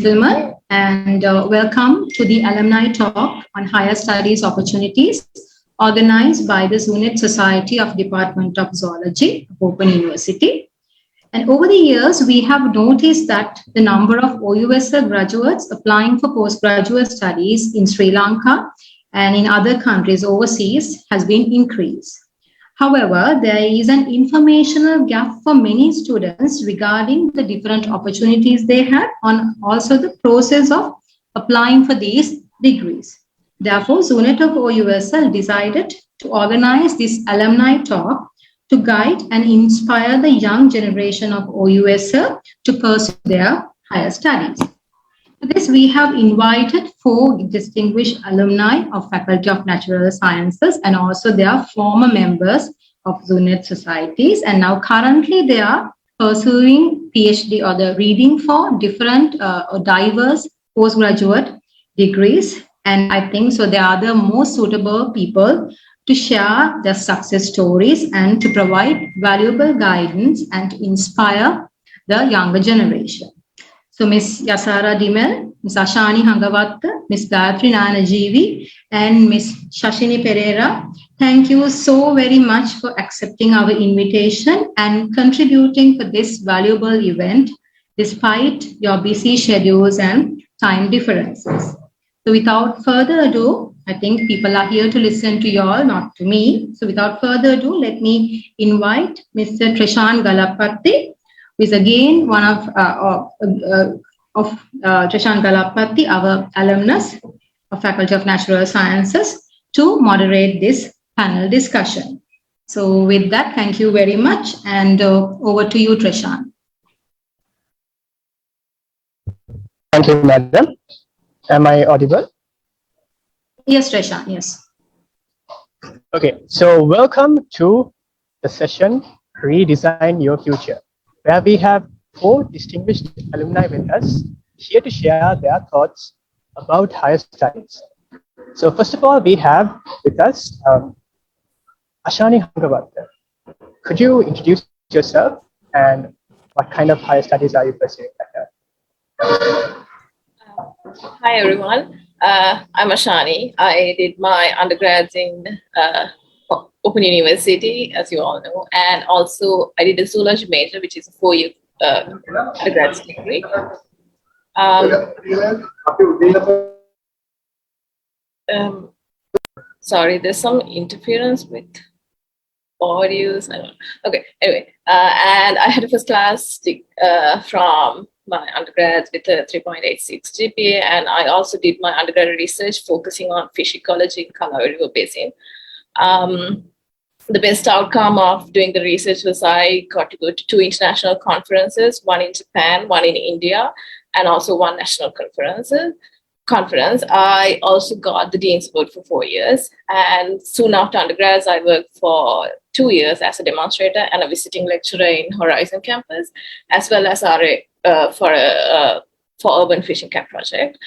gentlemen, and welcome to the Alumni Talk on Higher Studies Opportunities, organized by the ZooNet Society of Department of Zoology, Open University. And over the years, we have noticed that the number of OUSL graduates applying for postgraduate studies in Sri Lanka and in other countries overseas has been increased. However, there is an informational gap for many students regarding the different opportunities they have on also the process of applying for these degrees. Therefore, ZooNet of OUSL decided to organize this alumni talk to guide and inspire the young generation of OUSL to pursue their higher studies. For this, we have invited 4 distinguished alumni of Faculty of Natural Sciences and also their former members of ZooNet societies. And now currently they are pursuing PhD or the reading for different or diverse postgraduate degrees. And I think so they are the most suitable people to share their success stories and to provide valuable guidance and to inspire the younger generation. So Ms. Yasara Dimel, Ms. Ashani Hangavatta, Ms. Gayatri Nanajeevi, and Ms. Shashini Pereira, thank you so very much for accepting our invitation and contributing for this valuable event despite your busy schedules and time differences. So without further ado, I think people are here to listen to you all, not to me. So without further ado, let me invite Mr. Trishan Galapatti, who is again one of Trishan Galapatti, our alumnus of Faculty of Natural Sciences, to moderate this panel discussion. So with that, thank you very much. And over to you, Trishan. Thank you, madam. Am I audible? Yes, Trishan, yes. Okay, so welcome to the session, Redesign Your Future, where we have 4 distinguished alumni with us here to share their thoughts about higher studies. So first of all, we have with us Ashani Hangavatta. Could you introduce yourself and what kind of higher studies are you pursuing right now? Hi everyone, I'm Ashani. I did my undergrads in Open University, as you all know, and also I did a zoology major, which is a 4-year undergrad degree. Sorry, there's some interference with audios. I don't know. Okay, anyway, and I had a first class from my undergrads with a 3.86 GPA, and I also did my undergraduate research focusing on fish ecology in Kalawi River Basin. The best outcome of doing the research was I got to go to 2 international conferences, one in Japan, one in India, and also 1 national conference. I also got the Dean's Award for 4 years, and soon after undergrads, I worked for 2 years as a demonstrator and a visiting lecturer in Horizon campus, as well as for Urban Fishing Camp project.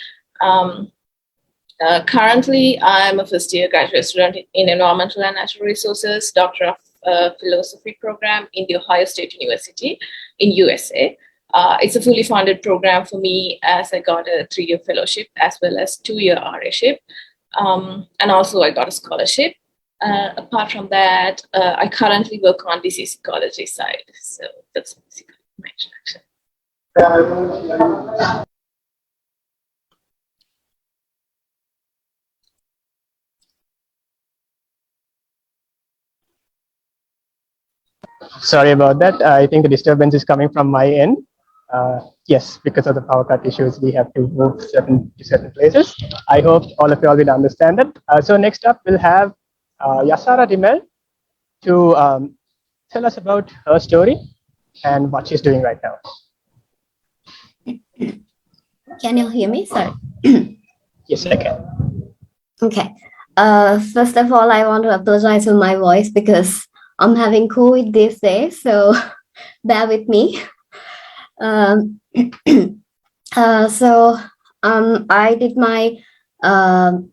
Currently, I'm a first-year graduate student in Environmental and Natural Resources, Doctor of Philosophy program in the Ohio State University in USA. It's a fully funded program for me as I got a 3-year fellowship as well as 2-year RA-ship. And also I got a scholarship. Apart from that, I currently work on disease ecology side. So that's basically my introduction. Sorry about that. I think the disturbance is coming from my end. Yes, because of the power cut issues, we have to move to certain places. I hope all of you all will understand that. So next up, we'll have Yasara Dimel to tell us about her story and what she's doing right now. Can you hear me? Sorry. Yes, I can. Okay. First of all, I want to apologize for my voice because I'm having COVID these days, so bear with me. I did my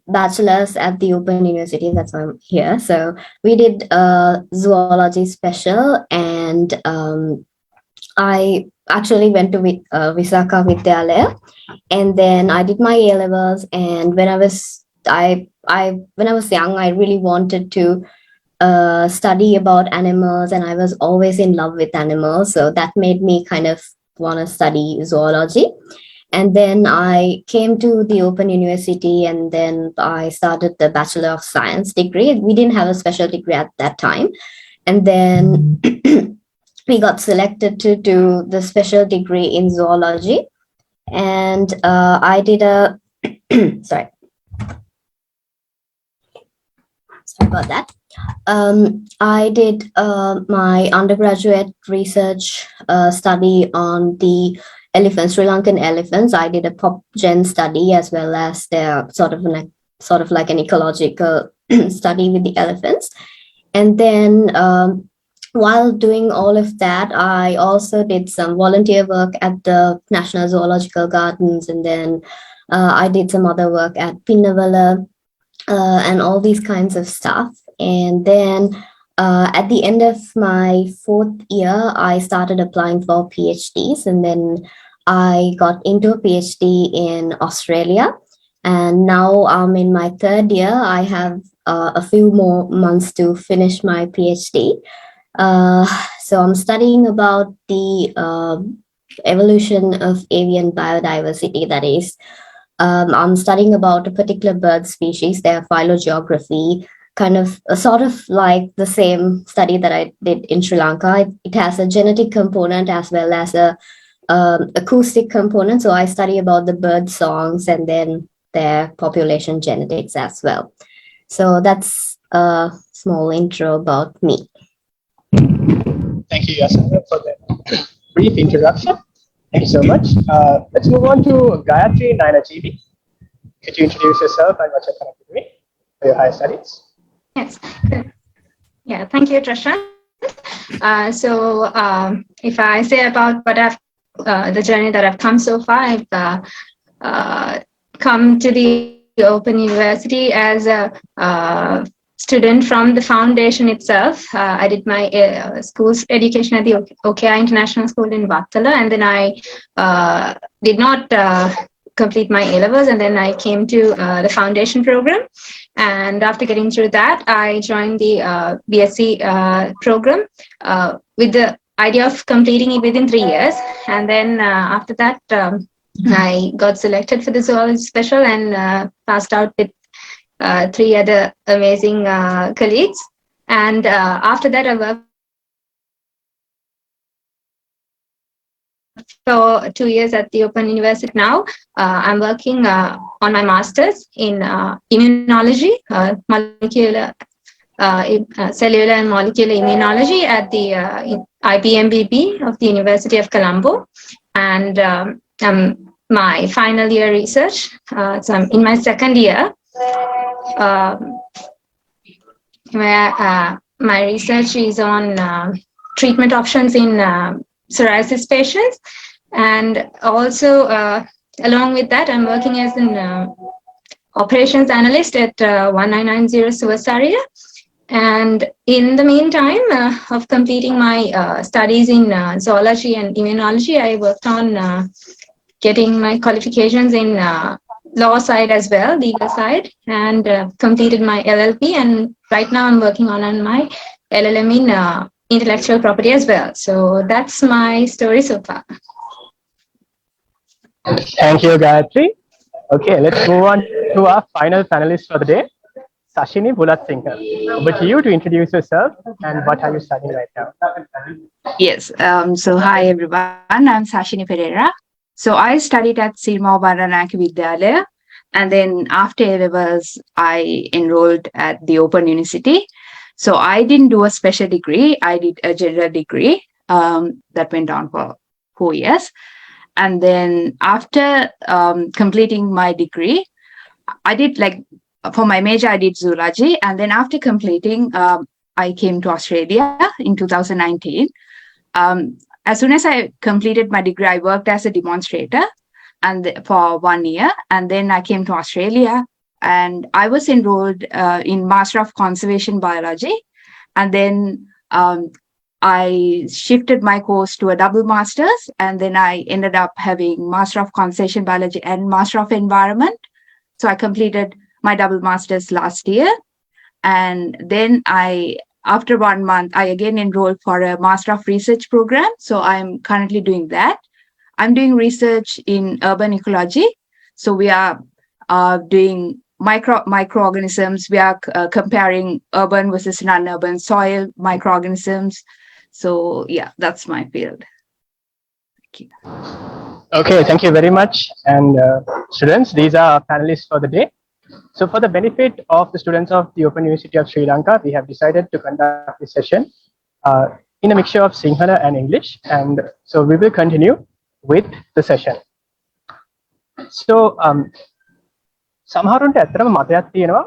bachelor's at the Open University. That's why I'm here. So we did zoology special, and I actually went to Visakha Vidyalaya, and then I did my A levels. And when I was when I was young, I really wanted to study about animals, and I was always in love with animals. So that made me kind of want to study zoology. And then I came to the Open University, and then I started the Bachelor of Science degree. We didn't have a special degree at that time. And then we got selected to do the special degree in zoology. And I did a, sorry about that. I did my undergraduate research study on the elephants, Sri Lankan elephants. I did a pop gen study as well as the sort of like an ecological study with the elephants. And then while doing all of that, I also did some volunteer work at the National Zoological Gardens, and then I did some other work at Pinnavala and all these kinds of stuff. And then at the end of my 4th year, I started applying for PhDs, and then I got into a PhD in Australia. And now I'm in my 3rd year. I have a few more months to finish my PhD. So I'm studying about the evolution of avian biodiversity. That is, I'm studying about a particular bird species, their phylogeography, kind of sort of like the same study that I did in Sri Lanka. It has a genetic component as well as a acoustic component. So I study about the bird songs and then their population genetics as well. So that's a small intro about me. Thank you, Yasana, for the brief introduction. Thank you so much. Let's move on to Gayatri Nainajeevi. Could you introduce yourself and what you're currently doing for your higher studies? Yes. Yeah, thank you, Trisha. If I say about what the journey that I've come so far, I've come to the Open University as a student from the foundation itself. I did my school's education at the OKI International School in Vattala, and then I did not complete my A-levels, and then I came to the foundation program. And after getting through that, I joined the BSc program with the idea of completing it within 3 years. And then after that, I got selected for the zoology special and passed out with 3 other amazing colleagues. And after that, I worked for 2 years at the Open University. Now I'm working on my master's in immunology, molecular, cellular and molecular immunology at the IBMBB of the University of Colombo. And my final year research, so I'm in my 2nd year, where my research is on treatment options in psoriasis patients. And also, along with that, I'm working as an operations analyst at 1990 Suvasaria. And in the meantime of completing my studies in zoology and immunology, I worked on getting my qualifications in law side as well, legal side, and completed my LLP. And right now I'm working on my LLM in intellectual property as well. So that's my story so far. Thank you, Gayatri. Okay, let's move on to our final panelist for the day, Sashini Bulatsinghe. Over to you to introduce yourself and what are you studying right now? Yes. So hi everyone. I'm Sashini Pereira. So I studied at Sirma Baranaki Vidyalaya, and then after A-levels, I enrolled at the Open University. So I didn't do a special degree. I did a general degree that went on for 4 years. And then after completing my degree, I did for my major, I did zoology. And then after completing, I came to Australia in 2019. As soon as I completed my degree, I worked as a demonstrator for 1 year. And then I came to Australia and I was enrolled in Master of Conservation Biology. And then I shifted my course to a double master's, and then I ended up having Master of Conservation Biology and Master of Environment. So I completed my double master's last year. And then after 1 month, I again enrolled for a Master of Research program. So I'm currently doing that. I'm doing research in urban ecology. So we are doing microorganisms. We are comparing urban versus non-urban soil microorganisms. So yeah, that's my field. Thank you. Okay, thank you very much. And students, these are our panelists for the day. So for the benefit of the students of the Open University of Sri Lanka, we have decided to conduct this session in a mixture of Sinhala and English. And so we will continue with the session. So සමහරුන්ට ඇත්තටම මතයක් තියෙනවා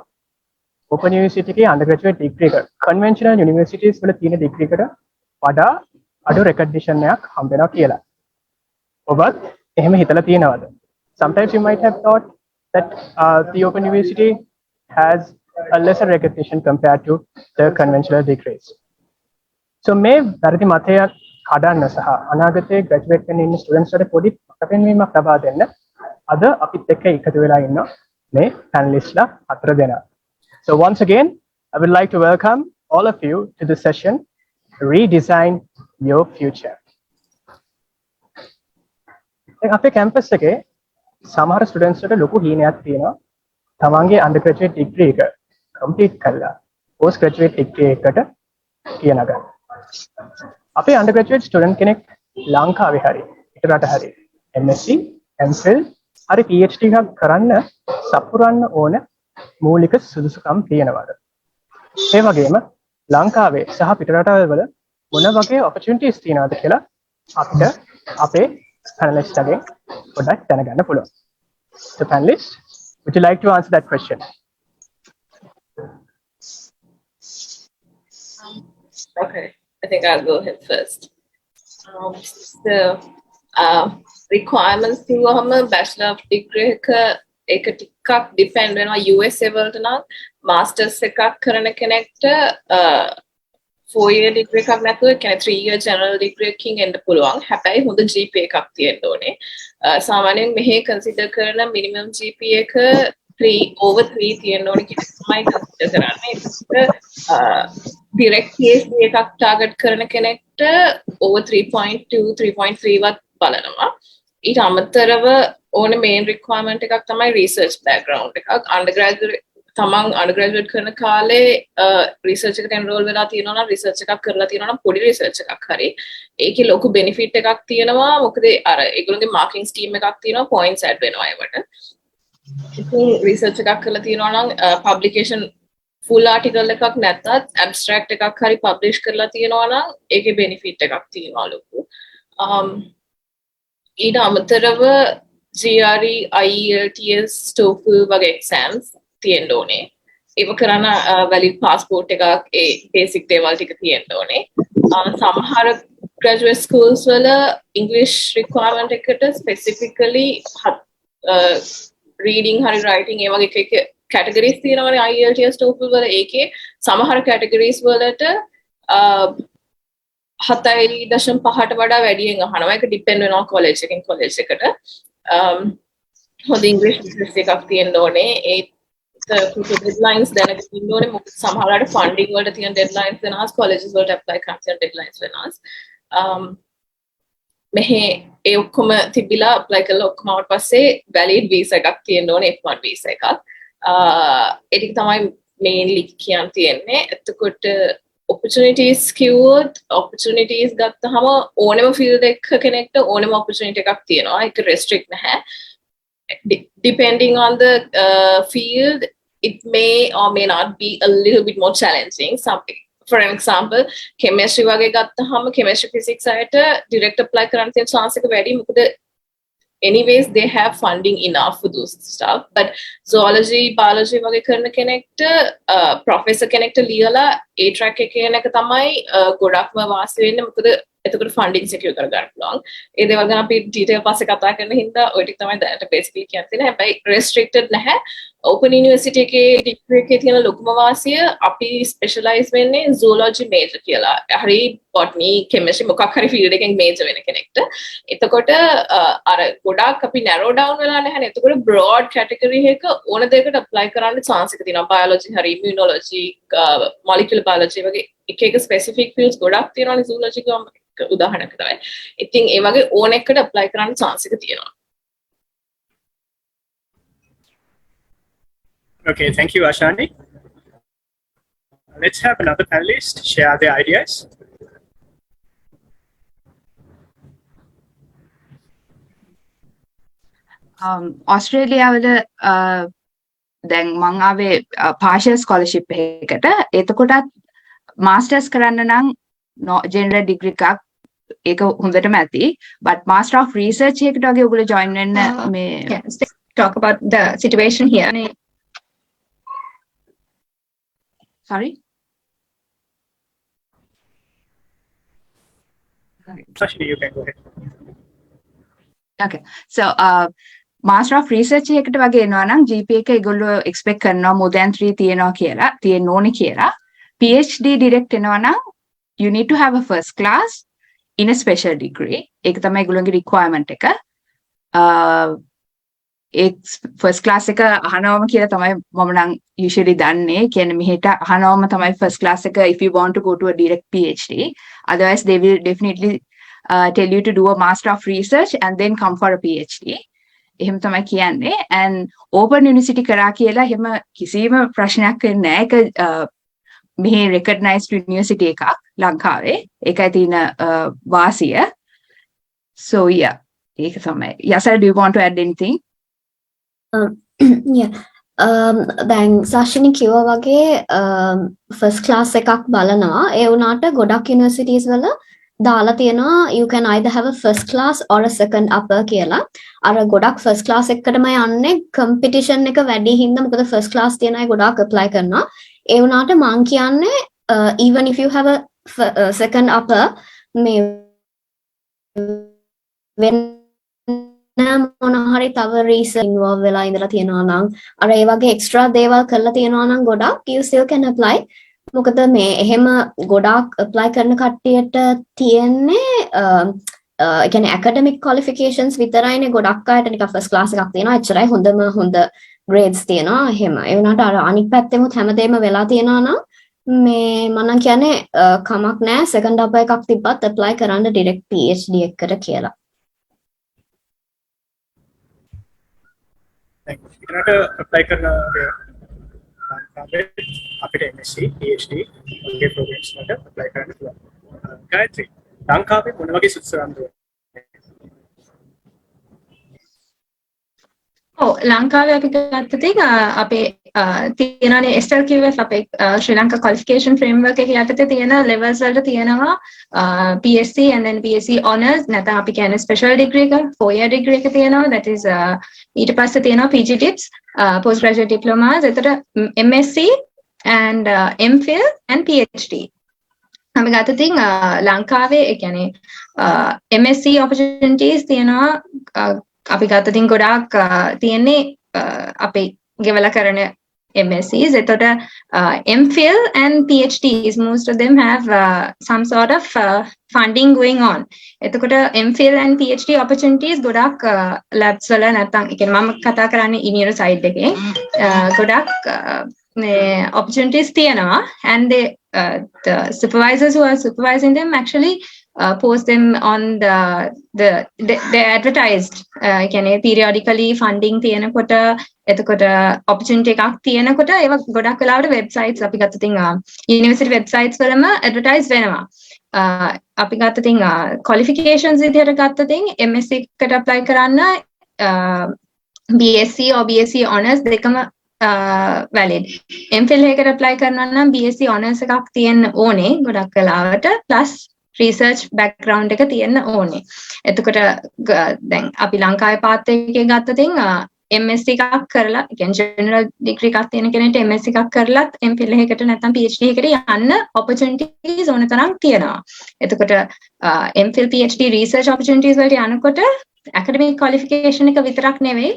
Open University එකේ undergraduate degree එක conventional universities වල තියෙන degree එකට වඩා අඩු recognition එකක් හම්බ වෙනවා කියලා. ඔබත් එහෙම හිතලා තියෙනවද? Sometimes you might have thought that the Open University has a lesser recognition compared to the conventional degrees. So මේ වැරදි මතයක් කඩන්න සහ අනාගතයේ graduate වෙන්න ඉන්න students වලට පොඩි පෙන්වීමක් ලබා දෙන්න අද අපිත් එක්ක එකතු වෙලා ඉන්නවා මේ panelistලා හතර දෙනා. So once again, I would like to welcome all of you to the session, Redesign Your Future. අපේ campus එකේ සමහර students වලට ලොකු හීනයක් තියෙනවා. තමන්ගේ undergraduate degree එක complete කරලා post graduate degree එකට තියනගන්න. අපේ undergraduate student කෙනෙක් ලංකාවේ හරි පිටරට හරි MSc, MPhil හරි PhD එකක් කරන්න සපුරන්න ඕන මූලික සුදුසුකම් තියෙනවද? ඒ වගේම ලංකාවේ සහ පිටරටවල මොන වගේ opportunities තියෙනවද කියලා අපිට අපේ panelists ලාගෙන් පොඩ්ඩක් දැනගන්න පුළුවන්. So panelists, would you like to answer that question? Okay, I think I'll go ahead first. Requirements කිව්වහම bachelor of degree එක ටිකක් depend වෙනවා USA වලට නම් masters එකක් කරන කෙනෙක්ට 4-year degree එකක් නැතුව කියන්නේ 3-year general degree එකකින් එන්න පුළුවන්. හැබැයි හොඳ GPA එකක් තියෙන්න ඕනේ. සාමාන්‍යයෙන් මෙහි consider කරන minimum GPA එක 3 තියෙන්න ඕනේ කියලා තමයි consider කරන්නේ. direct PhD එකක් target කරන කෙනෙක්ට over 3.2 3.3 වත් බලනවා. ඊට අමතරව ඕනේ main requirement එකක් තමයි research background එකක්. undergraduate කරන කාලේ research එකට enroll වෙලා තියෙනවා නම් research එකක් කරලා තියෙනවා නම් පොඩි research එකක් හරි ඒකේ ලොකු benefit එකක් තියෙනවා. මොකද අර ඒගොල්ලෝගේ marking scheme එකක් තියෙනවා, points add වෙනවා ඒවට. ඉතින් research එකක් කරලා තියෙනවා නම් publication full article එකක් නැත්නම් abstract එකක් හරි publish කරලා තියෙනවා නම් ඒකේ benefit එකක් තියෙනවා ලොකු. ඊට අමතරව GRE, IELTS, TOEFL වගේ exams තියෙන්න ඕනේ. ඒක කරන valid passport එකක් ඒ basic දේවල් ටික තියෙන්න ඕනේ. සමහර graduate schools වල English requirement එකට specifically reading හරි writing ඒ වගේ එක categories තියෙනවානේ IELTS, TOEFL වල. ඒකේ සමහර categories වලට 7.5ට වඩා වැඩියෙන් අහනවා. ඒක depend වෙනවා college එකෙන් college එකට. හොඳ English literacy එකක් තියෙන්න ඕනේ. ඒ deadlines දැනගෙන ඉන්න ඕනේ. මොකද සමහරවිට funding වලට තියෙන deadlines වෙනස්, colleges වලට apply කරන තියෙන deadlines වෙනස්. මෙහි ඒ ඔක්කොම තිබිලා apply කරලා ඔක්කොම ආවට පස්සේ valid visa එකක් තියෙන්න ඕනේ, F1 visa එකක්. ඒක තමයි mainly කියන්න තියෙන්නේ. එතකොට opportunities කිව්වොත් opportunities ගත්තහම ඕනෙම field එකක කෙනෙක්ට ඕනෙම opportunity එකක් තියෙනවා. ඒක restrict නැහැ. Depending on the field, it may or may not be a little bit more challenging. Something, for an example, chemistry වගේ ගත්තහම chemistry physics අයට direct apply කරන්න තියෙන chance එක වැඩි. මොකද anyways they have funding enough for those stuff. But zoology, biology වගේ කරන කෙනෙක්ට professor කෙනෙක්ට ලියලා ඒ ට්‍රැක් එක කියන එක තමයි ගොඩක්ම වාසි වෙන්නේ. මොකද එතකොට ෆන්ඩින් සිකියර් කරගන්න පුළුවන්. ඒ දේවල් ගැන අපි ඩීටේල් පස්සේ කතා කරන හින්දා ඔය ටික තමයි දැනට බේසිකලි කියන්න තියෙන්නේ. හැබැයි රෙස්ට්‍රික්ටඩ් නැහැ. ඕපන් යුනිවර්සිටි එකේ ඩිග්‍රී එකේ තියෙන ලොකුම වාසිය අපි ස්පෙෂලායිස් වෙන්නේ zoology major කියලා. හරි botany, chemistry මොකක් හරි field එකකින් major වෙන කෙනෙක්ට. එතකොට අර ගොඩාක් අපි narrow down වෙලා නැහැ. එතකොට broad category එක ඕන දෙයකට apply කරන්න chance එක තියෙනවා. biology හරි immunology, molecular biology වගේ එක specific fields ගොඩක් තියෙනවානේ zoology ගාම උදාහරණයක් තමයි. ඉතින් ඒ වගේ ඕන එකකට apply කරන්න chance එක තියෙනවා. Okay, thank you, Ashani. Let's have another panelist share their ideas. ඔස්ට්‍රේලියාවල දැන් මං ආවේ partial scholarship එකකට. එතකොටත් masters කරන්න නම් general degree එකක් ඒක හොඳටම ඇති. but master of research එකකට වගේ ඔයගොල්ලෝ join වෙන්න මේ talk about the situation here. sorry. Ashani, you can go ahead. Okay. So master of research එකකට වගේ එනවා නම් GPA එක ඒගොල්ලෝ expect කරනවා more than 3 තියෙනවා කියලා, තියෙන්න ඕනේ කියලා. PhD direct එනවා නම් you need to have a first class in a special degree. ඒක තමයි ඒගොල්ලෝගේ requirement එක. ඒ first class එක අහනවම කියලා තමයි මම නම් usually දන්නේ. කියන්නේ මෙහෙට අහනවම තමයි first class එක if you want to go to a direct PhD. Otherwise they will definitely tell you to do a master of research and then come for a PhD. එහෙම තමයි කියන්නේ. and open university කරා කියලා එහෙම කිසිම ප්‍රශ්නයක් වෙන්නේ නැහැ. ඒක මෙහි recognized university එකක් ලංකාවේ. ඒකයි තියෙන වාසිය. So yeah, ඒක තමයි. Yasser, do you want to add anything? Yeah. දැන් සාෂිනි කිව්වා වගේ first class එකක් බලනවා. ඒ වුණාට ගොඩක් universities වල දාලා තියෙනවා you can either have a first class or a second upper කියලා. අර ගොඩක් first class එකකටම යන්නේ competition එක වැඩි හින්දා මොකද first class තියන අය ගොඩාක් apply කරනවා. ඒ වුණාට මං කියන්නේ even if you have a second upper මේ when මොන හරි තව research involve වෙලා ඉඳලා තියෙනවා නම් අර ඒ වගේ extra දේවල් කරලා තියෙනවා නම් ගොඩක් you still can apply. මොකද මේ එහෙම ගොඩාක් apply කරන කට්ටියට තියෙන්නේ ඒ කියන්නේ academic qualifications විතරයිනේ. ගොඩක් අයට නිකන් first class එකක් තියෙනවා එච්චරයි හොඳ grades තියෙනවා එහෙම. ඒ වුණාට අර අනිත් පැත්තෙමුත් හැමදේම වෙලා තියෙනවා නම් මේ මම කියන්නේ කමක් නැහැ second upper එකක් තිබ්බත් apply කරන්න direct PhD එකකට කියලා. ඉතනට apply කරන අපිට MSc, PhD වගේ programs වලට apply කරන්න පුළුවන්. ගායත්‍රි, ලංකාවේ මොන වගේ සුදුසුකම්ද? ලංකාවේ අපි ගත්තතින් අපේ තියෙනනේ SLQF අපේ ශ්‍රී ලංකා qualification framework එක යටතේ තියෙන levels වලට තියෙනවා PSc and then PSc honors නැත්නම් අපි කියන්නේ special degree එක 4-year degree එක තියෙනවා that is ඊට පස්සේ තියෙනවා PG tips postgraduate diplomas එතකොට MSc and MPhil and PhD අපි ගත්තතින් ලංකාවේ ඒ කියන්නේ MSc opportunities තියෙනවා අපි ගත්තතින් ගොඩාක් තියෙන්නේ අපි ගෙවලා කරන MScs එතකොට MPhil and PhDs most of them have some sort of funding going on එතකොට MPhil and PhD opportunities ගොඩාක් labs වල නැත්නම් ඒ කියන්නේ මම කතා කරන්නේ immuno side එකේ ගොඩාක් මේ opportunities තියෙනවා and the supervisors who are supervising them actually post them on they advertised කියන්නේ periodically funding තියෙනකොට එතකොට opportunity එකක් තියෙනකොට ඒවා ගොඩක් වෙලාවට websites අපි ගත්තතින් university websites වලම advertise වෙනවා අපි ගත්තතින් qualifications විදිහට ගත්තතින් MSc එකට apply කරන්න BSc or BSc honors දෙකම valid MPhil එකකට apply කරනවා නම් BSc honors එකක් තියෙන්න ඕනේ ගොඩක් වෙලාවට plus research background එක තියෙන්න ඕනේ. එතකොට දැන් අපි ලංකාවේ පාත් එකේ ගත්තතින් MS එකක් කරලා කියන්නේ ජෙනරල් ඩිග්‍රී එකක් තියෙන කෙනෙක්ට MS එකක් කරලත් MPhil එකකට නැත්නම් PhD එකකට යන්න opportunities ඕන තරම් තියෙනවා. එතකොට MPhil PhD research opportunities වලට යනකොට academic qualification එක විතරක් නෙවෙයි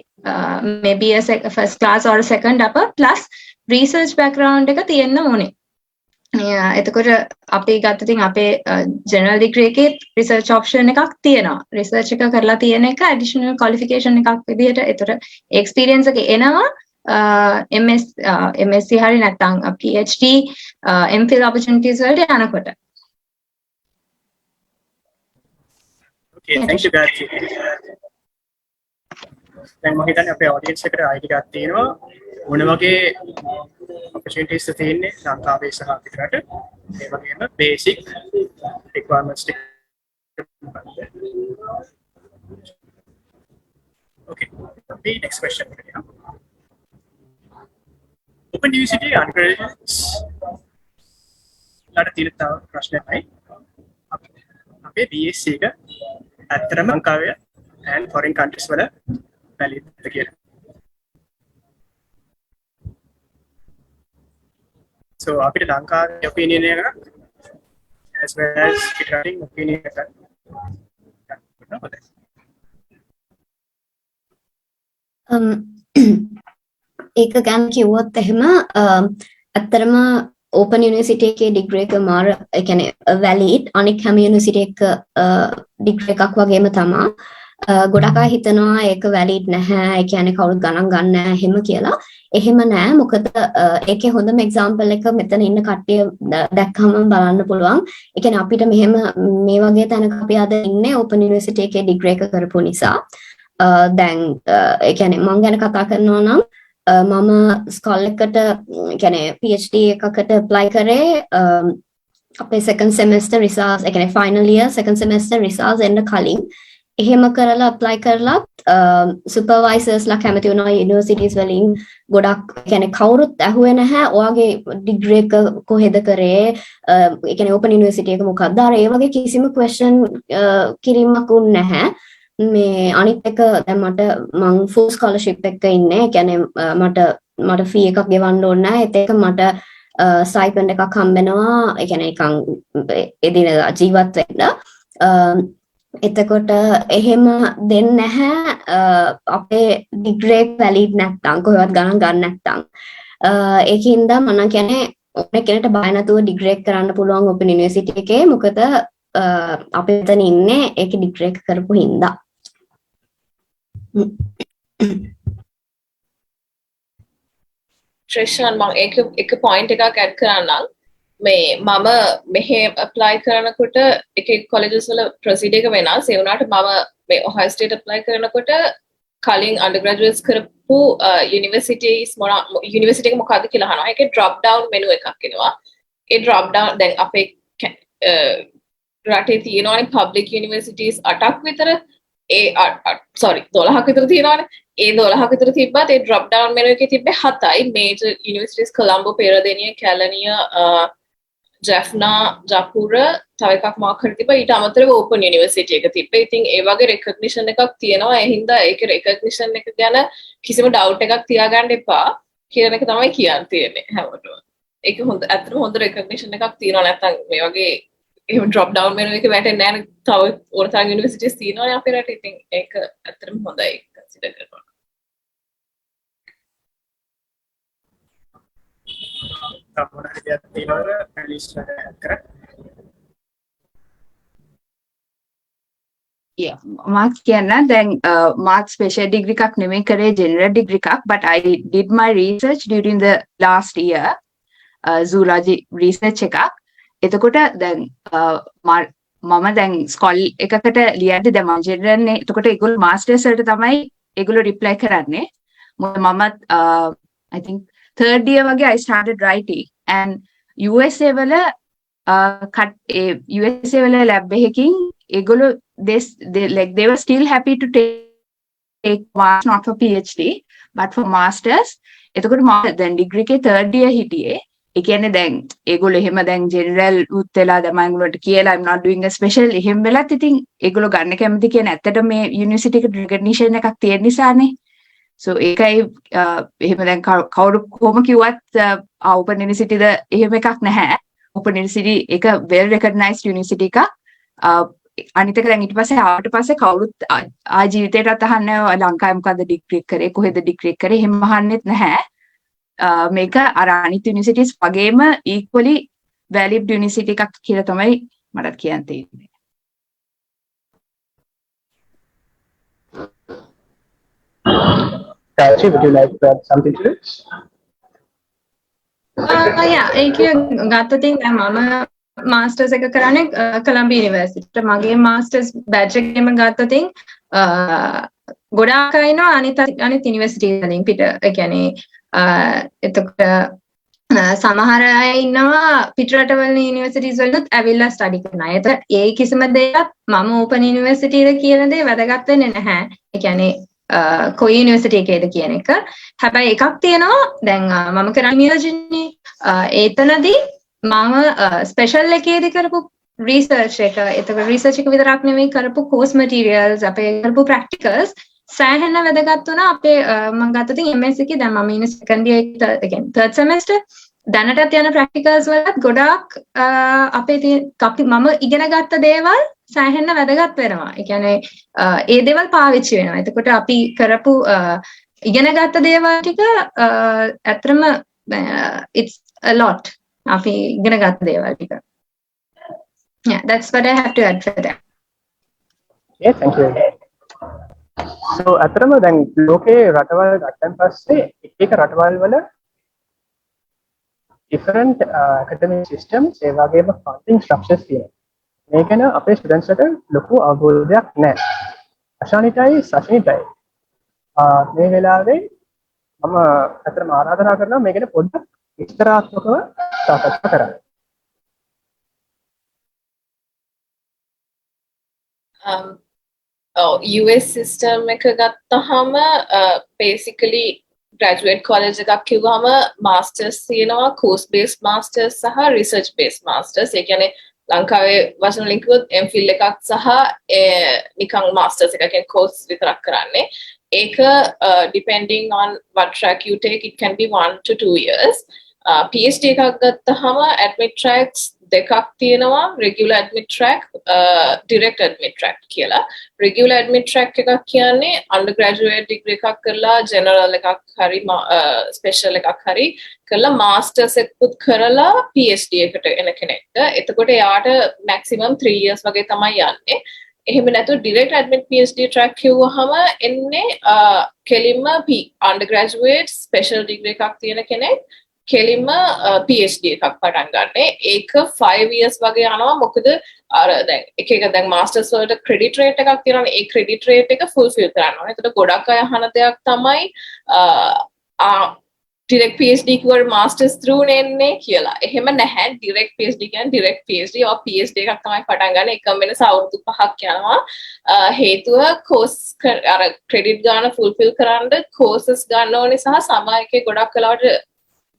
maybe a first class or a second upper plus research background එක තියෙන්න ඕනේ. එතකොට අපි ගත්තතින් අපේ ජෙනරල් ඩිග්‍රී එකේ රිසර්ච් ඔප්ෂන් එකක් තියෙනවා. රිසර්ච් එක කරලා තියෙන එක ඇඩිෂනල් ක්වොලිෆිකේෂන් එකක් විදිහට. ඒතර එක්ස්පීරියන්ස් එක එනවා MSc හරි නැත්නම් PhD MPhil opportunities වලට යනකොට. Okay, thank you guys. දැන් මම හිතන්නේ අපේ audience එකට idea එකක් තියෙනවා මොන වගේ opportunities තියෙන්නේ ලංකාවේ සහ පිටරට. ඒ වගේම basic requirements ටික. Okay, the next question. Open University undergraduates ලාට තියෙන තව ප්‍රශ්නයක්යි. අපේ BSc එක ඇත්තටම ලංකාවේ and foreign countries වල valid කියලා. So අපිට ලංකාවේ opinion එක as well as පිටරටින් opinion එක ඒක ගැන කිව්වොත් එහෙම ඇත්තටම ඕපන් යුනිවර්සිටි එකේ ඩිග්‍රී එක මාර ඒ කියන්නේ වැලිඩ් අනික් හැම යුනිවර්සිටි එක ඩිග්‍රී එකක් වගේම තමයි. ගොඩක් අය හිතනවා ඒක වැලිඩ් නැහැ. ඒ කියන්නේ කවුරුත් ගණන් ගන්න නැහැ එහෙම කියලා. එහෙම නෑ. මොකද ඒකේ හොඳම එක්සැම්පල් එක මෙතන ඉන්න කට්ටිය දැක්කම බලන්න පුළුවන්. ඒ කියන්නේ අපිට මෙහෙම මේ වගේ තැනක අපි අද ඉන්නේ ඕපන් යුනිවර්සිටි එකේ ඩිග්‍රී එක කරපු නිසා. දැන් ඒ කියන්නේ මම ගැන කතා කරනවා නම් මම ස්කෝල් එකට කියන්නේ PhD එකකට apply කරේ අපේ second semester results ඒ කියන්නේ final year second semester results එන්න කලින් එහෙම කරලා apply කරලා supervisors ලා කැමති වුණා universities වලින් ගොඩක් කියන්නේ කවුරුත් ඇහුවේ නැහැ ඔයාගේ degree එක කොහෙද කරේ ඒ කියන්නේ open university එක මොකක්ද අර ඒ වගේ කිසිම question කිරීමක් උන්නේ නැහැ මේ අනිත් එක දැන් මම full scholarship එකක ඉන්නේ. ඒ කියන්නේ මට fee එකක් ගෙවන්න ඕනේ නැහැ. ඒත් ඒක මට stipend එකක් හම්බෙනවා. ඒ කියන්නේ නිකන් එදිනෙදා ජීවත් වෙන්න. එතකොට එහෙම දෙන්නේ නැහැ අපේ degree එක valid නැත්නම් කොහෙවත් ගණන් ගන්න නැත්නම්. ඒකින්ද මම කියන්නේ ඔන්න කෙනෙක්ට බය නැතුව degree එක කරන්න පුළුවන් open university එකේ. මොකද අපි එතන ඉන්නේ ඒකේ degree එක කරපු හින්දා. ට්‍රේෂන් මම එක පොයින්ට් එකක් ඇඩ් කරන්නම් මේ මම මෙහෙ apply කරනකොට එක colleges වල procedure එක වෙනස් ඒ වුණාට මම මේ Ohio State apply කරනකොට කලින් undergraduates කරපු universities university එක මොකක්ද කියලා අහනවා ඒකේ drop down menu එකක් එනවා ඒ drop down දැන් අපේ රටේ තියෙනවානේ public universities 8ක් විතර ඒ 12ක් විතර තියෙනවානේ ඒ 12ක් විතර තිබ්බත් ඒ drop down menu එකේ තිබ්බේ 7යි major universities Colombo Peradeniya Kelaniya Jaffna Japura තව එකක් මාක් කරලා තිබ්බා ඊට අමතරව open university එක තිබ්බේ ඉතින් ඒ වගේ recognition එකක් තියෙනවා ඒ හින්දා ඒකේ recognition එක ගැන කිසිම doubt එකක් තියාගන්න එපා කියන එක තමයි කියන්න තියෙන්නේ හැමෝටම ඒක හොඳ අත්‍තරම හොඳ recognition එකක් තියෙනවා නැත්නම් මේ වගේ එහෙම drop down menu එක වැටෙන්නේ නැහැ තව ඕන තරම් universities තියෙනවානේ අපේ රටේ ඉතින් ඒක ඇත්තටම හොඳයි consider කරනවා Yeah, මාත් කියන්න දැන් මාත් special degree එකක් නෙමෙයි කරේ general degree එකක් but I did my research during the last year zoology research එකක් එතකොට දැන් මම දැන් ස්කෝල් එකකට ලියද්දි දැන් මම ජෙනරල් නේ එතකොට ඒගොල්ලෝ මාස්ටර්ස් වලට තමයි ඒගොල්ලෝ රිප්ලයි කරන්නේ මම I think third year වගේ I started writing and USA වල USA වල lab එකකින් ඒගොල්ලෝ they were still happy to take not for PhD but for masters එතකොට මම දැන් degree එකේ third year හිටියේ ඒ කියන්නේ දැන් ඒගොල්ලෝ එහෙම දැන් ජෙනරල් උත් වෙලා දැන් මම ඒගොල්ලන්ට කියලා I'm not doing a special එහෙම වෙලත් ඉතින් ඒගොල්ලෝ ගන්න කැමති කියන ඇත්තට මේ යුනිවර්සිටි එක recognition එකක් තියෙන නිසානේ so ඒකයි එහෙම දැන් කවුරු කොහොම කිව්වත් open university ද එහෙම එකක් නැහැ. open university එක well recognized university එකක්. අනිත් එක දැන් ඊට පස්සේ ආවට පස්සේ කවුරුත් ජීවිතේටත් අහන්නේ ලංකාවේ මොකද්ද ඩිග්‍රී කරේ කොහෙද ඩිග්‍රී කරේ එහෙම අහන්නෙත් නැහැ. මේක අර අනිත් යුනිවර්සිටිස් වගේම equally valid university එකක් කියලා තමයි මට කියන්න තියෙන්නේ. Actually, would you like to add something to it? Yeah, ඒක ගත්තොතින් දැන් මම මාස්ටර්ස් එක කරන්නේ කොලම්බියා යුනිවර්සිටියට. මගේ මාස්ටර්ස් බැච් එකේම ගත්තොතින් ගොඩාක් අය ඉන්නවා අනිත් යුනිවර්සිටි වලින් පිට. ඒ කියන්නේ එතකොට සමහර අය ඉන්නවා පිටරටවල යුනිවර්සිටිස් වලත් ඇවිල්ලා ස්ටඩි කරන අය. ඒ කිසිම දෙයක් මම ඕපන් යුනිවර්සිටියද කියන දේ වැදගත් වෙන්නේ නැහැ. ඒ කියන්නේ කොයි යුනිවර්සිටි එකේද කියන එක. හැබැයි එකක් තියෙනවා දැන් මම කරන්නේ නියෝජනයේ ඒතනදී මම ස්පෙෂල් එකේදී කරපු රිසර්ච් එක එතකොට රිසර්ච් එක විතරක් නෙමෙයි කරපු කෝස් මැටීරියල්ස් අපේ කරපු ප්‍රැක්ටිකල්ස් සෑහෙන වැදගත් වුණා අපේ මම ගත්තොතින් MS එකේ දැන් මම ඉන්නේ සෙකන්ඩ් ඉයර් එක කියන්නේ තර්ඩ් සෙමෙස්ටර් දැනටත් යන ප්‍රැක්ටිකල්ස් වලත් ගොඩාක් අපේ මම ඉගෙන ගත්ත දේවල් සෑහෙන වැදගත් වෙනවා. ඒ කියන්නේ ඒ දේවල් පාවිච්චි වෙනවා. එතකොට අපි කරපු ඉගෙන ගත්ත දේවල් ටික අතරම it's a lot. අපි ඉගෙන ගත්ත දේවල් ටික. Yeah, that's what I have to add for that. Yeah, thank you. So අතරම දැන් ලෝකේ රටවල් ගත්තන් පස්සේ එක රටවල් වල different academic systems ඒ වගේම funding structures තියෙනවා. මේක න අපේ ස්ටුඩන්ට්ස් ට ලොකු අවබෝධයක් නැහැ. අශානිටයි සශිනිටයි මේ වෙලාවේ මම අතරම ආරාධනා කරනවා මේකට පොඩ්ඩක් විස්තරාත්මකව සාකච්ඡා කරන්න. US system එක ගත්තහම basically graduate college එකක් කිව්වම masters තියෙනවා course based masters සහ research based masters. ඒ කියන්නේ ලංකාවේ වචන වලින් කිව්වොත් MPhil එකක් සහ නිකන් masters එකක් කියන්නේ course විතරක් කරන්නේ. ඒක depending on what track you take it can be 1 to 2 years. PhD එකක් ගත්තහම admit tracks දෙකක් තියෙනවා regular admit track direct admit track කියලා. regular admit track එකක් කියන්නේ undergraduate degree එකක් කරලා general එකක් හරි special එකක් හරි කරලා masters එකකුත් කරලා PhD එකට එන කෙනෙක්ට. එතකොට එයාට maximum 3 years වගේ තමයි යන්නේ. එහෙම නැතු direct admit PhD track කිව්වහම එන්නේ කෙලින්ම undergraduate special degree එකක් තියෙන කෙනෙක් කෙලින්ම PhD එකක් පටන් ගන්න. ඒක 5 years වගේ යනවා. මොකද අර දැන් එක දැන් masters වලට credit rate එකක් තියෙනවානේ. ඒ credit rate එක fulfill කරන්න ඕනේ. ඒකට ගොඩක් අය අහන දෙයක් තමයි direct PhD කිව්වර masters through නෙන්නේ කියලා. එහෙම නැහැ. direct PhD කියන්නේ direct PhD or PhD එකක් තමයි පටන් ගන්න. එකම වෙනස අවුරුදු 5ක් යනවා. හේතුව course අර credit ගන්න fulfill කරන්න courses ගන්න ඕනේ සහ සමහර එකේ ගොඩක් වෙලාවට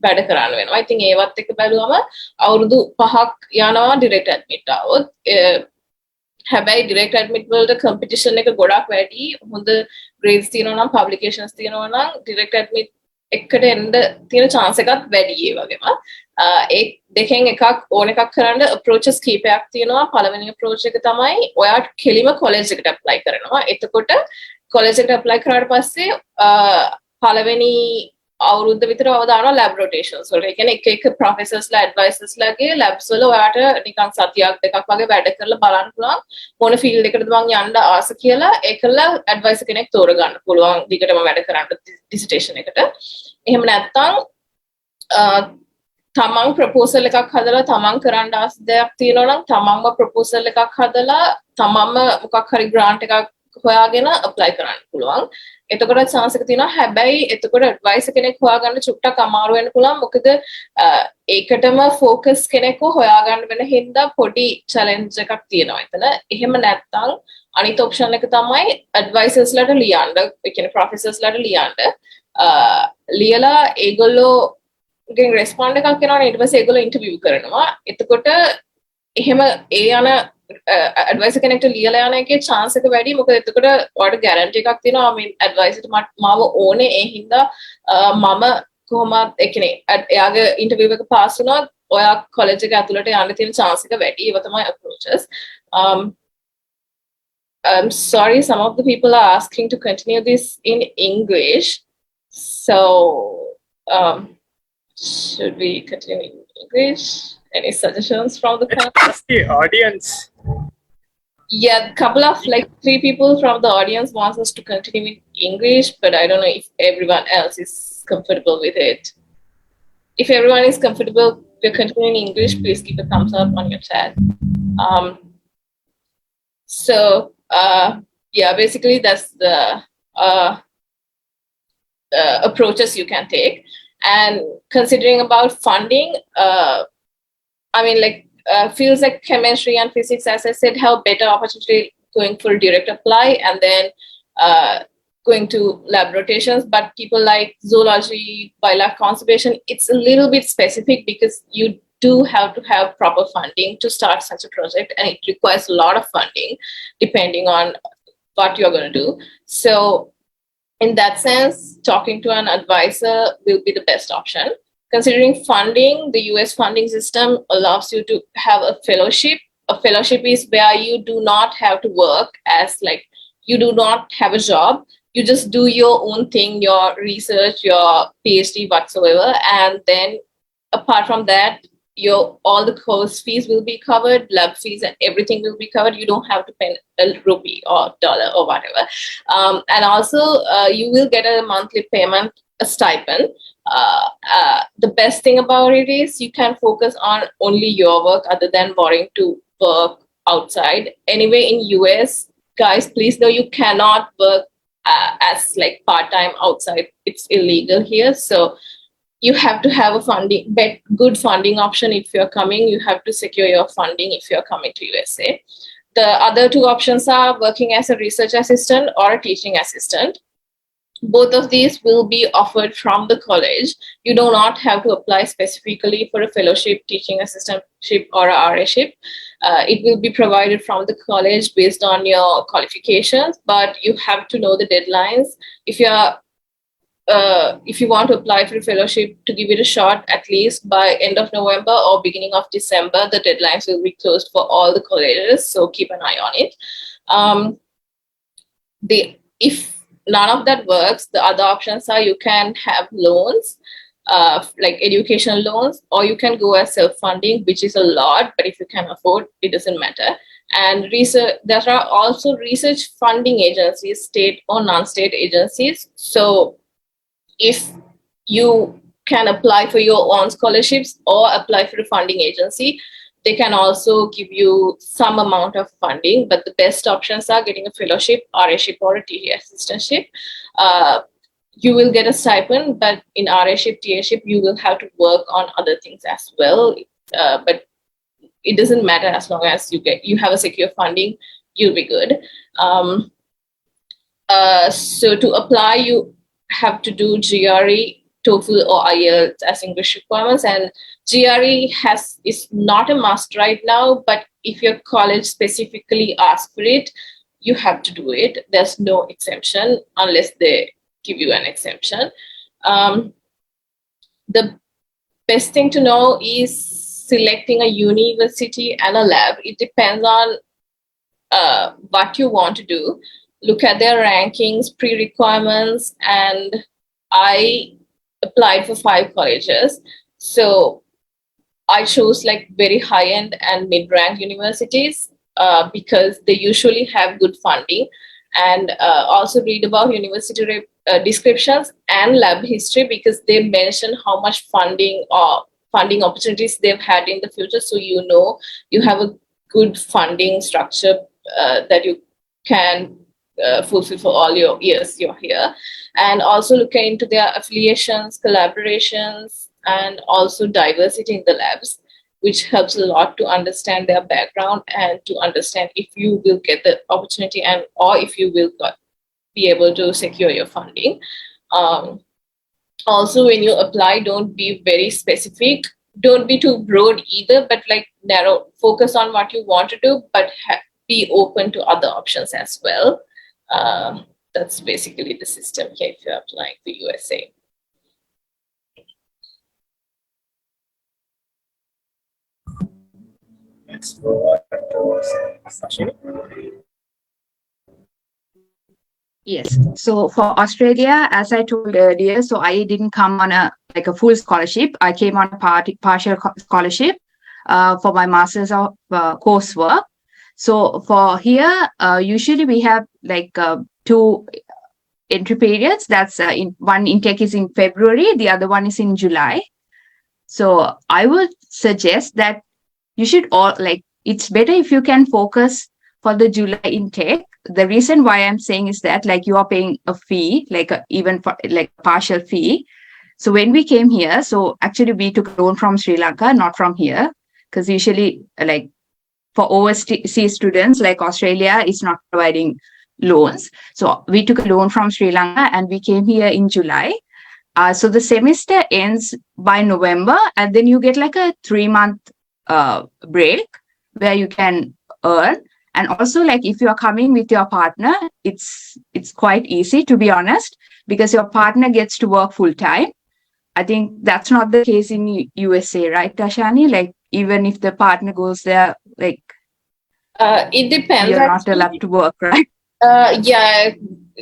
වැඩ කරන්න වෙනවා. ඉතින් ඒවත් එක බැලුවම අවුරුදු 5ක් යනවා direct admit આવොත්. හැබැයි direct admit වලට competition එක ගොඩක් වැඩි. හොඳ grades තියෙනවා නම් publications තියෙනවා නම් direct admit එකට එන්න තියෙන chance එකත් වැඩි ඒ වගේම. ඒ දෙකෙන් එකක් ඕන එකක් කරන්න approaches කීපයක් තියෙනවා. පළවෙනි approach එක තමයි ඔයාට කෙලිම college එකට apply කරනවා. එතකොට college එකට apply කරාට පස්සේ පළවෙනි අවුරුද්ද විතර අවදානවා lab rotations වල. ඒ කියන්නේ එක professorsලා advisorsලාගේ labs වල ඔයාට නිකන් සතියක් දෙකක් වගේ වැඩ කරලා බලන්න පුළුවන් මොන field එකටද මං යන්න ආස කියලා ඒකලා advisor කෙනෙක් තෝරගන්න පුළුවන් දිගටම වැඩ කරන්න dissertation එකට. එහෙම නැත්නම් තමන් proposal එකක් හදලා තමන් කරන්න ආස දෙයක් තියෙනවා නම් තමන්ම proposal එකක් හදලා තමන්ම මොකක් හරි grant එකක් හොයාගෙන apply කරන්න පුළුවන්. එතකොට chance එක තියෙනවා. හැබැයි එතකොට advice කෙනෙක් හොයාගන්න චුට්ටක් අමාරු වෙන්න පුළුවන්. මොකද ඒකටම focus කෙනෙක්ව හොයාගන්න වෙන හින්දා පොඩි challenge එකක් තියෙනවා එතන. එහෙම නැත්නම් අනිත් option එක තමයි advisors ලාට ලියන්න. ඒ කියන්නේ professors ලාට ලියන්න. ලියලා ඒගොල්ලෝගෙන් respond එකක් එනවනේ. ඊට පස්සේ ඒගොල්ලෝ interview කරනවා. එතකොට එහෙම ඒ යන advisor කෙනෙක්ට ලියලා යන එකේ chance එක වැඩි. මොකද එතකොට ඔයාලට guarantee එකක් තියෙනවා. මේ advisor මාව ඕනේ. ඒ හින්දා මම කොහොමද ඒ කියන්නේ එයාගේ interview එක pass වුණොත් ඔයා college එක ඇතුළට යන්න තියෙන chance එක වැඩි. ඒව තමයි approaches. I'm sorry, some of the people are asking to continue this in English. So, should we continue in English? Any suggestions from the panel? Ask the audience. Yeah, a couple of like 3 people from the audience wants us to continue in English, but I don't know if everyone else is comfortable with it. If everyone is comfortable with continuing in English, please give a thumbs up on your chat. So, yeah, basically that's the approaches you can take. And considering about funding, I mean, like fields like chemistry and physics, as I said, have better opportunity going for direct apply and then going to lab rotations. But people like zoology, wildlife conservation, it's a little bit specific because you do have to have proper funding to start such a project, and it requires a lot of funding depending on what you're going to do. So in that sense, talking to an advisor will be the best option. Considering funding, the US funding system allows you to have a fellowship. A fellowship is where you do not have to work as like, you do not have a job. You just do your own thing, your research, your PhD, whatsoever. And then apart from that, all the course fees will be covered, lab fees and everything will be covered. You don't have to pay a rupee or dollar or whatever. And also you will get a monthly payment, a stipend. The best thing about it is you can focus on only your work other than boring to work outside. Anyway, in US, guys, please know you cannot work as like part-time outside. It's illegal here. So you have to have a good funding option if you're coming. You have to secure your funding if you're coming to USA. The other 2 options are working as a research assistant or a teaching assistant. Both of these will be offered from the college. You do not have to apply specifically for a fellowship, teaching assistantship, or a RA-ship. It will be provided from the college based on your qualifications, but you have to know the deadlines. If you want to apply for a fellowship, to give it a shot, at least by end of November or beginning of December, the deadlines will be closed for all the colleges. So keep an eye on it. If none of that works, the other options are you can have loans, like educational loans, or you can go as self-funding, which is a lot, but if you can afford, it doesn't matter. And there are also research funding agencies, state or non-state agencies. So if you can apply for your own scholarships or apply for a funding agency, they can also give you some amount of funding, but the best options are getting a fellowship, RA-ship, or a TA assistantship. You will get a stipend, but in RA-ship, TA-ship, you will have to work on other things as well. But it doesn't matter as long as you have a secure funding, you'll be good. So to apply, you have to do GRE, TOEFL, or IELTS as English requirements, and GRE is not a must right now, but if your college specifically asks for it, you have to do it. There's no exemption unless they give you an exemption. The best thing to know is selecting a university and a lab. It depends on what you want to do. Look at their rankings, pre-requirements, and I applied for 5 colleges. So I chose like very high-end and mid-ranked universities because they usually have good funding. And also read about university descriptions and lab history because they mention how much funding or funding opportunities they've had in the future. So you know you have a good funding structure that you can fulfill for all your years you're here. And also look into their affiliations, collaborations, and also diversity in the labs, which helps a lot to understand their background and to understand if you will get the opportunity or if you will be able to secure your funding. Also, when you apply, don't be very specific. don't be too broad either, but like narrow, focus on what you want to do, but be open to other options as well. That's basically the system here if you're applying to USA. Let's go on to Sashini. Yes. So for Australia, as I told earlier, so I didn't come on a full scholarship. I came on a partial scholarship for my master's of coursework. So for here, usually we have two entry periods. That's one intake is in February, the other one is in July. So I would suggest that you should it's better if you can focus for the July intake. The reason why I'm saying is that you are paying a fee, even for partial fee. So when we came here, so actually we took a loan from Sri Lanka, not from here, because usually for overseas students like Australia is not providing loans. So we took a loan from Sri Lanka and we came here in July. So the semester ends by November, and then you get a 3-month break where you can earn. And also, if you are coming with your partner, it's quite easy, to be honest, because your partner gets to work full time. I think that's not the case in USA, right, Tashani? Even if the partner goes there, it depends. You're not allowed to work, right? Yeah.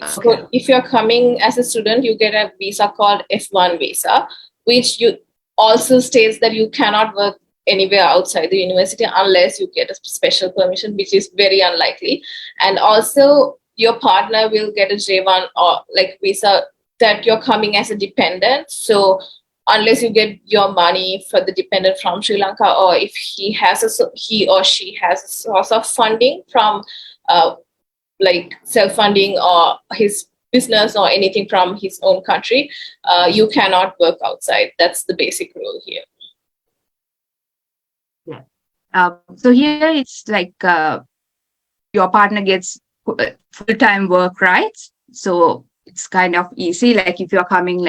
So if you're coming as a student, you get a visa called F1 visa, which you also states that you cannot work anywhere outside the university unless you get a special permission, which is very unlikely. And also your partner will get a J1 or visa that you're coming as a dependent. So unless you get your money for the dependent from Sri Lanka, or if he or she has a source of funding from self-funding or his business or anything from his own country, you cannot work outside. That's the basic rule here. So here it's your partner gets full-time work rights. So it's kind of easy. If you're coming,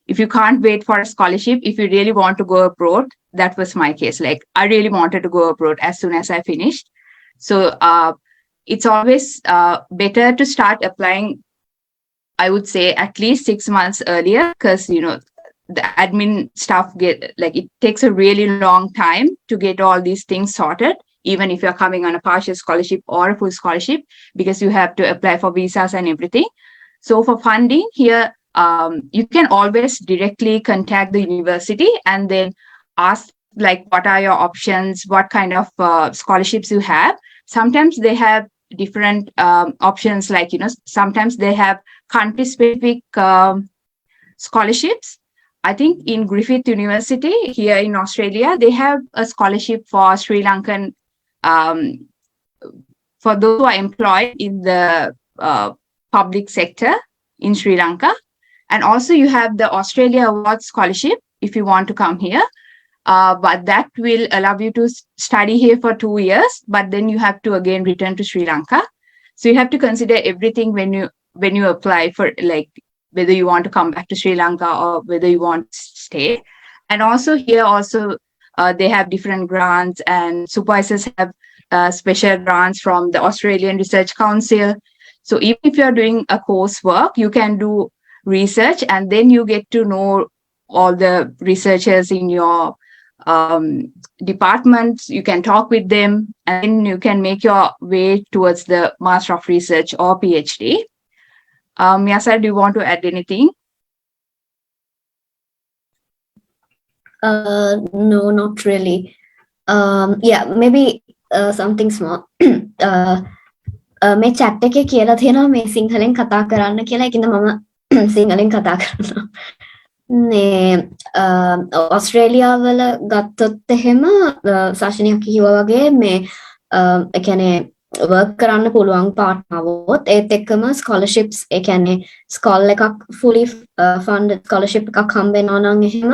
if you can't wait for a scholarship, if you really want to go abroad, that was my case. I really wanted to go abroad as soon as I finished. So it's always better to start applying, I would say, at least 6 months earlier, because, the admin stuff it takes a really long time to get all these things sorted, even if you're coming on a partial scholarship or a full scholarship, because you have to apply for visas and everything. So for funding here, you can always directly contact the university and then ask what are your options, what kind of scholarships you have. Sometimes they have different options, sometimes they have country specific scholarships. I think in Griffith University here in Australia, they have a scholarship for Sri Lankan, for those who are employed in the public sector in Sri Lanka. And also you have the Australia Award Scholarship if you want to come here. But that will allow you to study here for 2 years, but then you have to again return to Sri Lanka. So you have to consider everything when you apply for whether you want to come back to Sri Lanka or whether you want to stay. And also here they have different grants, and supervisors have special grants from the Australian Research Council. So even if you're doing a coursework, you can do research, and then you get to know all the researchers in your departments. You can talk with them, and you can make your way towards the Master of Research or PhD. Yasa, do you want to add anything? No, not really. Yeah, maybe something small. මේ chat එකේ කියලා තියෙනවා මේ සිංහලෙන් කතා කරන්න කියලා. ඒකින්ද මම සිංහලෙන් කතා කරනවා. මේ ඔස්ට්‍රේලියා වල ගත්තොත් එහෙම සාෂණිය කිව්වා වගේ මේ ඒ කියන්නේ work කරන්න පුළුවන් පාර්ට්නර්වොත් ඒත් එක්කම scholarships ඒ කියන්නේ ස්කෝල් එකක් fully funded scholarship එකක් හම්බ වෙනවා නම් එහෙම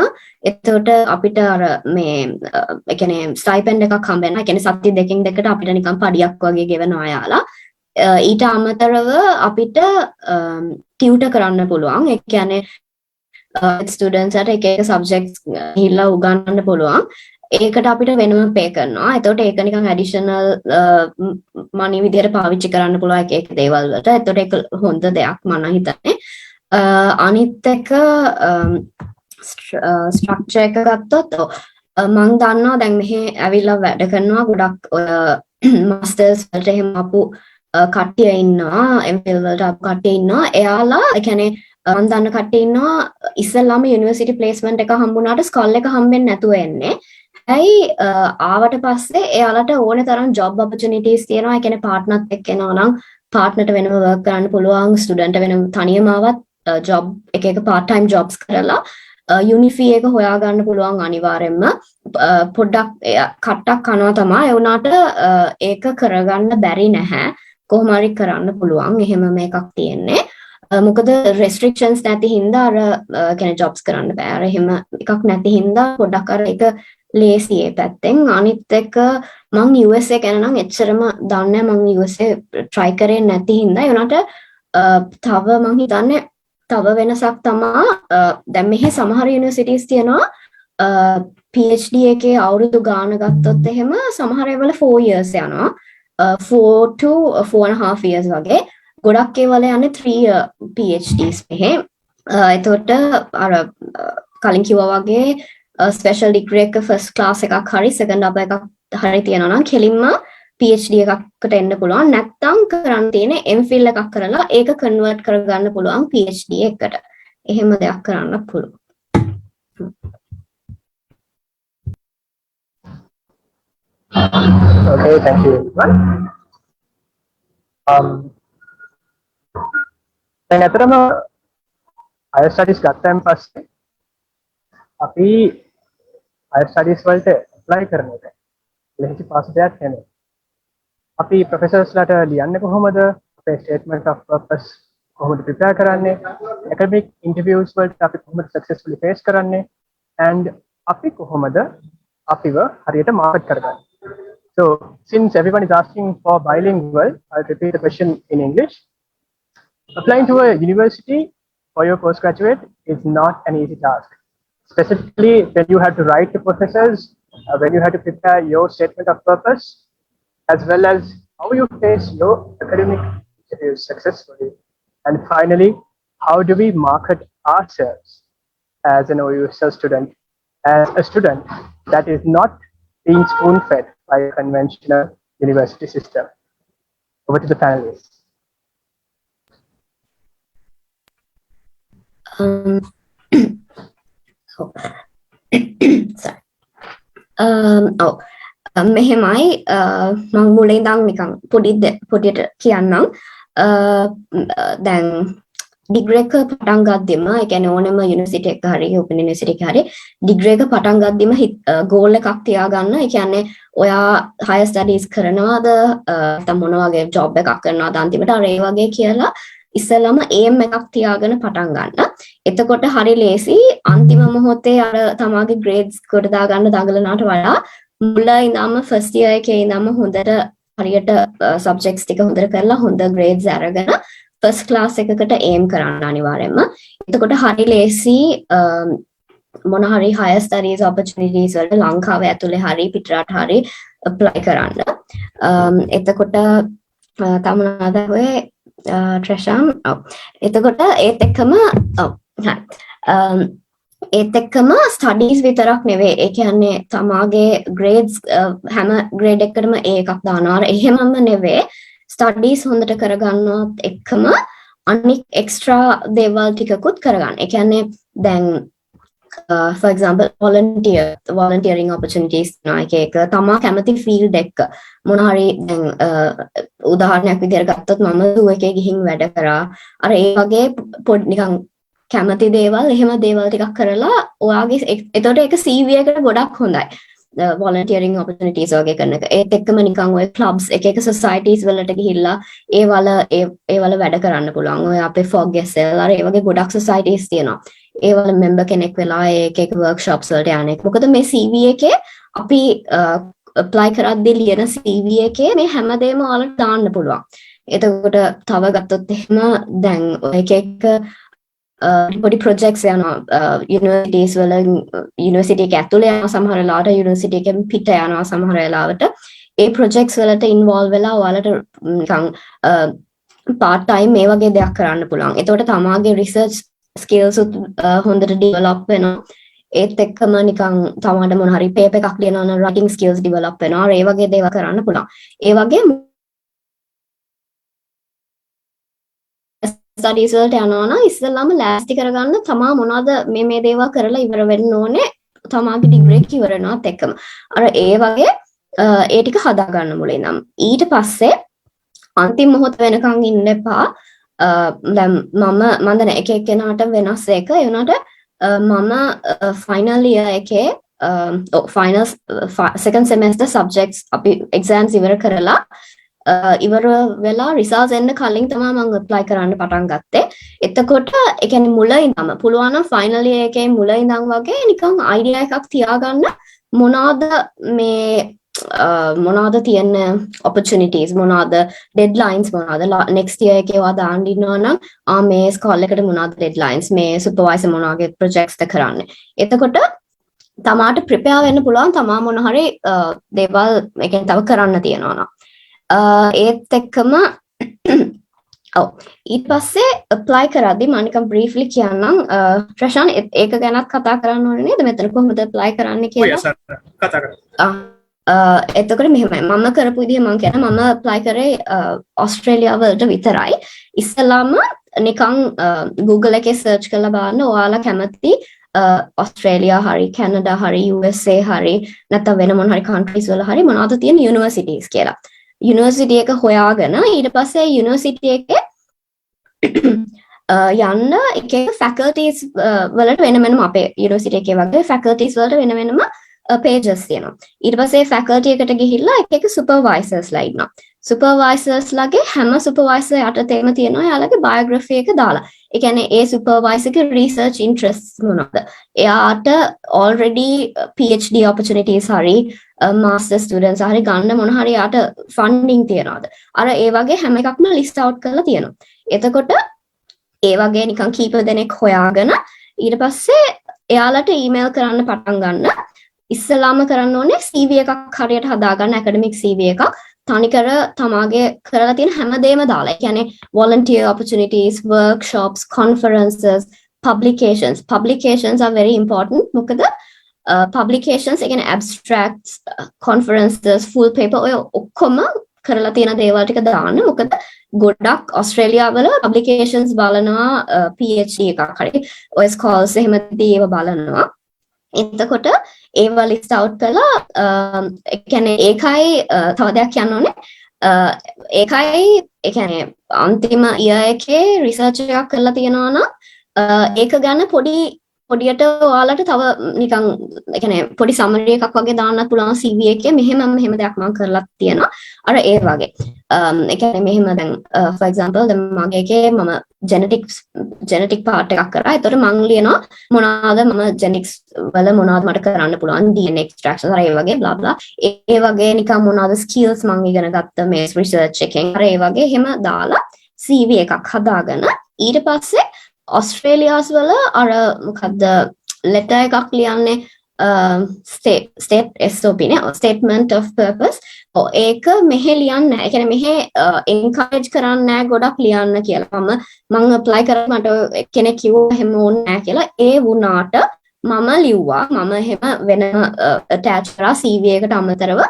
එතකොට අපිට අර මේ ඒ කියන්නේ stipend එකක් හම්බ වෙනවා. ඒ කියන්නේ සති දෙකකින් දෙකට අපිට නිකන් පඩියක් වගේ ගෙවනවා යාලා. ඊට අමතරව අපිට ටියුටර් කරන්න පුළුවන්. ඒ කියන්නේ ස්ටුඩන්ට්ස් අට එක සබ්ජෙක්ට්ස් ගිහිල්ලා උගන්වන්න පුළුවන්. ඒකට අපිට වෙනම පේ කරනවා. එතකොට ඒක නිකන් ඇඩිෂනල් මනි විදියට පාවිච්චි කරන්න පුළුවන් එක එක දේවල් වලට. එතකොට ඒක හොඳ දෙයක් මම හිතන්නේ. අනිත් එක ස්ට්‍රක්චර් එක ගත්තොත් මම දන්නවා දැන් මෙහි ඇවිල්ලා වැඩ කරනවා ගොඩක් මාස්ටර්ස් වලට එහෙම ආපු කට්ටිය ඉන්නවා, MPhil වලට ආපු කට්ටිය ඉන්නවා. එයාලා ඒ කියන්නේ මම දන්න කට්ටිය ඉන්නවා ඉස්සෙල්ලාම යුනිවර්සිටි ප්ලේස්මන්ට් එක හම්බුනාට ස්කෝල් එක හම්බෙන්නේ නැතුව එන්නේ. ඇයි ආවට පස්සේ එයාලට ඕනේ තරම් ජොබ් ඔපචුනිටිස් තියෙනවා. ඒ කියන්නේ පාර්ට්නර්ත් එක්ක එනවා නම් පාර්ට්නර්ට වෙනම වර්ක් කරන්න පුළුවන්, ස්ටුඩන්ට් වෙනම තනියම ආවත් ජොබ් එක පාර්ට් ටයිම් ජොබ්ස් කරලා යුනිෆී එක හොයාගන්න පුළුවන් අනිවාර්යෙන්ම. පොඩ්ඩක් කට්ටක් කනවා තමයි. ඒ වුණාට ඒක කරගන්න බැරි නැහැ. කොහොම හරි කරන්න පුළුවන්. එහෙම මේකක් තියෙන්නේ. මොකද රෙස්ට්‍රික්ෂන්ස් නැති හින්දා අර කියන්නේ ජොබ්ස් කරන්න බෑ. අර එහෙම එකක් නැති හින්දා පොඩ්ඩක් අර ඒක ලේසි ඒ පැත්තෙන්. අනිත් එක මං USA ගැන නම් එච්චරම දන්නේ නැහැ. මං USA try කරේ නැති හින්දා. ඒ වුණාට තව මං හිතන්නේ තව වෙනසක් තමා දැන් මෙහි සමහර යුනිවර්සිටිස් තියෙනවා PhD එකේ අවුරුදු ගාන ගත්තොත් එහෙම සමහර ඒවල 4 years යනවා 4 to 4.5 years වගේ ගොඩක් ඒවල යන්නේ 3 year PhDs මෙහි එතකොට අර කලින් කිව්වා වගේ ස්පෙෂල් ඩිග්‍රී එක ෆස්ට් ක්ලාස් එකක් හරි සෙකන්ඩ් අප එකක් හරි තියෙනවා නම් කෙලින්ම PhD එකකට එන්න පුළුවන් නැත්නම් කරන්න තියෙන්නේ MPhil එකක් කරලා ඒක කන්වර්ට් කරගන්න පුළුවන් PhD එකකට. එහෙම දෙයක් කරන්න පුළුවන්. Okay, thank you everyone. දැන් අතරම higher studies ගත්තන් පස්සේ අපි higher studies වලට apply කරන එක ලෙහිසි පාස් දෙයක් නෙමෙයි. අපි ප්‍රොෆෙසර්ස් ලට ලියන්නේ කොහොමද? අපේ ස්ටේට්මන්ට් ඔෆ් පර්පස් කොහොමද ප්‍රිපෙයාර් කරන්නේ? ඇකඩමික් ඉන්ටර්වියුස් වලට අපි කොහොමද සක්සස්ෆුලි ෆේස් කරන්නේ? and අපි කොහොමද අපිව හරියට මාකට් කරගන්නේ? So since everyone is asking for bilingual, I'll repeat the question in English. Applying to a university for your postgraduate is not an easy task. Specifically, when you have to write to professors, when you have to prepare your statement of purpose, as well as how you face your academic interviews successfully. And finally, how do we market ourselves as an OUSL student, as a student that is not being spoon-fed by a conventional university system? Over to the panelists. මෙහෙමයි මම මුලින් ඉඳන් නිකන් පොඩියට කියන්නම් දැන් degree එක පටන් ගද්දිම ඒ කියන්නේ ඕනෙම යුනිවර්සිටි එක හරි ඕපන් යුනිවර්සිටි එක හරි ඩිග්‍රී එක පටන් ගද්දිම ගෝල් එකක් තියාගන්න. ඒ කියන්නේ ඔයා හයර් ස්ටඩීස් කරනවාද නැත්නම් මොන වගේ ජොබ් එකක් කරනවාද අන්තිමට අර ඒ වගේ කියලා ඉස්සෙල්ලාම ඒම් එකක් තියාගෙන පටන් ගන්න. එතකොට හරි ලේසි අන්තිම මොහොතේ අර තමාගේ ග්‍රේඩ්ස් කොට දාගන්න දඟලනට වඩා මුල ඉඳන්ම ෆස්ට් ඉයර් එකේ ඉඳන්ම හොඳට හරියට සබ්ජෙක්ට්ස් ටික හොඳට කරලා හොඳ ග්‍රේඩ්ස් අරගෙන ෆස්ට් ක්ලාස් එකකට ඒම් කරන්න අනිවාර්යයෙන්ම. එතකොට හරි ලේසි මොන හරි higher studies opportunities වලට ලංකාවේ ඇතුලේ හරි පිටරට හරි apply කරන්න. එතකොට තමනද ඔය ට්‍රෙෂම් එතකොට ඒත් එක්කම ඒත් එක්කම ස්ටඩීස් විතරක් නෙවෙයි. ඒ කියන්නේ තමාගේ ග්‍රේඩ්ස් හැම ග්‍රේඩ් එකකටම එකක් දානවා. එහෙමම නෙවෙයි ස්ටඩීස් හොඳට කරගන්නවත් එක්කම අනික් එක්ස්ට්‍රා දේවල් ටිකකුත් කරගන්න. ඒ කියන්නේ දැන් for example volunteering opportunities එක තමා කැමති ෆීල්ඩ් එක මොන හරි දැන් උදාහරණයක් විදිහට ගත්තොත් මම zoo එකේ ගිහින් වැඩ කරා. අර ඒ වගේ පොඩි නිකන් කැමති දේවල් එහෙම දේවල් ටිකක් කරලා ඔයාගේ එතකොට ඒක CV එකට ගොඩක් හොඳයි. volunteering opportunities වගේ කරන එක. ඒත් එක්කම නිකන් ඔය clubs එක societies වලට ගිහිල්ලා ඒවල වැඩ කරන්න පුළුවන්. ඔය අපේ fog SL අර ඒ වගේ ගොඩක් societies තියෙනවා. ඒවල member කෙනෙක් වෙලා එක workshops වලට යන එක. මොකද මේ CV එකේ අපි apply කරද්දී ලියන CV එකේ මේ හැමදේම ඔයාලට දාන්න පුළුවන්. එතකොට තව ගත්තොත් එහෙම දැන් එක පොඩි ප්‍රොජෙක්ට්ස් යනවා යුනිවර්සිටිස් වල යුනිවර්සිටි එක ඇතුලේ යනවා සමහර වෙලාවට යුනිවර්සිටි එකෙන් පිට යනවා සමහර වෙලාවට ඒ ප්‍රොජෙක්ට්ස් වලට ඉන්වෝල්ව් වෙලා ඔයාලට නිකන් part time මේ වගේ දෙයක් කරන්න පුළුවන්. එතකොට තමාගේ research skills හොඳට develop වෙනවා. ඒත් එක්කම නිකන් තමාට මොන හරි paper එකක් ලියනවා නම් writing skills develop වෙනවා. ඒ වගේ දේවල් කරන්න පුළුවන්. ඒ වගේ ස්ටඩීස් වලට යනවා නම් ඉස්සෙල්ලාම ලෑස්ති කරගන්න තමා මොනවද මේ දේවල් කරලා ඉවර වෙන්න ඕනේ තමාගේ ඩිග්‍රී එක ඉවර වෙනවත් එක්කම. අර ඒ වගේ ඒ ටික හදා ගන්න මුලින් නම් ඊට පස්සේ අන්තිම මොහොත වෙනකන් ඉන්න එපා. දැන් මම දන්න එක එක්කෙනාට වෙනස් එක ඒ වුණාට මම ෆයිනල් ඉයර් එකේ ෆයිනල් සෙකන්ඩ් සෙමෙස්ටර් සබ්ජෙක්ට්ස් අපි එක්සෑම්ස් ඉවර කරලා ඉවර වෙලා රිසල්ට්ස් එන්න කලින් තමයි මම ඇප්ලයි කරන්න පටන් ගත්තේ. එතකොට ඒ කියන්නේ මුල ඉඳන්ම පුළුවන් නම් ෆයිනල් ඉයර් එකේ මුල ඉඳන් වගේ නිකන් අයිඩියා එකක් තියාගන්න මොනවාද තියෙන opportunities මොනවාද deadlines මොනවාද next year එකේ ඔයා දාන්න ඉන්නවා නම් මේ ස්කෝල් එකට මොනවාද deadlines මේ supervisor මොනවාගේ projects ද කරන්නේ. එතකොට තමාට prepare වෙන්න පුළුවන් තමා මොන හරි දේවල් ඒ කියන්නේ තව කරන්න තියනවා නම්. ඒත් එක්කම ඊට පස්සේ apply කරද්දි මම නිකන් briefly කියන්නම් ප්‍රශාන් ඒක ගැනත් කතා කරන්න ඕනේ නේද මෙතන කොහොමද apply කරන්න කියලා. කතා කරමු. එතකොට මෙහෙමයි මම කරපු විදිහ මම කියන මම apply කරේ ඕස්ට්‍රේලියාව වලට විතරයි. ඉස්සලාම නිකන් Google එකේ search කරලා බලන්න ඔයාලා කැමති ඕස්ට්‍රේලියා හරි කැනඩා හරි USA හරි නැත්නම් වෙන මොන හරි countries වල හරි මොනවද තියෙන universities කියලා. යුනිවර්සිටි එක හොයාගෙන ඊට පස්සේ යුනිවර්සිටි එකේ යන්න එක ෆැකල්ටිස් වලට වෙන වෙනම අපේ යුනිවර්සිටි එකේ වගේ ෆැකල්ටිස් වලට වෙන වෙනම pages තියෙනවා. ඊට පස්සේ ෆැකල්ටි එකට ගිහිල්ලා එක සුපර්වයිසර්ස්ලා ඉන්නවා. සුපර්වයිසර්ස්ලාගේ හැම සුපර්වයිසර් යටතේම තියෙනවා යාළගේ බයෝග්‍රැෆි එක දාලා. ඒ කියන්නේ ඒ සුපර්වයිසර්ගේ රිසර්ච් ඉන්ට්‍රස්ට්ස් මොනවද? එයාට already PhD opportunities හරි master students හරි ගන්න මොන හරි යාට funding තියනවාද? අර ඒ වගේ හැම එකක්ම list out කරලා තියෙනවා. එතකොට ඒ වගේ නිකන් කීප දෙනෙක් හොයාගෙන ඊට පස්සේ එයාලට email කරන්න පටන් ගන්න. ඉස්සලාම කරන්න ඕනේ CV එකක් හරියට හදාගන්න academic CV එකක්. තනිකර තමාගේ කරලා තියෙන හැමදේම දාලා. ඒ කියන්නේ volunteer opportunities, workshops, conferences, publications. Publications are very important. මොකද publications ඒ කියන්නේ abstracts, conferences, full paper ඔය ඔක්කොම කරලා තියෙන දේවල් ටික දාන්න. මොකද ගොඩක් ඕස්ට්‍රේලියාවල publications බලනවා PhD එකක් හරි ඔය scholars එහෙම දේව බලනවා. එතකොට ඒව list out කළා ඒ කියන්නේ ඒකයි තව දෙයක් කියන්න ඕනේ ඒකයි ඒ කියන්නේ අන්තිම year එකේ research එකක් කරලා තියෙනවා නම් ඒක ගැන පොඩියට ඔයාලට තව නිකන් ඒ කියන්නේ පොඩි summary එකක් වගේ දාන්නත් පුළුවන් CV එකේ මෙහෙම දෙයක් මම කරලා තියෙනවා අර ඒ වගේ ඒ කියන්නේ මෙහෙම දැන් for example දැන් මගේ එකේ මම genetic part එකක් කරා. ඒතකොට මම ලියනවා මොනවාද මම genetics වල මොනවද මට කරන්න පුළුවන් DNA extraction අර ඒ වගේ blah blah ඒ වගේ නිකන් මොනවාද skills මම ඉගෙන ගත්ත මේ research එකෙන් අර ඒ වගේ එහෙම දාලා CV එකක් හදාගෙන ඊට පස්සේ ඔස්ට්‍රේලියාස් වල අර මොකද්ද letter එකක් ලියන්නේ state SOP නේ statement of purpose ඒක මෙහෙ ලියන්න නැහැ. ඒ කියන්නේ මෙහෙ encourage කරන්නේ නැහැ ගොඩක් ලියන්න කියලා. මම apply කරා මට කෙනෙක් කිව්වා එහෙම ඕනේ නැහැ කියලා. ඒ වුණාට මම ලිව්වා. මම එහෙම වෙනම attach කරා CV එකට අමතරව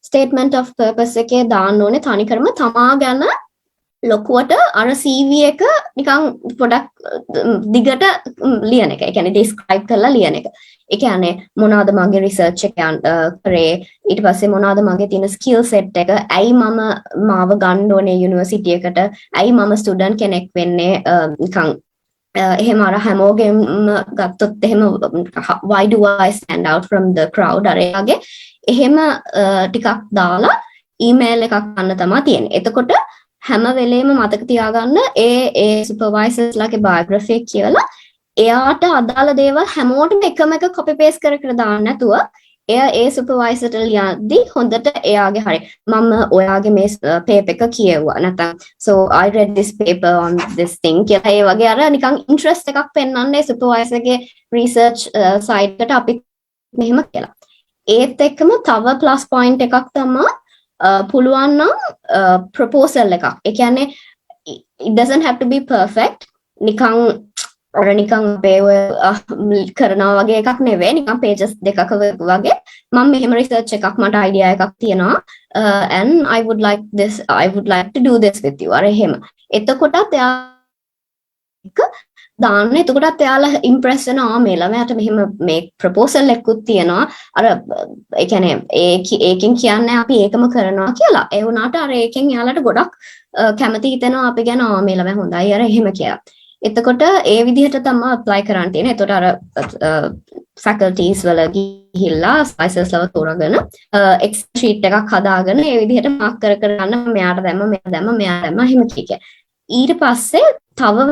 statement of purpose එකේ දාන්න ඕනේ තනිකරම තමා ගැන ලොකුවට අර CV එක නිකන් පොඩක් දිගට ලියන එක. ඒ කියන්නේ describe කරලා ලියන එක. ඒ කියන්නේ මොනවාද මගේ රිසර්ච් එක කරේ ඊට පස්සේ මොනවාද මගේ තියෙන ස්කිල් සෙට් එක ඇයි මම මාව ගන්න ඕනේ යුනිවර්සිටි එකට ඇයි මම ස්ටුඩන්ට් කෙනෙක් වෙන්නේ නිකන් එහෙම අර හැමෝගෙම ගත්තොත් එහෙම why do I stand out from the crowd අර වගේ එහෙම ටිකක් දාලා ඊමේල් එකක් ගන්න තමයි තියෙන්නේ. එතකොට හැම වෙලේම මතක තියාගන්න ඒ සුපර්වයිසර්ස්ලාගේ බයෝග්‍රැෆි එක කියලා එයාට අදාළ දේවල් හැමෝටම එකම එක copy paste කර දාන්න නැතුව එයා ඒ සුපර්වයිසර්ට ලියද්දි හොඳට එයාගේ හරි මම ඔයාගේ මේ පේපර් එක කියෙව්වා නැත්නම් so I read this paper on this thing කියලා ඒ වගේ අර නිකන් ඉන්ට්‍රස්ට් එකක් පෙන්වන්නේ සුපර්වයිසර්ගේ රිසර්ච් සයිට් එකට අපි මෙහෙම කියලා. ඒත් එක්කම තව ප්ලස් පොයින්ට් එකක් තමයි පුළුවන් නම් ප්‍රොපෝසල් එකක්. ඒ කියන්නේ it doesn't have to be perfect. නිකන් අර නිකන් අපේ ඔය කරනවා වගේ එකක් නෙවෙයි. නිකන් pages දෙකක වගේ මම මෙහෙම රිසර්ච් එකක් මට අයිඩියා එකක් තියෙනවා and I would like to do this with you. අර එහෙම. එතකොටත් එයා දාන්න එතකොටත් එයාලා ඉම්ප්‍රෙස් වෙනවා මේ ළමයාට මෙහෙම මේ ප්‍රොපෝසල් එකකුත් තියෙනවා අර ඒ කියන්නේ ඒකෙන් කියන්නේ අපි ඒකම කරනවා කියලා ඒ වුණාට අර ඒකෙන් එයාලට ගොඩක් කැමති හිතෙනවා අපි ගැන මේ ළමයා හොඳයි අර එහෙම කියලා එතකොට ඒ විදිහට තමයි apply කරන්න තියෙන්නේ එතකොට අර faculties වල ගිහිල්ලා spicersලව තෝරාගෙන Excel sheet එකක් හදාගෙන ඒ විදිහට මාක් කර කර ගන්න මෙයාට දැම්ම එහෙම කිය ඊට පස්සේ තව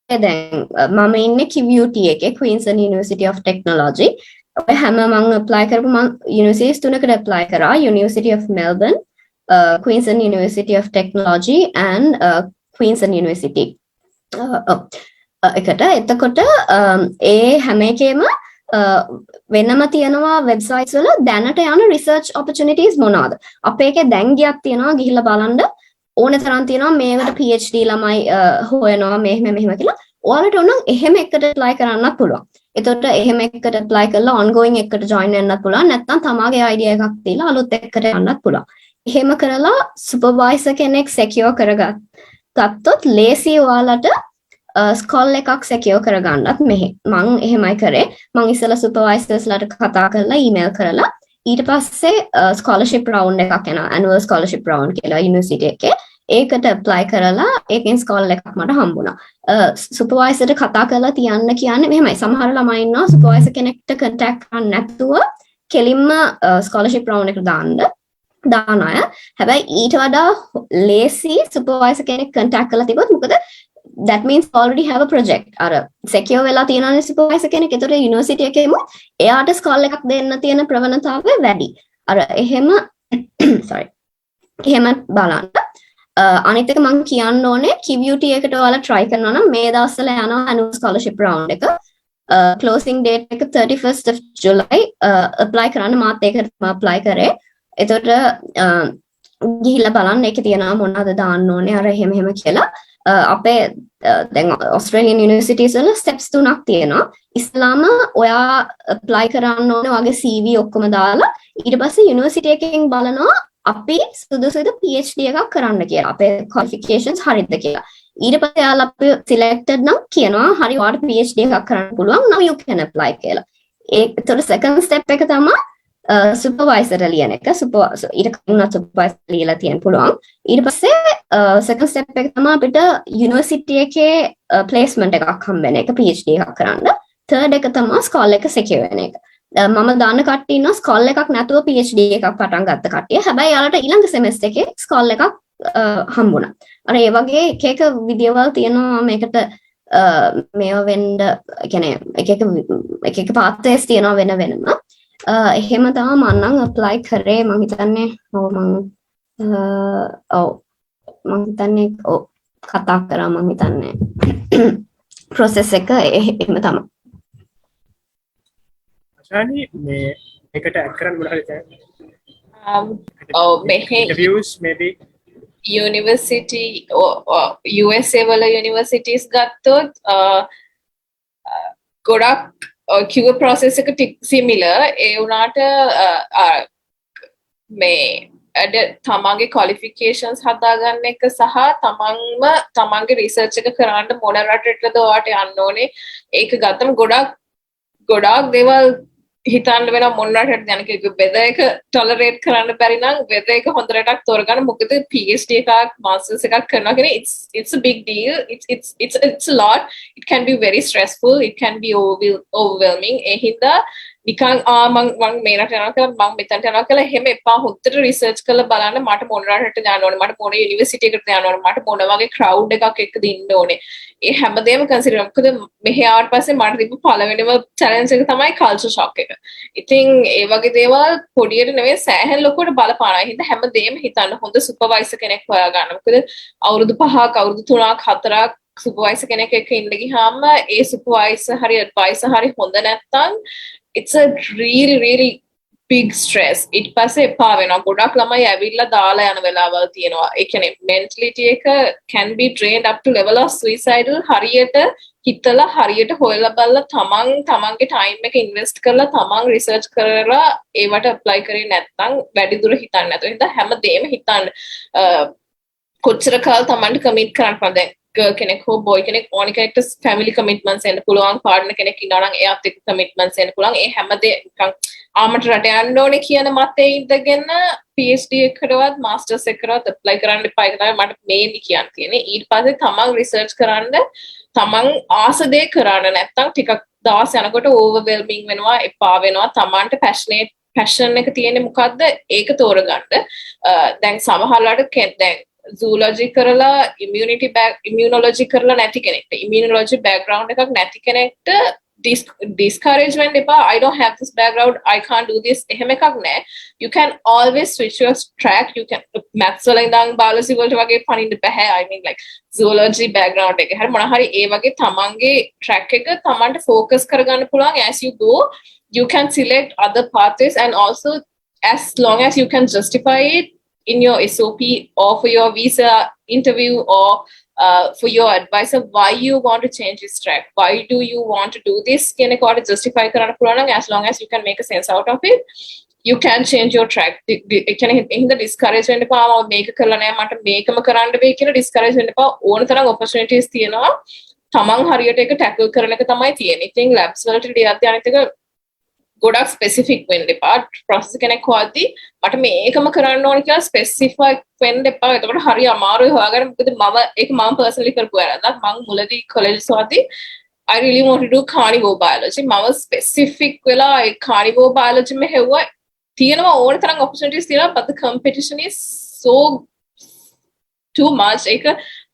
දැන් මම ඉන්නේ QUT එකේ Queensland University of Technology. ඔය හැම මම apply කරපු මම universities තුනකට apply කරා. University of Melbourne, Queensland University of Technology and Queensland University. එතකොට ඒ හැම එකේම වෙනම තියෙනවා වෙබ්සයිට්ස් වල දැනට යන research opportunities මොනවාද? අපේ එකේ දැන් ගියක් තියෙනවා ගිහිල්ලා බලන්න ඕනේ තරම් තියෙනවා මේකට PhD ළමයි හොයනවා මෙහෙම කියලා. ඔයාලට ඕන නම් එහෙම එකකට apply කරන්නත් පුළුවන්. එතකොට එහෙම එකකට apply කරලා ongoing එකකට join වෙන්නත් පුළුවන්. නැත්නම් තමාගේ idea එකක් තියලා අලුත් එකකට යන්නත් පුළුවන්. එහෙම කරලා supervisor කෙනෙක් secure කරගත්තොත් ලේසි ඔයාලට ස්කෝල් එකක් secure කරගන්නත් මං එහෙමයි කරේ. මං ඉස්සෙල්ලා supervisorsලාට කතා කරලා email කරලා ඊට පස්සේ scholarship round එකක් යනවා annual scholarship round කියලා university එකේ ඒකට apply කරලා ඒකෙන් scholar එකක් මට හම්බුණා supervisorට කතා කරලා තියන්න කියන්නේ මෙහෙමයි සමහර ළමයි ඉන්නවා supervisor කෙනෙක්ට contact කරන්න නැතුව කෙලින්ම scholarship round එකට දාන අය හැබැයි ඊට වඩා ලේසි supervisor කෙනෙක් contact කරලා තිබොත් මොකද that means already have a project අර secure වෙලා තියෙනවා supervisor කෙනෙක් ඒතර university එකේම එයාට ස්කෝල් එකක් දෙන්න තියෙන ප්‍රවණතාවය වැඩි අර එහෙම sorry එහෙම බලන්න අනිත් එක මම කියන්න ඕනේ QUT එකට ඔයාලා try කරනවා නම් මේ දවස්වල යනවා annual scholarship round එක closing date එක 31st of July apply කරන්න මාත් ඒකට apply කරේ එතකොට ගිහිල්ලා බලන්න ඒකේ තියෙනවා මොනවද දාන්න ඕනේ අර එහෙම කියලා අපේ දැන් Australian universities වල steps තුනක් තියෙනවා. ඉස්ලාම ඔයා apply කරන්න ඕනේ ඔයාගේ CV ඔක්කොම දාලා ඊට පස්සේ university එකෙන් බලනවා අපි සුදුසුද PhD එකක් කරන්න කියලා. අපේ qualifications හරියද කියලා. ඊට පස්සේ යාලා අපි selected නම් කියනවා හරි ඔයාලට PhD එකක් කරන්න පුළුවන්. now you can apply කියලා. ඒතර second step එක තමයි supervisor ලියන එක ඊට කලින් supervisor ලියලා තියෙන්න පුළුවන් ඊට පස්සේ second step එක තමයි අපිට university එකේ placement එකක් හම්බෙන එක PhD එකක් කරන්න third එක තමයි scholar එක secure වෙන එක මම දාන කට්ටිය ඉන්නවා scholar එකක් නැතුව PhD එකක් පටන් ගත්ත කට්ටිය හැබැයි යාලට ඊළඟ semester එකේ scholar එකක් හම්බුණා අර ඒ වගේ එක විදියවල් තියෙනවා මේකට මේව වෙන්න කියන්නේ එක pathways තියෙනවා වෙනම එහෙම තමයි මම නම් apply කරේ මම හිතන්නේ කතා කරා මම හිතන්නේ process එක එහෙම තමයි අශානි මේ එකට ඇඩ් කරන්න මොනවද interviews maybe university USA වල universities ගත්තොත් ගොඩක් QA process එක similar ඒ වුණාට මේ තමන්ගේ qualifications හදාගන්න එක සහ තමන්ගේ research එක කරන්න මොන රටටද ඔයාට යන්න ඕනේ ඒක ගත්තම ගොඩාක් දේවල් හිතන්න වෙන මොන රටටද යන්නේ ඒක weather එක tolerate කරන්න බැරි නම් weather එක හොඳ රටක් තෝරගන්න මොකද PhD එකක් masters එකක් කරනවා කියන්නේ it's a big deal it's a lot it can be very stressful it can be overwhelming ඒ හින්දා නිකන් මං මේ රට යනවා කියලා මං මෙතනට යනවා කියලා එහෙම එපා හොද්දට රිසර්ච් කරලා බලන්න මට මොන රටට යන්න ඕනේ මට මොන යුනිවර්සිටි එකකට යන්න ඕනේ මට මොන වගේ ක්‍රවුඩ් එකක් එක්කද ඉන්න ඕනේ ඒ හැමදේම කන්සිඩර් මොකද මෙහෙ ආවට පස්සේ මට තිබ්බ පළවෙනිම චැලෙන්ජ් එක තමයි කල්චර් ෂොක් එක. ඉතින් ඒ වගේ දේවල් පොඩියට නෙවෙයි සෑහෙන ලොකුවට බලපානවා. හින්දා හැමදේම හිතන්න හොඳ සුපර්වයිසර් කෙනෙක් හොයාගන්න. මොකද අවුරුදු 5ක් අවුරුදු 3ක් 4ක් සුපර්වයිසර් කෙනෙක් එක්ක ඉන්න ගියාම ඒ සුපර්වයිසර් හරි ඇඩ්වයිසර් හරි හොඳ නැත්නම් it's a really big stress. ඊට පස්සේ එපා වෙනවා. ගොඩක් ළමයි ඇවිල්ලා දාලා යන වෙලාවල් තියෙනවා. ඒ කියන්නේ mentality එක can be drained up to level of suicidal. හරියට හිතලා හරියට හොයලා බලලා තමන්ගේ time එක invest කරලා තමන් research කරලා ඒවට apply කරේ නැත්නම් වැඩි දුර හිතන්නේ නැතුව හින්දා හැමදේම හිතන්න කොච්චර කාල තමන්ට commit කරන්න පුළුවන්ද girl කෙනෙක් හෝ boy කෙනෙක් ඕනි කෙනෙක්ට family commitments එන්න පුළුවන් partner කෙනෙක් ඉන්නවා නම් එයාත් එක්ක commitments එන්න පුළුවන් ඒ හැමදේ නිකන් ආමට රට යන්න ඕනේ කියන මතේ ඉඳගෙන PhD එකකටවත් masters එකකටවත් apply කරන්න එපා ඒක තමයි මට mainly කියන්න තියෙන්නේ ඊට පස්සේ තමන් research කරන්න තමන් ආස දේ කරන්න නැත්නම් ටිකක් දවස් යනකොට overwhelming වෙනවා එපා වෙනවා තමන්ට passion එක තියෙන්නේ මොකද්ද ඒක තෝරගන්න දැන් සමහරවිට දැන් zoology කරලා immunology කරලා නැති කෙනෙක්ට immunology background එකක් නැති කෙනෙක්ට discourage වෙන්න එපා I don't have this background I can't do this එහෙම එකක් නැහැ you can always switch your track you can maths වල ඉඳන් biology වලට වගේ පනින්න බෑ I mean like zoology background එක හරි මොන හරි ඒ වගේ තමන්ගේ track එක තමන්ට focus කරගන්න පුළුවන් as you go you can select other pathways and also as long as you can justify it in your SOP or for your visa interview or for your advisor why you want to change this track why do you want to do this can you justify කරන්න පුළුවන් as long as you can make a sense out of it you can change your track can in the discourage වෙන්න එපා මම මේක කරලා නැහැ මට මේකම කරන්න වෙයි කියලා discourage වෙන්න එපා ඕන තරම් opportunities තියෙනවා තමන් හරියට ඒක tackle කරන එක තමයි තියෙන්නේ ඉතින් labs වලට ලියද්දී අනිත් එක ගොඩක් ස්පෙસિෆික් වෙන්න එපා process කෙනෙක් හොයද්දී මට මේකම කරන්න ඕන කියලා ස්පෙસિෆික් වෙන්න එපා එතකොට හරි අමාරුයි හොයාගන්න මොකද මම personally කරපු වැරද්දක් මම මුලදී college හොයද්දී I really want to do carnivore biology මම ස්පෙસિෆික් වෙලා ඒ carnivore biology මේ හෙව්වා තියෙනවා ඕන තරම් opportunities තියෙනවා but the competition is so too much ඒක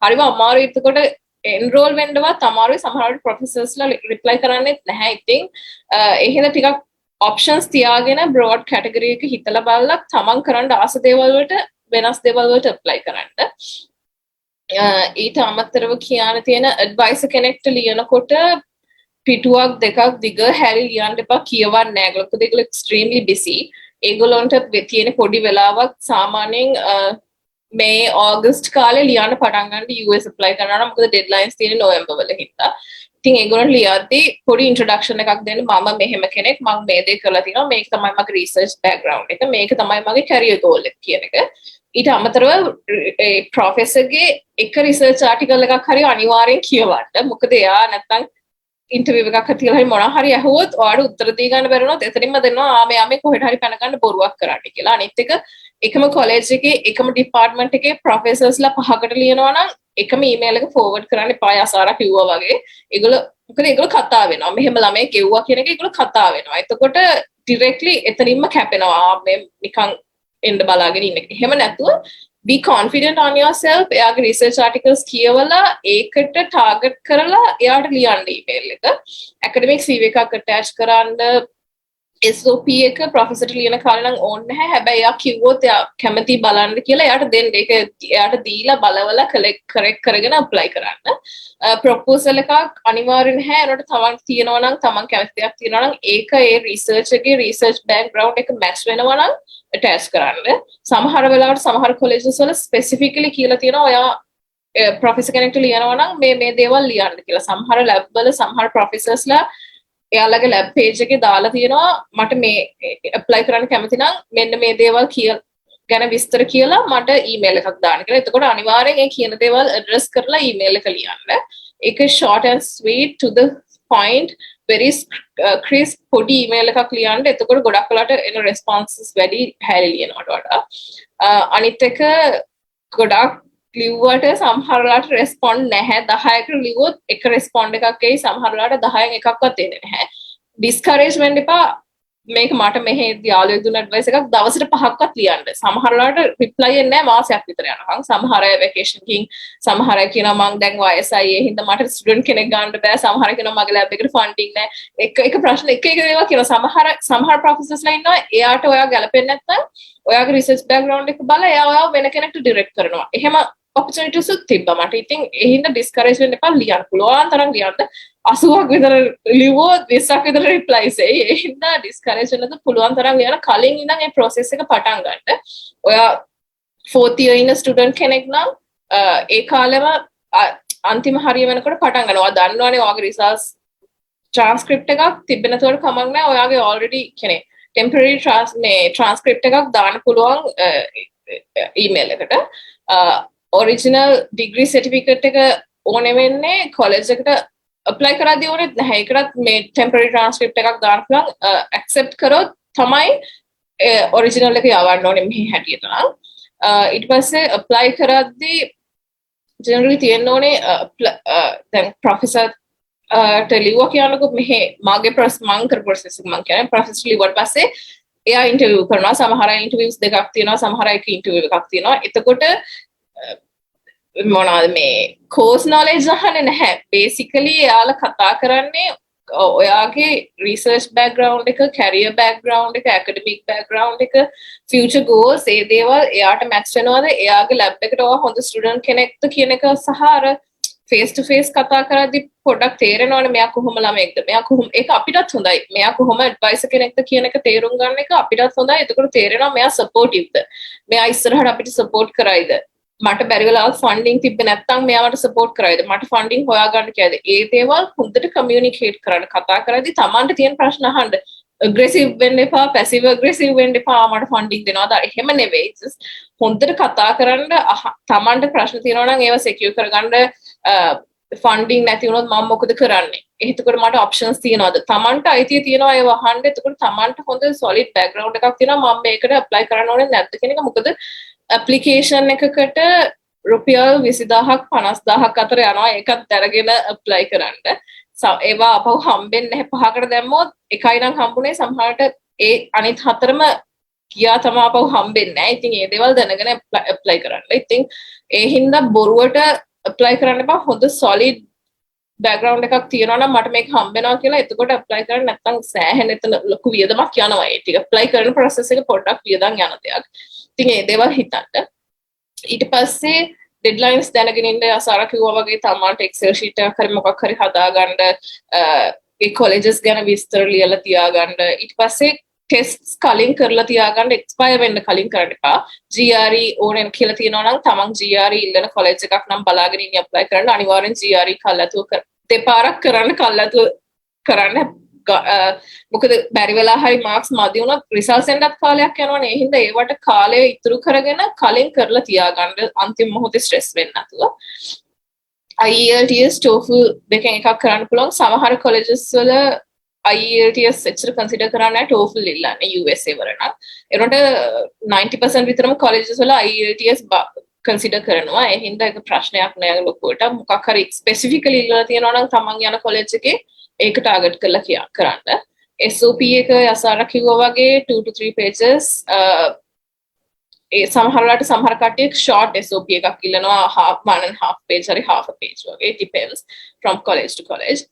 හරිම අමාරුයි එතකොට enroll වෙන්නවත් අමාරුයි සමහරවිට professorsලා reply කරන්නේත් නැහැ ඉතින් එහෙනම් ටිකක් options තියාගෙන broad category එක හිතලා බලලා තමන් කරන්න ආස දේවල් වලට වෙනස් දේවල් වලට apply කරන්න. ඊට අමතරව කියන්න තියෙන advisor කෙනෙක්ට ලියනකොට පිටුවක් දෙකක් දිග හැරි ලියන්න එපා කියවන්න නෑ. ඒගොල්ලෝ දෙකල extremely busy. ඒගොල්ලන්ට තියෙන පොඩි වෙලාවක් සාමාන්‍යයෙන් මේ ඕගස්ට් කාලේ ලියන්න පටන් ගන්න US apply කරනවා නම් මොකද deadlines තියෙන්නේ නොවැම්බර් වල හින්දා. ඉතින් ඒගොල්ලන් ලියද්දී පොඩි introduction එකක් දෙන්න මම මෙහෙම කෙනෙක් මම මේ දේ කරලා තියෙනවා මේක තමයි මගේ research background එක මේක තමයි මගේ career goal එක කියන එක. ඊට අමතරව ඒ professor ගේ එක research article එකක් හරි අනිවාර්යෙන් කියවන්න. මොකද එයා නැත්තම් interview එකක් තියලා හරි මොනවා හරි අහුවොත් ඔයාලට උත්තර දී ගන්න බැරි වුණොත් එතනින්ම දෙනවා මේ කොහෙට හරි පැන ගන්න බොරුවක් කරන්න කියලා. අනිත් එක එකම college එකේ එකම department එකේ professorsලා 5කට ලියනවා නම් එකම email එක forward කරන්න එපා යසාරා කිව්වා වගේ. මොකද ඒගොල්ලෝ කතා වෙනවා. මෙහෙම ළමයි කිව්වා කියන එක ඒගොල්ලෝ කතා වෙනවා. එතකොට directly එතනින්ම කැපෙනවා. මේ නිකන් එන්න බලාගෙන ඉන්න එක. එහෙම නැතුව be confident on yourself. එයාගේ research articles කියවලා ඒකට target කරලා එයාට ලියන්න email එක. academic CV එකක් attach කරන්න SOP එක professor ට ලියන කාලේ නම් ඕනේ නැහැ. හැබැයි එයා කිව්වොත් එයා කැමති බලන්න කියලා එයාට දෙන්න. ඒක එයාට දීලා බලවලා correct කරගෙන apply කරන්න. proposal එකක් අනිවාර්ය නැහැ. ඒකට තමන් තියනවා නම් තමන් කැමති දෙයක් තියනවා නම් ඒක ඒ research එකේ research background එක match වෙනවා නම් attach කරන්න. සමහර වෙලාවට සමහර colleges වල specifically කියලා තියෙනවා ඔයා professor කෙනෙක්ට ලියනවා නම් මේ දේවල් ලියන්න කියලා. සමහර lab වල සමහර professorsලා එයාලගේ lab page එකේ දාලා තියෙනවා මට මේ apply කරන්න කැමති නම් මෙන්න මේ දේවල් ගැන විස්තර කියලා මට email එකක් දාන්න කියලා. එතකොට අනිවාර්යෙන් ඒ කියන දේවල් address කරලා email එක ලියන්න. ඒක short and sweet to the point very crisp පොඩි email එකක් ලියන්න. එතකොට ගොඩක් වෙලාට එන responses වැඩි හැරි ලියනවට වඩා. අනිත් එක ගොඩක් ලිව්වට සමහර වෙලාවට respond නැහැ. 10කට ලිව්වොත් එක respond එකක් එයි. සමහර වෙලාවට 10න් එකක්වත් එන්නේ නැහැ. discourage වෙන්න එපා. මේක මට මෙහෙ යාළුවෙක් දුන්න ඇඩ්වයිස් එකක් දවසට 5ක්වත් ලියන්න. සමහර වෙලාවට රිප්ලයි එන්නේ නැහැ මාසයක් විතර යනකම්. සමහර අය වැකේෂන් කින් සමහර අය කියනවා මං දැන් වයසයි ඒ හින්දා මට ස්ටුඩන්ට් කෙනෙක් ගන්න බෑ. සමහර අය කියනවා මගේ ලැබ් එකට ෆන්ඩින් නැහැ. එක ප්‍රශ්න එක දේවල් කියනවා. සමහර ප්‍රොෆෙසර්ස්ලා ඉන්නවා එයාට ඔයා ගැලපෙන්නේ නැත්නම් ඔයාගේ රිසර්ච් බෑග්ග්‍රවුන්ඩ් එක බලලා එයා ඔයාව වෙන කෙනෙක්ට ඩිරෙක්ට් කරනවා. එහෙම opportunities තිබ්බා මට. ඉතින් ඒ හින්දා ඩිස්කරේජ් වෙන්න එපා. ලියන්න පුළුවන් තරම් ලියන්න. 80ක් විතර ලිව්වොත් 20ක් විතර රිප්ලයිස් එයි. ඒ හින්දා ඩිස්කරේජ් වෙන්නද පුළුවන් තරම් ලියන්න. කලින් ඉඳන් මේ process එක පටන් ගන්න. ඔයා 4th year ඉන්න ස්ටුඩන්ට් කෙනෙක් නම් ඒ කාලෙම අන්තිම හරිය වෙනකොට පටන් ගන්නවා. ඔයා දන්නවනේ ඔයාගේ රිසර්ච් transcript එකක් තිබෙනතකොට කමක් නැහැ. ඔයාගේ already කියන්නේ temporary transcript එකක් දාන්න පුළුවන් email එකට. ඔරිජිනල් ඩිග්‍රී සර්ටිෆිකේට් එක ඕනේ වෙන්නේ කොලෙජ් එකට apply කරද්දී ඕනෙත් නැහැ. ඒකටත් මේ temporary transcript එකක් දාන්න පුළුවන්. accept කරොත් තමයි ඔරිජිනල් එක යවන්න ඕනේ මෙහි හැටියට නම්. ඊට පස්සේ apply කරද්දී generally තියෙන්න ඕනේ දැන් professor ලිව්වා කියනකො මෙහි මාගේ මං කර process එක මං කියන්නේ professor ලිව්වට පස්සේ එයා interview කරනවා. සමහර අය interviews දෙකක් තියෙනවා. සමහර අයක interview එකක් තියෙනවා. එතකොට මොනවාද මේ course knowledge අහන්නේ නැහැ. basically එයාලා කතා කරන්නේ ඔයාගේ research background එක, career background එක, academic background එක, future goals ඒ දේවල් එයාට match වෙනවද, එයාගේ lab එකට ඔයා හොඳ student කෙනෙක්ද කියන එක සහ අර face to face කතා කරද්දී පොඩ්ඩක් තේරෙනවනේ මෙයා කොහොම ළමෙක්ද, මෙයා කොහොම ඒක අපිටත් හොඳයි, මෙයා කොහොම advisor කෙනෙක්ද කියන එක තේරුම් ගන්න එක අපිටත් හොඳයි. එතකොට තේරෙනවා මෙයා supportiveද, මෙයා ඉස්සරහට අපිට support කරයිද, මට බැරි වෙලාවල් ෆන්ඩින් තිබ්බේ නැත්නම් මෙයා මට සපෝට් කරයිද, මට ෆන්ඩින් හොයාගන්න කියලාද, ඒ දේවල් හොඳට කමියුනිකේට් කරන්න. කතා කරද්දී Tamanට තියෙන ප්‍රශ්න අහන්න. ඇග්‍රෙසිව් වෙන්න එපා, පැසිව් ඇග්‍රෙසිව් වෙන්න එපා. මට ෆන්ඩින් දෙනවද? එහෙම නෙවෙයි. හොඳට කතා කරන්න. Tamanට ප්‍රශ්න තියෙනවා නම් ඒවා සිකියුර් කරගන්න. ෆන්ඩින් නැති වුණොත් මම මොකද කරන්නේ? එතකොට මට ඔප්ෂන්ස් තියෙනවද? Tamanට අයිතිය තියෙනවා ඒව අහන්න. එතකොට Tamanට හොඳ සොලිඩ් බෑග්ග්‍රවුන්ඩ් එකක් තියෙනවා. මම මේකට ඇප්ලයි කරන්න ඕනේ නැද්ද කියන එක. මොකද ඇප්ලිකේෂන් එකකට රුපියල් 20000ක් 50000ක් අතර යනවා. ඒකත් දැනගෙන ඇප්ලයි කරන්න. ඒවා අපහු හම්බෙන්නේ නැහැ. 5කට දැම්මොත් එකයි නම් හම්බුනේ. සමහරට ඒ අනිත් 4ම ගියා තමයි අපහු හම්බෙන්නේ නැහැ. ඉතින් ඒ දේවල් දැනගෙන ඇප්ලයි කරන්න. ඉතින් ඒ හින්දා බොරුවට ඇප්ලයි කරන්න එපා. හොඳ සොලිඩ් බෑග්ග්‍රවුන්ඩ් එකක් තියෙනවා නම් මට මේක හම්බෙනවා කියලා එතකොට ඇප්ලයි කරන්න. නැත්නම් සෑහෙන එතන ලොකු වියදමක් යනවා. ඒ ටික ඇප්ලයි කරන process එක පොඩ්ඩක් වියදම් යන දෙයක්. ඉතින් ඒ දේවල් හිතන්න. ඊට පස්සේ ඩෙඩ්ලයින්ස් දැනගෙන ඉන්න අසාර කිව්වා වගේ තමන්ට එක්සෙල් ෂීට් එකක් හරි මොකක් හරි හදාගන්න, ඒ කොලෙජස් ගැන විස්තර ලියලා තියාගන්න. ඊට පස්සේ ටෙස්ට්ස් කලින් කරලා තියාගන්න, එක්ස්පයර් වෙන්න කලින් කරන්න එපා. GRE ඕනෙන් කියලා තියෙනවා නම් තමන් GRE ඉල්ලන කොලෙජ් එකක් නම් බලාගෙන ඉන්න ඇප්ලයි කරන්න. අනිවාර්යෙන් GRE කල්ලාතුව දෙපාරක් කරන්න කල්ලාතුව කරන්න. මොකද බැරි වෙලා හරි මාක්ස් මදි වුණොත් රිසල්ට්ස් එන්නත් කාලයක් යනවනේ. ඒ හින්දා ඒවට කාලය ඉතුරු කරගෙන කලින් කරලා තියාගන්න, අන්තිම මොහොතේ ස්ට්‍රෙස් වෙන්නේ නැතුව. IELTS TOEFL දෙකෙන් එකක් කරන්න පුළුවන්. සමහර කොලෙජස් වල IELTS එච්චර කන්සිඩර් කරන්නේ නැහැ, TOEFL ඉල්ලන්නේ USA වල නම්. ඒකට 90% විතරම කොලෙජස් වල IELTS කන්සිඩර් කරනවා. ඒ හින්දා ඒක ප්‍රශ්නයක් නෑ ලොකුවට. මොකක් හරි ස්පෙસિෆිකලි ඉල්ලලා තියෙනවා නම් තමන් යන කොලෙජ් එකේ ඒක ටාගට් කරලා කරන්න. SOP එක යසාර කිව්වා වගේ 2 to 3 pages. ඒ සමහරලාට සමහර කට්ටිය short SOP එකක් ඉල්ලනවා, 1.5 page හරි half a page වගේ. depends from college to college.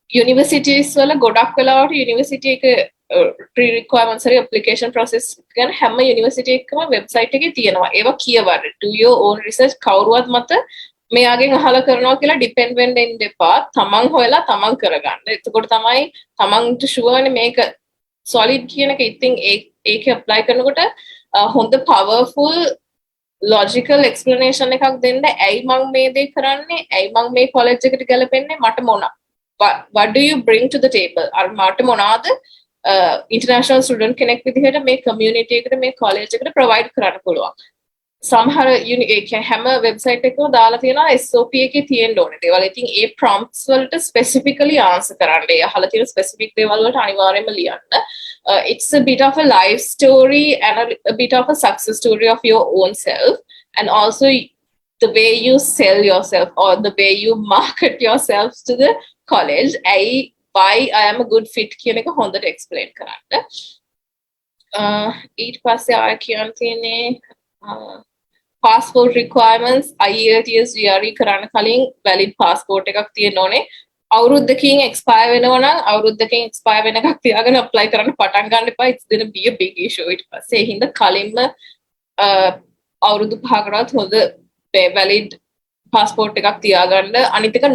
Universities වල ගොඩක් වෙලාවට university එක pre-requirements හරි application process ගැන හැම university එකකම website එකේ තියෙනවා. ඒවා කියවන්න. Do your own research. කවුරුවත් මත මෙයාගෙන් අහලා කරනවා කියලා ඩිපෙන්ඩ් වෙන්න ඉන්න එපා. තමන් හොයලා තමන් කරගන්න. එතකොට තමයි තමන්ට ෂුවර්නේ මේක සොලිඩ් කියන එක. ඉතින් ඒක ඇප්ලයි කරනකොට හොඳ පවර්ෆුල් ලොජිකල් එක්ස්ප්ලනේෂන් එකක් දෙන්න. ඇයි මම මේ දේ කරන්නේ? ඇයි මම මේ කොලෙජ් එකට ගැලපෙන්නේ? මට what do you bring to the table? අර මට මොනවාද ඉන්ටර්නැෂනල් ස්ටුඩන්ට් කෙනෙක් විදිහට මේ කමියුනිටි එකට මේ කොලෙජ් එකට ප්‍රොවයිඩ් කරන්න පුළුවන්. සමහර හැම වෙබ්සයිට් එකකම දාලා තියෙනවා SOP එකේ තියෙන්න ඕනේ දේවල්. ඉතින් ඒ prompts වලට specifically answer කරන්න. ඒ අහලා තියෙන specific දේවල් වලට අනිවාර්යයෙන්ම ලියන්න. It's a bit of a life story and a bit of a success story of your own self, and also the way you sell yourself or the way you market yourself to the college. why I am a good fit කියන එක හොඳට explain කරන්න. ඊට පස්සේ ආය කියන්න තියෙන්නේ passport requirements IELTS GRE කරන්න කලින් valid passport එකක් තියෙන්න ඕනේ. අවුරුද්දකින් expire වෙනවා නම් අවුරුද්දකින් expire වෙන එකක් තියාගෙන apply කරන්න පටන් ගන්න එපා. It's going to be a big issue. ඊට පස්සේ ඒ හින්දා කලින්ම අවුරුදු 5කටවත් හොඳ valid passport එකක් තියාගන්න. අනිත් එක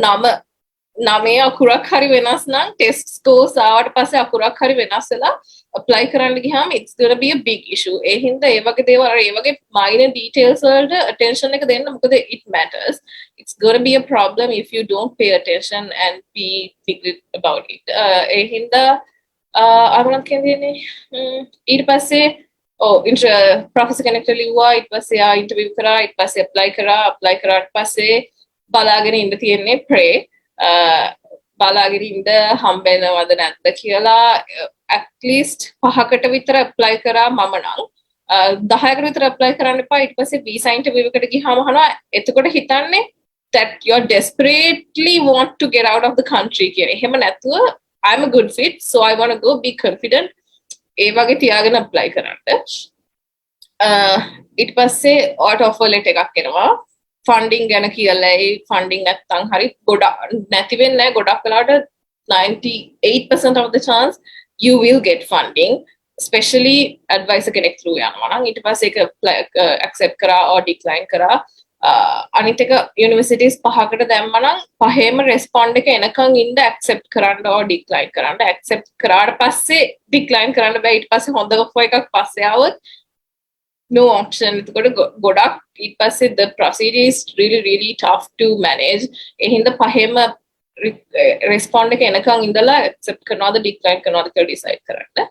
නමේ අකුරක් හරි වෙනස් නම් test scores ආවට පස්සේ අකුරක් හරි වෙනස් වෙලා apply කරන්න ගියාම it's going to be a big issue. ඒ හින්දා ඒ වගේ දේවල් ඒ වගේ minor details වලට attention එක දෙන්න මොකද it matters. It's going to be a problem if you don't pay attention and be secret about it. ඒ හින්දා අරමුණක් කියන්නේ ඊට පස්සේ professor කෙනෙක්ට ලිව්වා ඊට පස්සේ interview කරා ඊට පස්සේ apply කරාට පස්සේ බලාගෙන ඉන්න තියෙන්නේ pray බලාගෙන ඉන්න හම්බෙනවද නැද්ද කියලා at least 5කට විතර apply කරා මම නම් 10කට විතර apply කරන්න එපා ඊට පස්සේ visa interview එකට ගියාම අහනවා එතකොට හිතන්නේ that you are desperately want to get out of the country කියන. එහෙම නැතුව I'm a good fit so I want to go be confident ඒ වගේ තියාගෙන apply කරන්න. ඊට පස්සේ auto offer letter එකක් එනවා. funding ගැන කියලායි funding නැත්තම් හරි ගොඩක් නැති වෙන්නේ නැහැ ගොඩක් වෙලාවට 98% of the chance you will get funding especially advisor කෙනෙක් through යනවා නම් ඊට පස්සේ ඒක accept කරා or decline කරා අනිත් එක universities 5කට දැම්මම නම් පහේම respond එක එනකන් ඉන්න accept කරන්න or decline කරන්න accept කරාට පස්සේ decline කරන්න බෑ ඊට පස්සේ හොඳ offer එකක් පස්සේ ආවොත් no option. ගොඩක් ඊට පස්සේ the procedure is really tough to manage. ඒ හින්දා පහෙම respond එක එනකන් ඉඳලා accept කරනවද decline කරනවද කියලා decide කරන්න.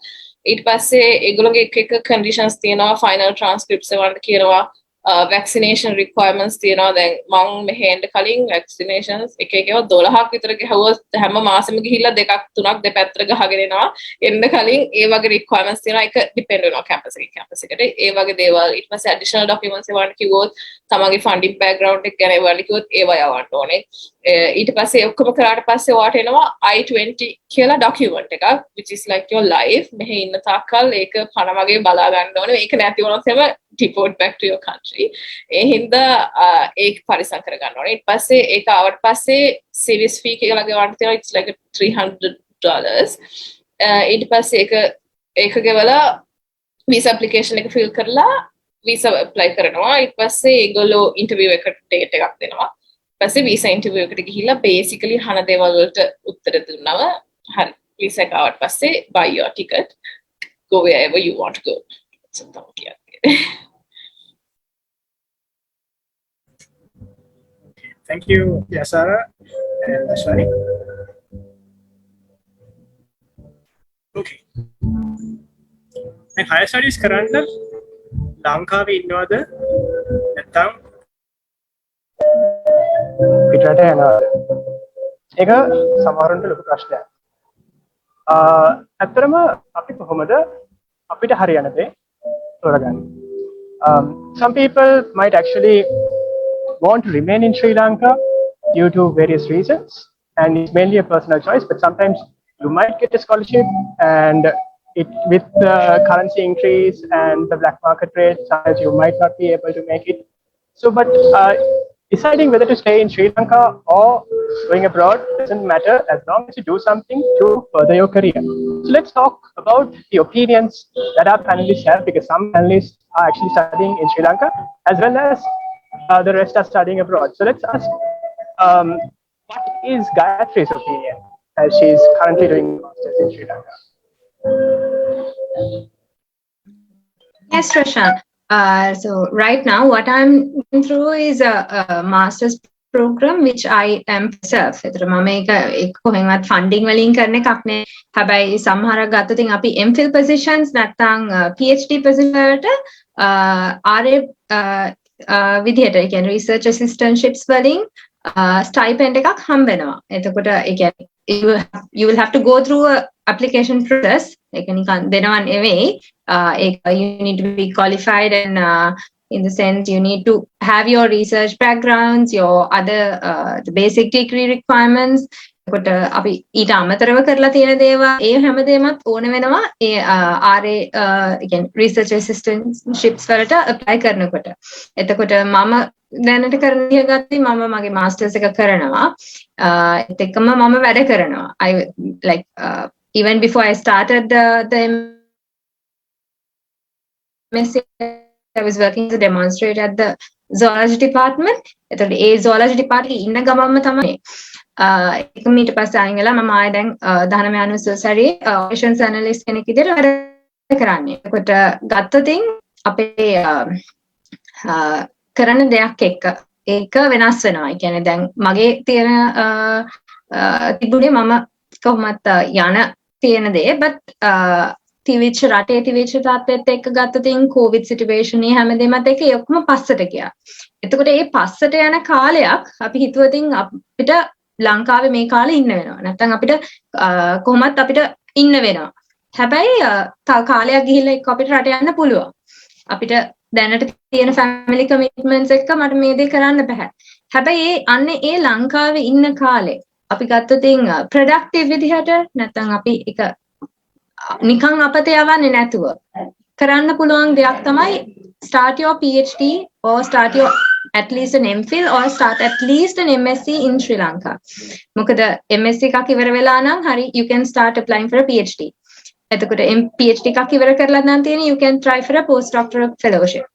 ඊට පස්සේ ඒගොල්ලෝගේ එක conditions තියෙනවා final transcripts එවන්න කියනවා vaccination requirements තියෙනවා දැන් මම මෙහෙ එන්න කලින් vaccinations එක එකව 12ක් විතර ගහුවොත් හැම මාසෙම ගිහිල්ලා දෙකක් තුනක් දෙපැත්තට ගහගෙන එනවා එන්න කලින් ඒ වගේ requirements තියෙනවා ඒක depend වෙනවා campus එකට ඒ වගේ දේවල් ඊට පස්සේ additional documents එවන්න කිව්වොත් තමන්ගේ funding background එක ගැන එවන්න කිව්වොත් ඒවා යවන්න ඕනේ ඊට පස්සේ ඔක්කොම කරාට පස්සේ වාට එනවා I-20 කියලා document එකක් which is like your life මෙහෙ ඉන්න තාක්කල් ඒක පණ වගේ බලා ගන්න ඕනේ ඒක නැති වුණොත් එම deport back to your country. ඒ හින්දා ඒක පරිසම් කර ගන්න ඕනේ. ඊට පස්සේ ඒක ආවට පස්සේ series fee කියලා ගෙවන්න තියෙනවා. It's like $300. ඊට පස්සේ ඒක ගෙවලා visa application එක fill කරලා visa apply කරනවා. ඊට පස්සේ ඒගොල්ලෝ interview එකට date එකක් දෙනවා. ඊට පස්සේ visa interview එකට ගිහිල්ලා basically අහන දේවල් වලට උත්තර දුන්නම හරි visa එක ආවට පස්සේ buy your ticket go wherever you want to go. So තමයි කියන්නේ. Thank you, Yasara and Ashwani. Okay. And higher studies කරන්න ලංකාවේ ඉන්නවද නැත්නම් පිටරට යනවද? ඒක සමහරවිට ලොකු ප්‍රශ්නයක්. ඇත්තටම අපි කොහොමද අපිට හරියන දේ තෝරගන්නේ? Some people might actually want to remain in Sri Lanka due to various reasons, and it's mainly a personal choice. But sometimes you might get a scholarship, and with the currency increase and the black market rate, sometimes you might not be able to make it. So, but deciding whether to stay in Sri Lanka or going abroad doesn't matter as long as you do something to further your career. So let's talk about the opinions that our panelists have, because some panelists are actually studying in Sri Lanka as well as the rest are studying abroad. So let's ask, what is Gayatri's opinion as she is currently doing masters in Sri Lanka? Yes, Roshan. So right now, what I'm going through is a master's program which I am myself. ඒතර මම ඒක කොහෙන්වත් funding වලින් කරන එකක් නේ. හැබැයි සමහරක් ගත්තොත් අපි MPhil positions නැත්නම් PhD position වලට RA විදිහට ඒ කියන්නේ research assistantships වලින් stipend එකක් හම්බ වෙනවා. එතකොට ඒ කියන්නේ you will have to go through a application process. ඒක නිකන් දෙනවා නෙවෙයි. You need to be qualified and in the sense you need to have your research backgrounds, your other the basic degree requirements, කොට අපි ඊට අමතරව කරලා තියෙන දේවල් ඒ හැමදේමත් ඕන වෙනවා ඒ RA කියන්නේ research assistantships වලට apply කරනකොට. එතකොට මම දැනට කරන දේ ගත්තී මම මගේ masters එක කරනවා. ඒත් එක්කම මම වැඩ කරනවා. I like even before I started the MSc I was working as a demonstrator at the zoology department. එතකොට ඒ zoology department ඉන්න ගමන්ම තමයි එක මීට පස්සේ ආයෙත් වෙලා මම ආයෙ දැන් 19 anniversary operations analyst කෙනෙක් විදිහට වැඩ කරන්නේ. එතකොට ගත්තොතින් අපේ කරන දෙයක් එක්ක ඒක වෙනස් වෙනවා. ඒ කියන්නේ දැන් මගේ තියෙන තිබුණේ මම කොහොමත් යන තියෙන දේ but තිවිච්ච රටේ තිවිච්ච තාත්තෙත් එක්ක ගත්තොතින් COVID situation මේ හැමදේමත් එක්ක ඒ ඔක්කොම පස්සට ගියා. එතකොට මේ පස්සට යන කාලයක් අපි හිතුවතින් අපිට ලංකාවේ මේ කාලේ ඉන්න වෙනවා. නැත්නම් අපිට කොහොමත් අපිට ඉන්න වෙනවා. හැබැයි තව කාලයක් ගිහිල්ලා එක්ක අපිට රට යන්න පුළුවන්. අපිට දැනට තියෙන family commitments එක්ක මට මේ දේ කරන්න බෑ. හැබැයි ඒ ලංකාවේ ඉන්න කාලේ අපි ගත්තොතින් productive විදිහට නැත්නම් අපි එක නිකන් අපතේ යවන්නේ නැතුව කරන්න පුළුවන් දෙයක් තමයි start your PhD or start your at least an MPhil or start at least an MSc in Sri Lanka. මොකද MSc එකක් ඉවර වෙලා නම් හරි you can start applying for a PhD. එතකොට PhD එකක් ඉවර කරලා නම් තියෙන you can try for a postdoctoral fellowship.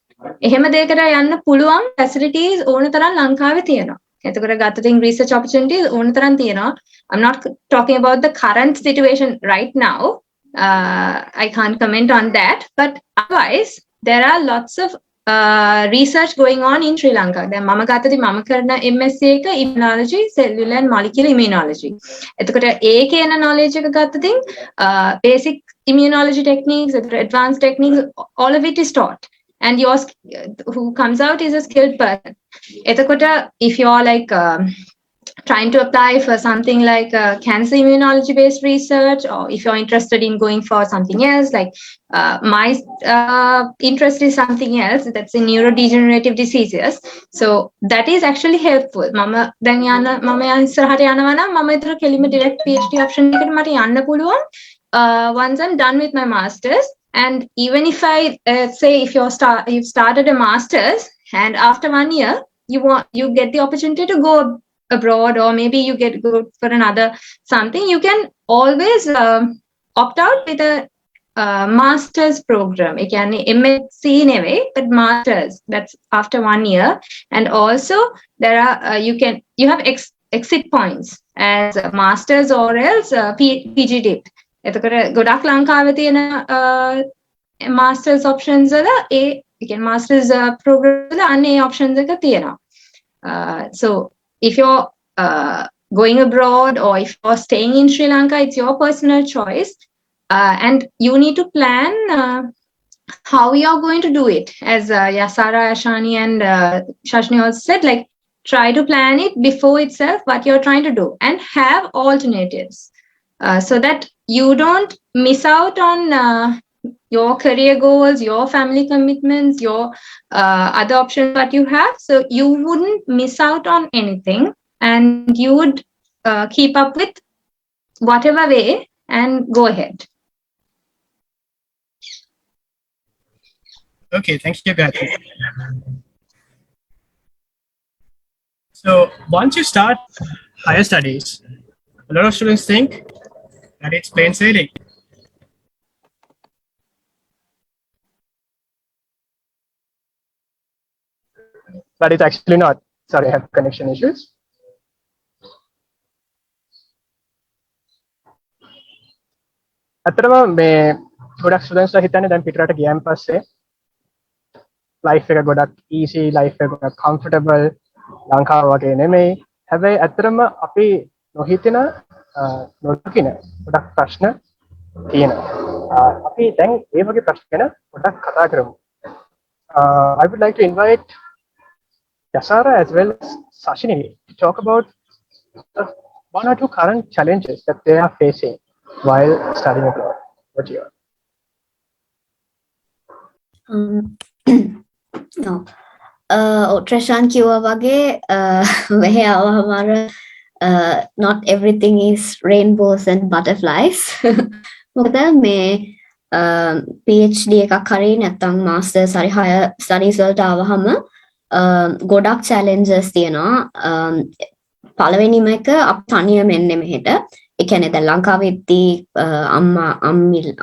එහෙම දෙයකට යන්න පුළුවන් facilities ඕන තරම් ලංකාවේ තියෙනවා. එතකොට ගත්තොතින් research opportunities ඕන තරම් තියෙනවා. I'm not talking about the current situation right now. I can't comment on that, but otherwise there are lots of research going on in Sri Lanka. දැන් මම ගත්තදී මම කරන MSc එක immunology, cellular and molecular immunology. එතකොට ඒකේ එන knowledge එක ගත්තදී basic immunology techniques, advanced techniques, all of it is taught. And yours who comes out is a skilled person. එතකොට if you're like trying to apply for something like cancer immunology based research, or if you're interested in going for something else, like my interest is something else that's in neurodegenerative diseases, so that is actually helpful. Mama දැන් මම ඉස්සරහට යනවා නම් මම ඒතර කෙලිම direct PhD option එකට මට යන්න පුළුවන් once I'm done with my masters. And even if I say if you've started a masters and after 1 year you get the opportunity to go abroad, or maybe you go for another something, you can always opt out with a master's program. It can MSc in a way, but masters, that's after 1 year. And also there are you have exit points as a masters or else PG dip. එතකොට ගොඩක් ලංකාවේ තියෙන masters options වල ඒ කියන්නේ masters program වල අනේ options එක තියෙනවා. So if you're going abroad or if you're staying in Sri Lanka, it's your personal choice, and you need to plan how you're going to do it. As Yasara, Ashani and Shashni also said, like try to plan it before itself what you're trying to do and have alternatives so that you don't miss out on your career goals, your family commitments, your other options that you have. So you wouldn't miss out on anything, and you would keep up with whatever way and go ahead. Okay, thank you, Gayatri. So once you start higher studies, a lot of students think that it's plain sailing. But it's actually not. Sorry, I have connection issues. අතරම මේ ගොඩක් students හිතන්නේ දැන් පිටරට ගියන් පස්සේ life එක ගොඩක් easy, life එක ගොඩක් comfortable ලංකාව වගේ නෙමෙයි. හැබැයි අතරම අපි නොහිතන නොදකින ගොඩක් ප්‍රශ්න තියෙනවා. අපි දැන් ඒ වගේ ප්‍රශ්න ගැන ගොඩක් කතා කරමු. I would like to invite Yasara as well as Sashini to talk about one or two current challenges that they are facing while studying abroad. What do you? Trashan කිව්වා වගේ මෙහෙ ආවම not everything is rainbows and butterflies. මොකද මේ PhD එකක් හරි නැත්නම් masters හරි higher studies වලට ආවහම ගොඩක් challenges තියෙනවා. පළවෙනිම එක අප තනියම එන්නේ මෙහෙට. ඒ කියන්නේ දැන් ලංකාවෙදී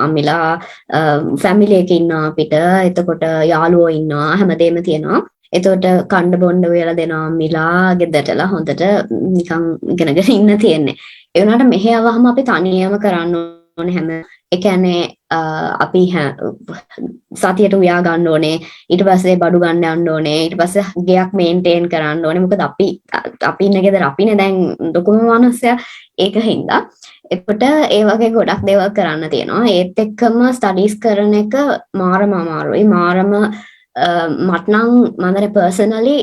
අම්මිලා ෆැමිලි එකේ ඉන්නවා අපිට. එතකොට යාළුවෝ ඉන්නවා. හැමදේම තියෙනවා. එතකොට කණ්ඩ බොණ්ඩ වේලා දෙනවා අම්මිලා ගෙදරටලා හොඳට නිකන් ඉගෙනගෙන ඉන්න තියෙන්නේ. ඒ වුණාට මෙහෙ ආවහම අපි තනියම කරන්න ඕනේ හැම. ඒ කියන්නේ අපි සතියට උයා ගන්න ඕනේ. ඊට පස්සේ බඩු ගන්න යන්න ඕනේ. ඊට පස්සේ ගෙයක් මේන්ටේන් කරන්න ඕනේ. මොකද අපි ඉන්න ගෙදර අපිනේ දැන් ලොකුම මනුස්සයා. ඒක හින්දා එතකොට ඒ වගේ ගොඩක් දේවල් කරන්න තියෙනවා. ඒත් එක්කම ස්ටඩීස් කරන එක මාරම අමාරුයි. මාරම මට නම් මම පර්සනලි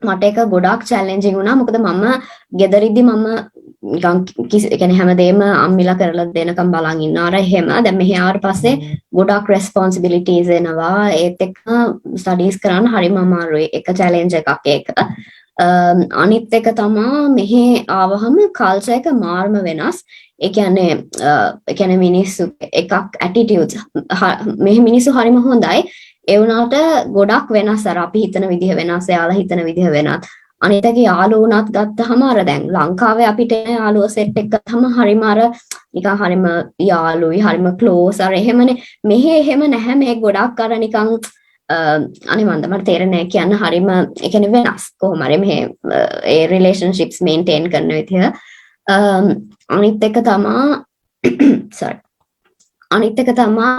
මට ඒක ගොඩක් චැලෙන්ජින් වුණා. මොකද මම ගෙදරින්දි මම නිකන් කියන්නේ හැමදේම අම්මිලා කරලා දෙනකම් බලන් ඉන්නවා. අර එහෙම දැන් මෙහි ආවට පස්සේ ගොඩක් රෙස්පොන්සිබිලිටීස් එනවා. ඒත් එක්ක ස්ටඩීස් කරන්න හරිම අමාරුයි. එක චැලෙන්ජ් එකක් ඒක. අනිත් එක තමයි මෙහි ආවහම කල්චර් එක මාර්ම වෙනස්. ඒ කියන්නේ මිනිස්සු එකක් ඇටිටියුඩ්ස් මෙහි මිනිස්සු හරිම හොඳයි. ඒ වුණාට ගොඩක් වෙනස්. අර අපි හිතන විදිහ වෙනස්, එයාලා හිතන විදිහ වෙනස්. අනිත් එක යාළුවුණත් ගත්තහම අර දැන් ලංකාවේ අපිට යාළුවෝ සෙට් එක ගත්තහම හරිම අර නිකන් හරිම යාළුයි, හරිම ක්ලෝස් අර එහෙමනේ. මෙහි එහෙම නැහැ. මේ ගොඩක් අර නිකන් අනේ මට තේරෙන්නේ නැහැ කියන්න හරිම ඒ කියන්නේ වෙනස්. කොහොම හරි මේ ඒ රිලේෂන්ෂිප්ස් මේන්ටේන් කරන විදිහ. අනිත් එක තමයි sorry. අනිත් එක තමයි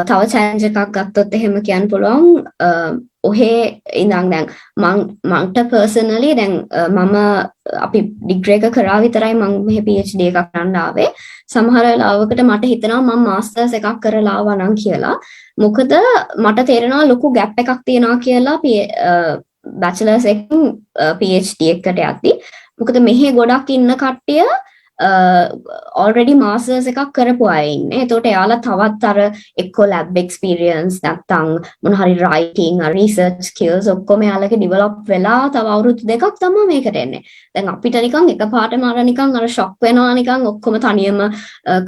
තව චැලෙන්ජ් එකක් ගත්තොත් එහෙම කියන්න පුළුවන්. ඔහේ ඉඳන් දැන් මන්ට පර්සනලි දැන් මම අපි ඩිග්‍රී එක කරා විතරයි මම මෙහි PhD එකක් කරන්න ආවේ. සමහර වෙලාවකට මට හිතෙනවා මම මාස්ටර්ස් එකක් කරලා ආවා නම් කියලා. මොකද මට තේරෙනවා ලොකු ගැප් එකක් තියෙනවා කියලා බැචලර්ස් එකෙන් PhD එකට යද්දි. මොකද මෙහි ගොඩක් ඉන්න කට්ටිය already masters එකක් කරපු අය ඉන්නේ. එතකොට එයාලා තවත් අර එක්ක lab experience නැත්නම් මොන හරි writing research skills ඔක්කොම එයාලගේ develop වෙලා තව අවුරුදු දෙකක් තමයි මේකට එන්නේ. දැන් අපිට නිකන් එකපාරටම අර නිකන් අර shock වෙනවා නිකන් ඔක්කොම තනියම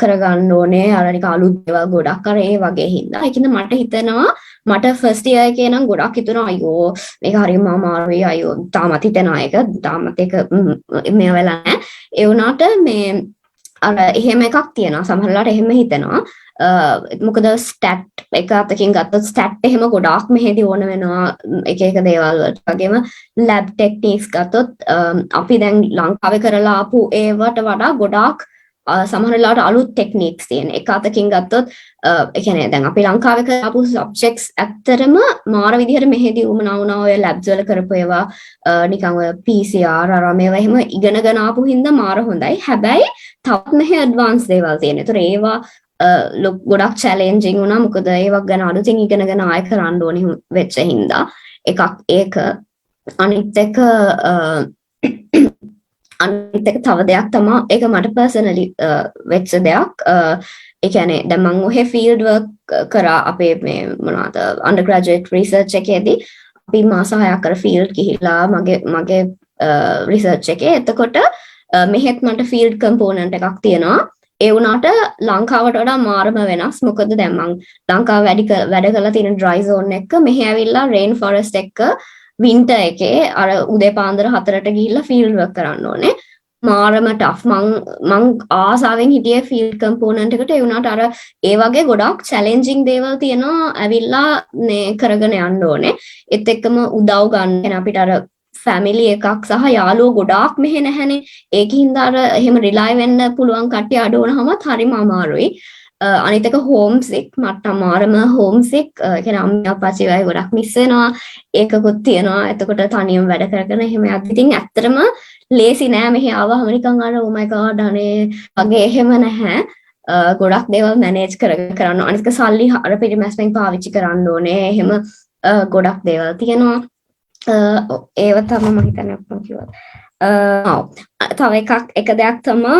කරගන්න ඕනේ. අර නිකන් අලුත් දේවල් ගොඩක් අර ඒ වගේ හින්දා. ඒකින්ද මට හිතෙනවා මට first year එකේ නම් ගොඩක් හිතුණා අයියෝ මේක හරියම අමාරුයි අයියෝ තාමත් හිතෙනවා ඒක තාමත් ඒක මේ වෙලා නැහැ. ඒ වුණාට මේ අර එහෙම එකක් තියෙනවා. සමහරවිට එහෙම හිතෙනවා. මොකද ස්ටැට් එක අතකින් ගත්තොත් ස්ටැට් එහෙම ගොඩාක් මෙහෙදි ඕන වෙනවා එක එක දේවල් වලට. වගේම ලැබ් ටෙක්නික්ස් ගත්තොත් අපි දැන් ලංකාවේ කරලා ආපු ඒවට වඩා ගොඩාක් සමහර වෙලාවට අලුත් ටෙක්නික්ස් තියෙන. එක අතකින් ගත්තොත් ඒ කියන්නේ දැන් අපි ලංකාවේ කරපු සබ්ජෙක්ට්ස් ඇත්තටම මාර විදිහට මෙහෙදි උමනා වුණා ඔය ලැබ්ස් වල කරපු ඒවා නිකන් ඔය PCR අර මේවා එහෙම ඉගෙනගෙන ආපු හින්දා මාර හොඳයි. හැබැයි තවත් මෙහෙ ඇඩ්වාන්ස් දේවල් තියෙන. ඒතර ඒවා ගොඩක් චැලෙන්ජින් වුණා. මොකද ඒවක් ගැන අලුතින් ඉගෙනගෙන ආයෙ කරන්න ඕනේ වෙච්ච හින්දා. එකක් ඒක. අනිත් එක තව දෙයක් තමයි ඒක මට පර්සනලි වෙච්ච දෙයක්. ඒ කියන්නේ දැන් මම ඔහෙ ෆීල්ඩ් වර්ක් කරා අපේ මේ මොනවාද අන්ඩර්ග්‍රැජුවේට් රිසර්ච් එකේදී අපි මාස 6ක් කර ෆීල්ඩ් ගිහිලා මගේ රිසර්ච් එකේ. එතකොට මෙහෙත් මට ෆීල්ඩ් කම්පෝනන්ට් එකක් තියෙනවා. ඒ වුණාට ලංකාවට වඩා මාරම වෙනස්. මොකද දැන් මම ලංකාව වැඩ කරලා තියෙන ඩ්‍රයි සෝන් එක මෙහෙ ඇවිල්ලා රේන් ෆොරෙස්ට් එක වින්ටර් එකේ අර උදේ පාන්දර 4ට ගිහිල්ලා ෆීල්ඩ් වර්ක් කරන්න ඕනේ. මාරම ටෆ්. මං ආසාවෙන් හිටියේ ෆීල්ඩ් කම්පෝනන්ට් එකට. ඒ වුණාට අර ඒ වගේ ගොඩක් චැලෙන්ජින් දේවල් තියෙනවා. ඇවිල්ලා මේ කරගෙන යන්න ඕනේ. ඒත් එක්කම උදව් ගන්න අපිට අර ෆැමිලි එකක් සහ යාළුවෝ ගොඩාක් මෙහෙ නැහැනේ. ඒකින්ද අර එහෙම රිලයි වෙන්න පුළුවන් කට්ටිය අඩු වුණාමත් හරිම අමාරුයි. අනිත් එක හෝම් සික් මට අමාරම හෝම් සික් කියන්නේ අම්මා අප්පච්චි වගේ ගොඩක් මිස් වෙනවා. ඒකකුත් තියෙනවා. එතකොට තනියම වැඩ කරගෙන එහෙම යද්දි ඉතින් ඇත්තටම ලේසි නෑ. මෙහි ආවම නිකන් අර oh my god අනේ වගේ එහෙම නැහැ. ගොඩක් දේවල් මැනේජ් කරන්න. අනිත් එක සල්ලි අර පිටිමැස්මෙන් පාවිච්චි කරන්න ඕනේ. එහෙම ගොඩක් දේවල් තියෙනවා. ඒව තමයි මම හිතන්නේ අප්පා කිව්වා. තව එක දෙයක් තමයි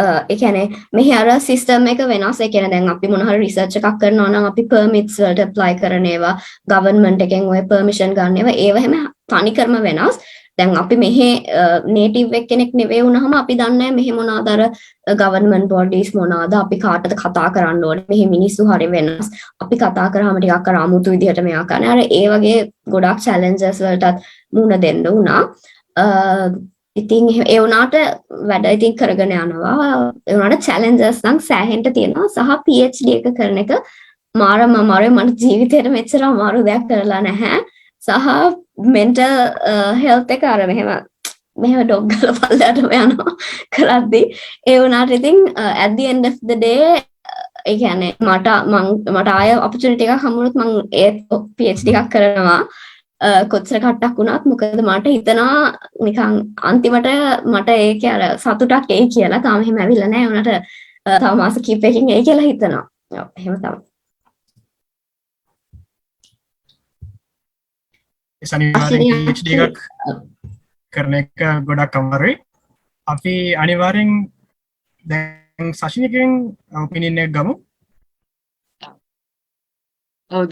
ඒ කියන්නේ මෙහි අර සිස්ටම් එක වෙනස්. ඒ කියන්නේ දැන් අපි මොන හරි රිසර්ච් එකක් කරනවා නම් අපි පර්මිට්ස් වලට ඇප්ලයි කරන ඒවා, ගවර්න්මන්ට් එකෙන් ඔය පර්මිෂන් ගන්න ඒවා හැම තනිකරම වෙනස්. දැන් අපි මෙහෙ නේටිව් එක්කෙනෙක් නෙවෙයි වුණාම අපි දන්නේ මෙහෙ මොනවාද අර ගවර්න්මන්ට් බොඩිස් මොනවාද අපි කාටද කතා කරන්න ඕනේ මෙහෙ මිනිස්සු හරි වෙනස් අපි කතා කරාම ටිකක් අර අමුතු විදිහට මෙයා කරන්නේ අර ඒ වගේ ගොඩක් challenges වලටත් මුහුණ දෙන්න වුණා ඉතින් ඒ වුණාට වැඩ ඉතින් කරගෙන යනවා ඒ වුණාට challenges නම් සෑහෙන්න තියෙනවා සහ PhD එක කරන එක මාරම අමාරුයි මට ජීවිතේට මෙච්චර අමාරු දෙයක් කරලා නැහැ සහ mental health එක අර මෙහෙම ඩොග් ගාලා පල්ලයට යනවා කරද්දී ඒ වුණාට ඉතින් at the end of the day ඒ කියන්නේ මට ආය opportunity එකක් හම්බුනොත් මම ඒ PhD එකක් කරනවා කොච්චර කට්ටක් වුණත් මොකද මට හිතනවා නිකන් අන්තිමට මට ඒකේ අර සතුටක් එයි කියලා තාම එහෙම ඇවිල්ලා නැහැ උනට තව මාස කිහිපයකින් එයි කියලා හිතනවා එහෙම තමයි අනිවාර්යෙන් PhD එකක් කරන එක ගොඩක් අමාරුයි. අපි අනිවාර්යෙන් දැන් සශිනකින් ඔපිනියන් එක ගමු. ඔව්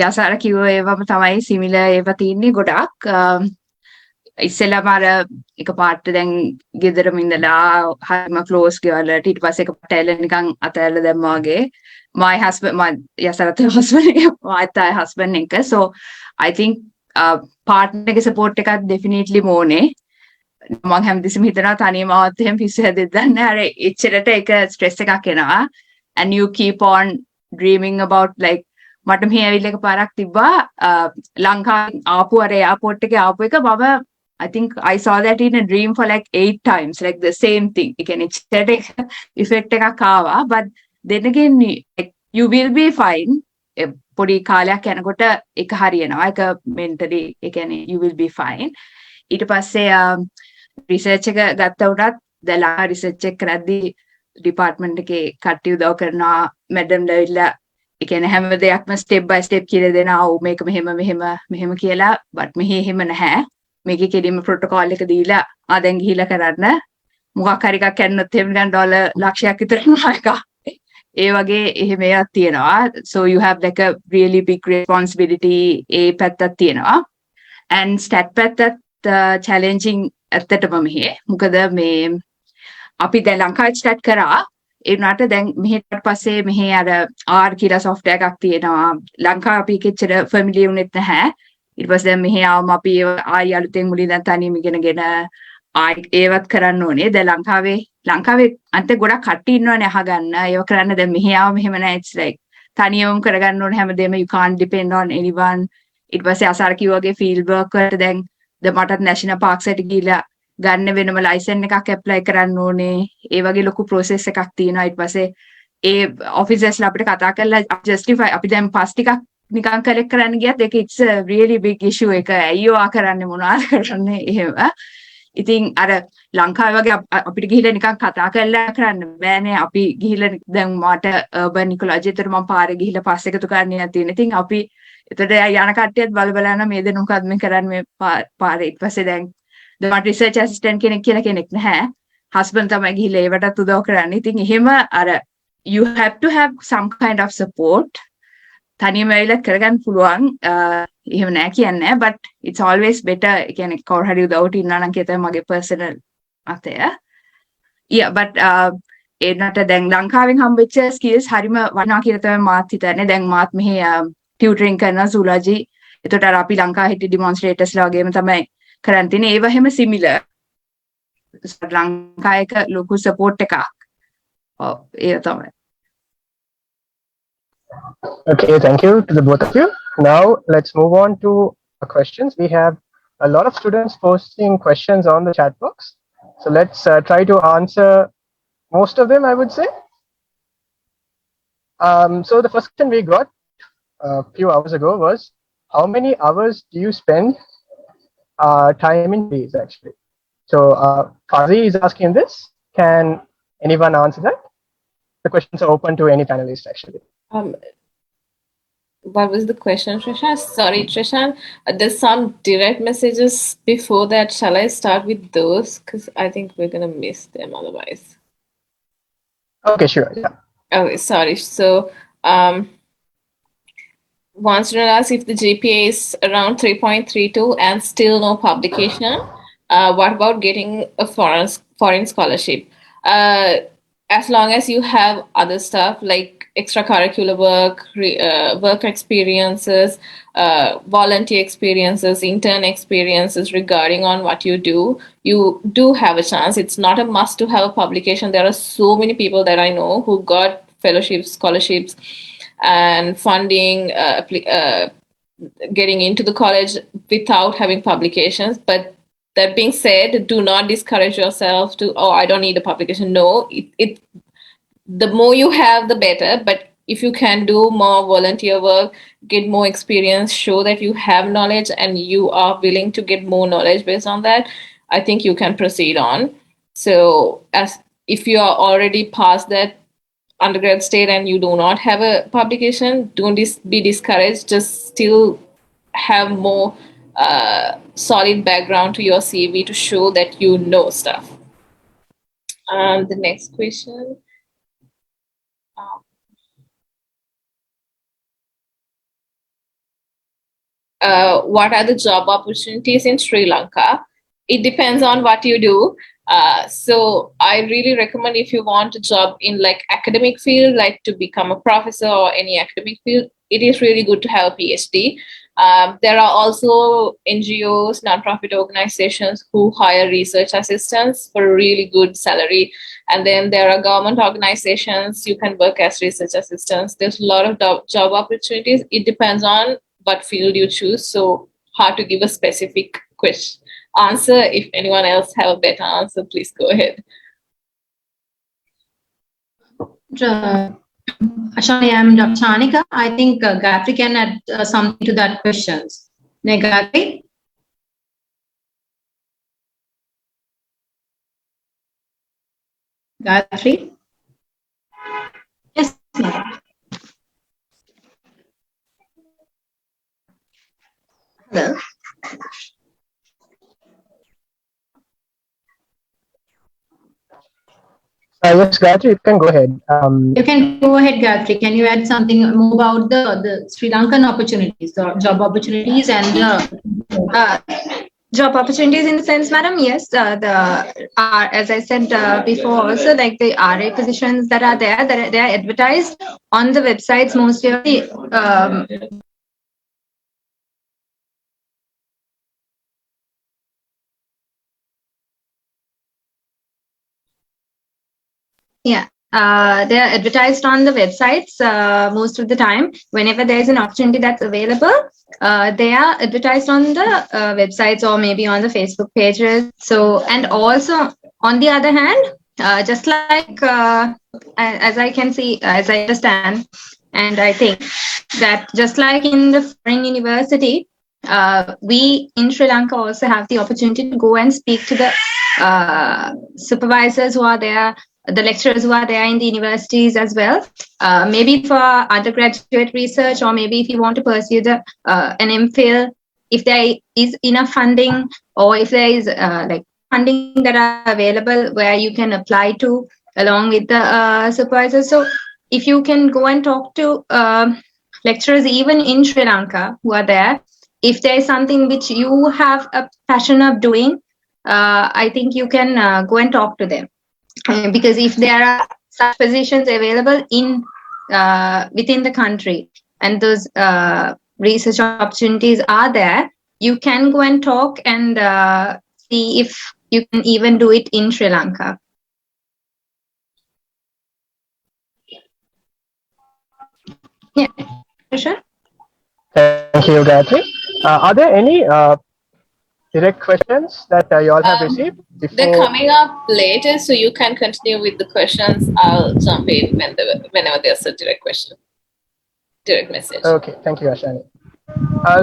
යසාර කිව්ව ඒවම තමයි සිමිලර් ඒවා තින්නේ ගොඩක්. ඉස්සෙල්ලාම අර එක පාට දැන් ගෙදරම ඉඳලා හරිම ක්ලෝස් ගෙවලට ඊට පස්සේ එක පාට ඇවිල්ලා නිකන් අතහැරලා දැම්මා වගේ. My husband, යසාරත් my husband එක. So I think partner එකේ support එකක් definitely ඕනේ. මම හැමදෙස්සම හිතනවා තනියම ආවත් එහෙම පිස්සු හැදෙද්ද නැහැ. අර එච්චරට ඒක stress එකක් එනවා. And you keep on dreaming about like මට මෙහි ඇවිල්ලා එක පාරක් තිබ්බා ලංකාවෙන් ආපු අර එයාපෝට් එකේ ආපු එක මම I think I saw that in a dream for like 8 times like the same thing. ඒ කියන්නේ static effect එකක් ආවා but then again like, you will be fine. පොඩි කාලයක් යනකොට ඒක හරියනවා. ඒක mentally ඒ කියන්නේ you will be fine. ඊට පස්සේ research එක ගත්ත උනත් දැන් research එක කරද්දී department එකේ කට්ටිය උදව් කරනවා madam ලවිලා ඒ කියන්නේ හැම දෙයක්ම step by step කියලා දෙනවා. ඔව් මේක මෙහෙම කියලා but මෙහෙ එහෙම නැහැ. මේකේ කෙලින්ම protocol එක දීලා දැන් ගිහිලා කරන්න. මොකක් හරි එකක් කරනොත් එහෙම නිකන් ඩොලර් ලක්ෂයක් විතර යනවා එක. ඒ වගේ එහෙම එකක් තියෙනවා. So you have like a really big responsibility ඒ පැත්තක් තියෙනවා. And stat පැත්තත් challenging ඇත්තටම මෙහෙ. මොකද මේ අපි දැන් ලංකාවේ start කරා ඒ වුණාට දැන් මෙහෙට පස්සේ මෙහෙ අර R කියලා software එකක් තියෙනවා. ලංකාවේ අපි කිච්චර familiar වුණෙත් නැහැ. ඊට පස්සේ දැන් මෙහෙ ආවම අපි ආයි අලුතෙන් මුලින් දැන් තනියම ඉගෙනගෙන ආයි ඒවත් කරන්න ඕනේ. දැන් ලංකාවේ අන්ත ගොඩක් කට්ටිය ඉන්නවනේ අහගන්න. ඒව කරන්න දැන් මෙහෙ ආවම එහෙම නැහැ. It's like තනියම කරගන්න ඕනේ හැමදේම you can't depend on anyone. ඊට පස්සේ අසාර කිව්වාගේ field work වලට දැන් මටත් national parks එකට ගිහිල්ලා ගන්න වෙනම ලයිසන් එකක් ඇප්ලයි කරන්න ඕනේ. ඒ වගේ ලොකු process එකක් තියෙනවා. ඊට පස්සේ ඒ officers ලා අපිට කතා කරලා justify අපි දැන් pass ටිකක් නිකන් collect කරන්න ගියත් ඒක it's a really big issue එක. අයියෝ කරන්නේ මොනවද කරන්නේ එහෙම. ඉතින් අර ලංකාවේ වගේ අපිට ගිහිල්ලා නිකන් කතා කරලා කරන්න බෑනේ. අපි ගිහිල්ලා දැන් මට urban ecology එතන මම පාරේ ගිහිල්ලා pass එකතු කරන්න යන තියෙන. ඉතින් අපි එතකොට යන කට්ටියත් බල යන මේ දෙන මොකක්ද මේ කරන්නේ මේ පාරේ. ඊට පස්සේ දැන් මට රිසර්ච් ඇසිස්ටන්ට් කෙනෙක් කියලා කෙනෙක් නැහැ. හස්බන්ඩ් තමයි ගිහිල්ලා ඒවටත් උදව් කරන්නේ. ඉතින් එහෙම අර you have to have some kind of support. තනියම ඇවිල්ලා කරගන්න පුළුවන්. එහෙම නෑ කියන්නේ but it's always better. ඒ කියන්නේ කවුරු හරි උදව්වට ඉන්නවා නම් කියලා තමයි මගේ personal මතය. Yeah but ඒනට දැන් ලංකාවෙන් හම්බෙච්ච skills හරිම වටිනවා කියලා තමයි මාත් හිතන්නේ. දැන් මාත් මෙහි tutoring කරනවා zoology. එතකොට අර අපි ලංකාවේ හිටි demonstrators ලා වගේම තමයි කරන් තියෙන්නේ. ඒව හැම similar. ලංකායක ලොකු support එකක්. ඔව් ඒ තමයි. Okay, thank you to the both of you. Now let's move on to questions. We have a lot of students posting questions on the chat box. So let's try to answer most of them, I would say. So the first question we got a few hours ago was, how many hours do you spend time in days actually? So Fazi is asking this. Can anyone answer that? The questions are open to any panelist actually. What was the question, Trishan? Sorry, Trishan. There's some direct messages before that. Shall I start with those? Because I think we're going to miss them otherwise. Okay, sure. Yeah. Okay, sorry. So, one student asked if the GPA is around 3.32 and still no publication. What about getting a foreign scholarship? As long as you have other stuff like extracurricular work, work experiences, volunteer experiences, intern experiences regarding on what you do have a chance. It's not a must to have a publication. There are so many people that I know who got fellowships, scholarships, and funding, getting into the college without having publications. But that being said, do not discourage yourself to, oh, I don't need a publication. No, the more you have, the better. But if you can do more volunteer work, get more experience, show that you have knowledge and you are willing to get more knowledge based on that, I think you can proceed on. So as if you are already past that undergrad state and you do not have a publication, don't be discouraged. Just still have more solid background to your CV to show that you know stuff. The next question. What are the job opportunities in Sri Lanka? It depends on what you do. So I really recommend, if you want a job in like academic field, like to become a professor or any academic field, it is really good to have a PhD. There are also NGOs, nonprofit organizations who hire research assistants for a really good salary. And then there are government organizations, you can work as research assistants. There's a lot of job opportunities. It depends on what field you choose. So hard to give a specific answer. If anyone else have a better answer, please go ahead. Ashani, I'm Dr. Chanika. I think Gayatri can add something to that question. Gayatri? Gayatri? Yes, ma'am. Hello. Yes, Gayatri, you can go ahead. You can go ahead, Gayatri. Can you add something more about the Sri Lankan opportunities, the job opportunities and the job opportunities in the sense, madam? Yes, as I said before, also like the RA positions that are there, that they are advertised on the websites mostly of the yeah. They are advertised on the websites most of the time. Whenever there is an opportunity that's available, they are advertised on the websites or maybe on the Facebook pages. So, and also on the other hand, just like as I can see, as I understand, and I think that just like in the foreign university, we in Sri Lanka also have the opportunity to go and speak to the supervisors who are there, the lecturers who are there in the universities as well, maybe for undergraduate research, or maybe if you want to pursue the an MPhil, if there is enough funding, or if there is like funding that are available where you can apply to along with the supervisors. So if you can go and talk to lecturers even in Sri Lanka who are there, if there is something which you have a passion of doing, I think you can go and talk to them. Because if there are such positions available in within the country and those research opportunities are there, you can go and talk and see if you can even do it in Sri Lanka. Yeah, sure. Thank you, Gayatri. Are there any direct questions that you all have received? They're coming up later, so you can continue with the questions. I'll jump in whenever there's a direct question, direct message. Okay, thank you, Ashani.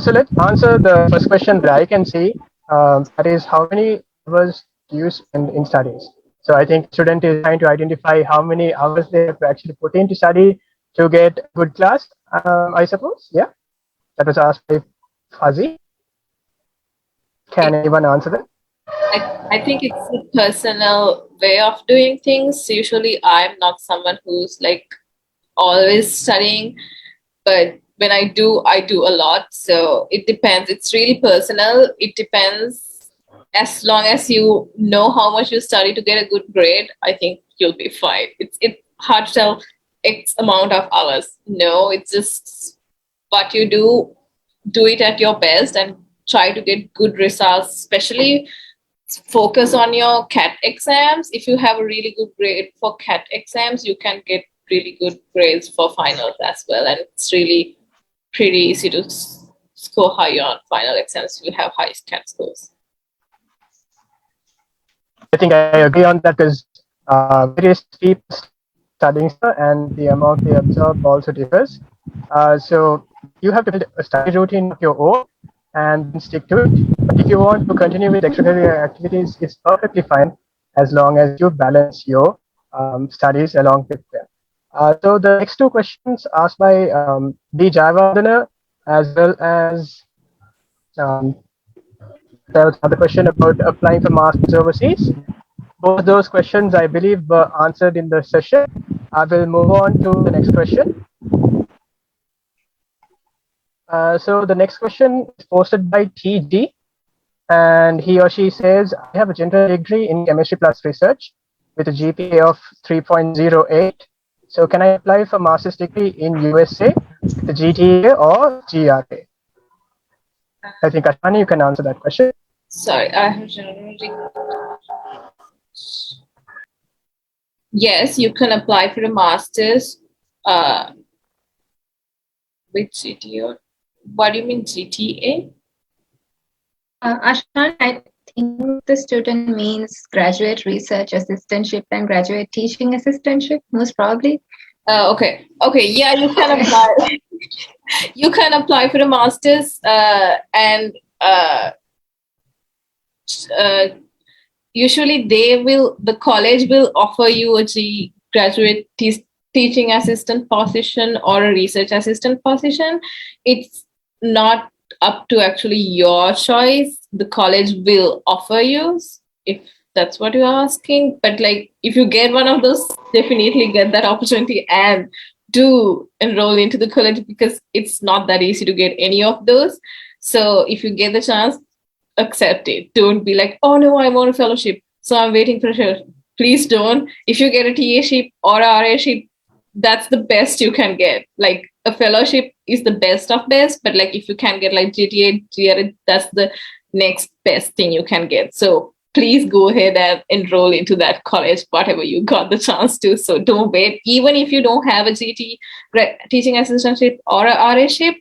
So let's answer the first question that I can see. That is, how many hours do you spend in studies? So I think student is trying to identify how many hours they have to actually put into study to get a good class, I suppose. Yeah, that was asked by Fuzzy. Can anyone answer that? I think it's a personal way of doing things. Usually I'm not someone who's like always studying, but when I do a lot. So it depends. It's really personal. It depends. As long as you know how much you study to get a good grade, I think you'll be fine. It's hard to tell X amount of hours. No, it's just what you do it at your best and try to get good results, especially focus on your CAT exams. If you have a really good grade for CAT exams, you can get really good grades for finals as well. And it's really pretty easy to score higher on final exams if you have high CAT scores. I think I agree on that because various people studying and the amount they absorb also differs. So you have to build a study routine of your own and stick to it. But if you want to continue with extracurricular activities, it's perfectly fine as long as you balance your studies along with them. So the next two questions asked by B. Javadana as well as there was another question about applying for masters overseas. Both those questions, I believe, were answered in the session. I will move on to the next question. So the next question is posted by TG, and he or she says, I have a general degree in chemistry plus research with a GPA of 3.08. So can I apply for master's degree in USA with a GTA or GRA? I think Ashwani, you can answer that question. Sorry, I have general degree. Yes, you can apply for a master's with GTA. What do you mean GTA? Ashkan, I think the student means graduate research assistantship and graduate teaching assistantship, most probably. Okay, yeah, you can apply. You can apply for a master's, and usually the college will offer you a graduate teaching assistant position or a research assistant position. It's not up to actually your choice. The college will offer you, if that's what you're asking. But like, if you get one of those, definitely get that opportunity and do enroll into the college, because it's not that easy to get any of those. So if you get the chance, accept it. Don't be like, oh no, I want a fellowship, so I'm waiting for a. Please don't. If you get a TA-ship or a RA-ship, that's the best you can get. Like, a fellowship is the best of best, but like, if you can get like GTA, GRA, that's the next best thing you can get. So please go ahead and enroll into that college, whatever you got the chance to. So don't wait. Even if you don't have a GT teaching assistantship or a RA-ship,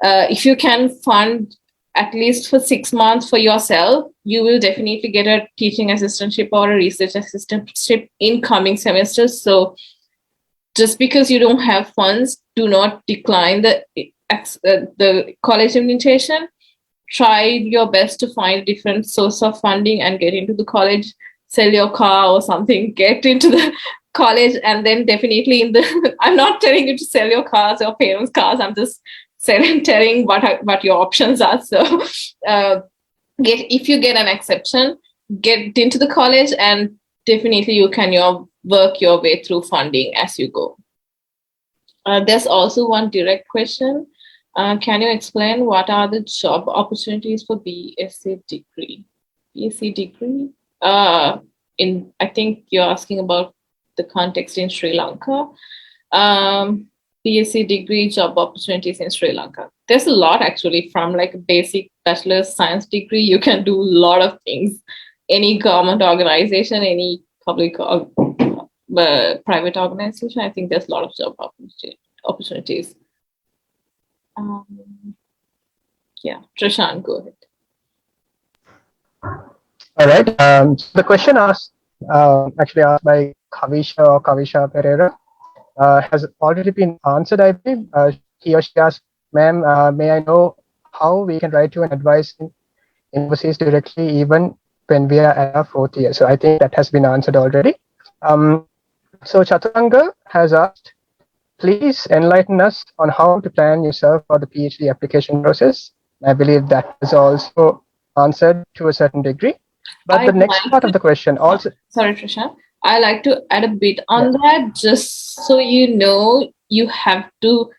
if you can fund at least for 6 months for yourself, you will definitely get a teaching assistantship or a research assistantship in coming semesters. So just because you don't have funds, do not decline the college invitation. Try your best to find a different source of funding and get into the college. Sell your car or something, get into the college, and then definitely I'm not telling you to sell your cars or parents' cars. I'm just telling what your options are. So if you get an exception, get into the college, and definitely you can work your way through funding as you go. There's also one direct question. Can you explain what are the job opportunities for BSc degree? BSc degree? I think you're asking about the context in Sri Lanka. BSc degree job opportunities in Sri Lanka. There's a lot actually. From like a basic bachelor's science degree, you can do a lot of things. Any government organization, any public or private organization, I think there's a lot of job opportunities. Yeah, Trishan, go ahead. All right. So the question actually asked by Kavisha Pereira has already been answered, I believe. He or she asked, ma'am, may I know how we can write you an advice in overseas directly, even when we are at our 4th year? So I think that has been answered already. So Chaturanga has asked, please enlighten us on how to plan yourself for the PhD application process. I believe that is also answered to a certain degree. But the next part of the question also... Sorry, Trisha. I like to add a bit on that, just so you know, you have to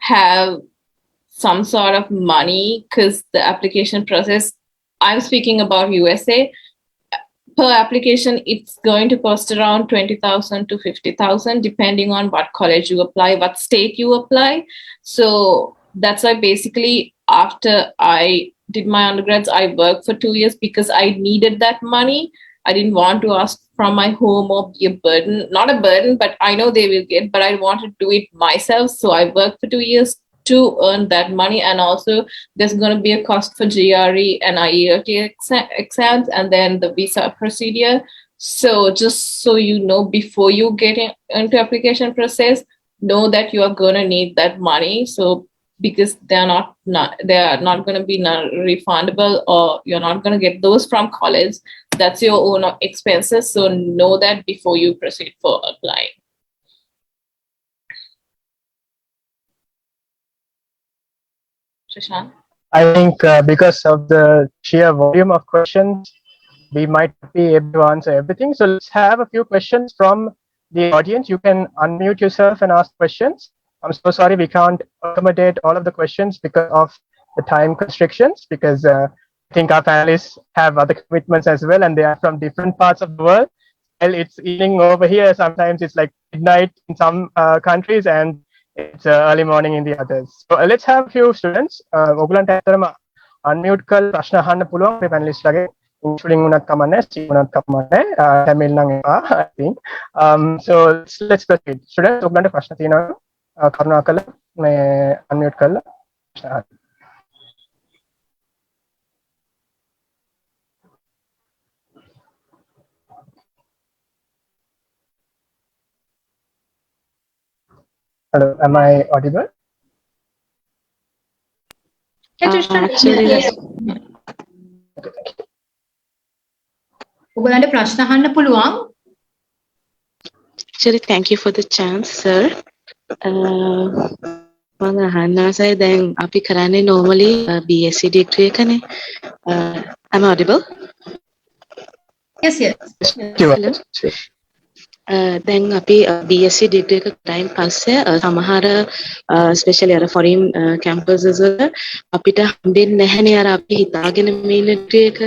have some sort of money, because the application process, I'm speaking about USA, per application, it's going to cost around 20,000 to 50,000, depending on what college you apply, what state you apply. So that's why basically after I did my undergrads, I worked for 2 years because I needed that money. I didn't want to ask from my home or be a burden, not a burden, but I know they will get, but I want to do it myself. So I worked for 2 years to earn that money. And also there's going to be a cost for GRE and IELTS exams and then the visa procedure. So just so you know, before you get into application process, know that you are going to need that money. So because they are not going to be non-refundable, or you're not going to get those from college. That's your own expenses. So know that before you proceed for applying. Shashank? I think because of the sheer volume of questions, we might be able to answer everything. So let's have a few questions from the audience. You can unmute yourself and ask questions. I'm so sorry we can't accommodate all of the questions because of the time constrictions, because I think our panelists have other commitments as well, and they are from different parts of the world. Well, it's evening over here. Sometimes it's like midnight in some countries, and it's early morning in the others. So let's have a few students. ඔයගලන්ට ඇත්තටම unmute කරලා ප්‍රශ්න අහන්න පුළුවන් මේ panelists ලගේ. Including unat kamane, unat kamane, Tamil lang epa, I think. So let's proceed. Students, ඔයගලන්ට ප්‍රශ්න තියෙනවා. කරුණාකරලා මේ unmute කරලා ප්‍රශ්න අහන්න. Hello, am I audible? ඔයගලන්ට ප්‍රශ්න අහන්න පුළුවන්. Actually, thank you for the chance, sir. මම අහන්න ආසයි දැන් අපි කරන්නේ normally BSc degree එකනේ. Am I audible? Yes, yes. Hello. දැන් අපි BSc degree එක කරයින් පස්සේ සමහර especially අර foreign campuses වල අපිට හම්බෙන්නේ නැහැනේ අර අපි හිතාගෙන මේ degree එක.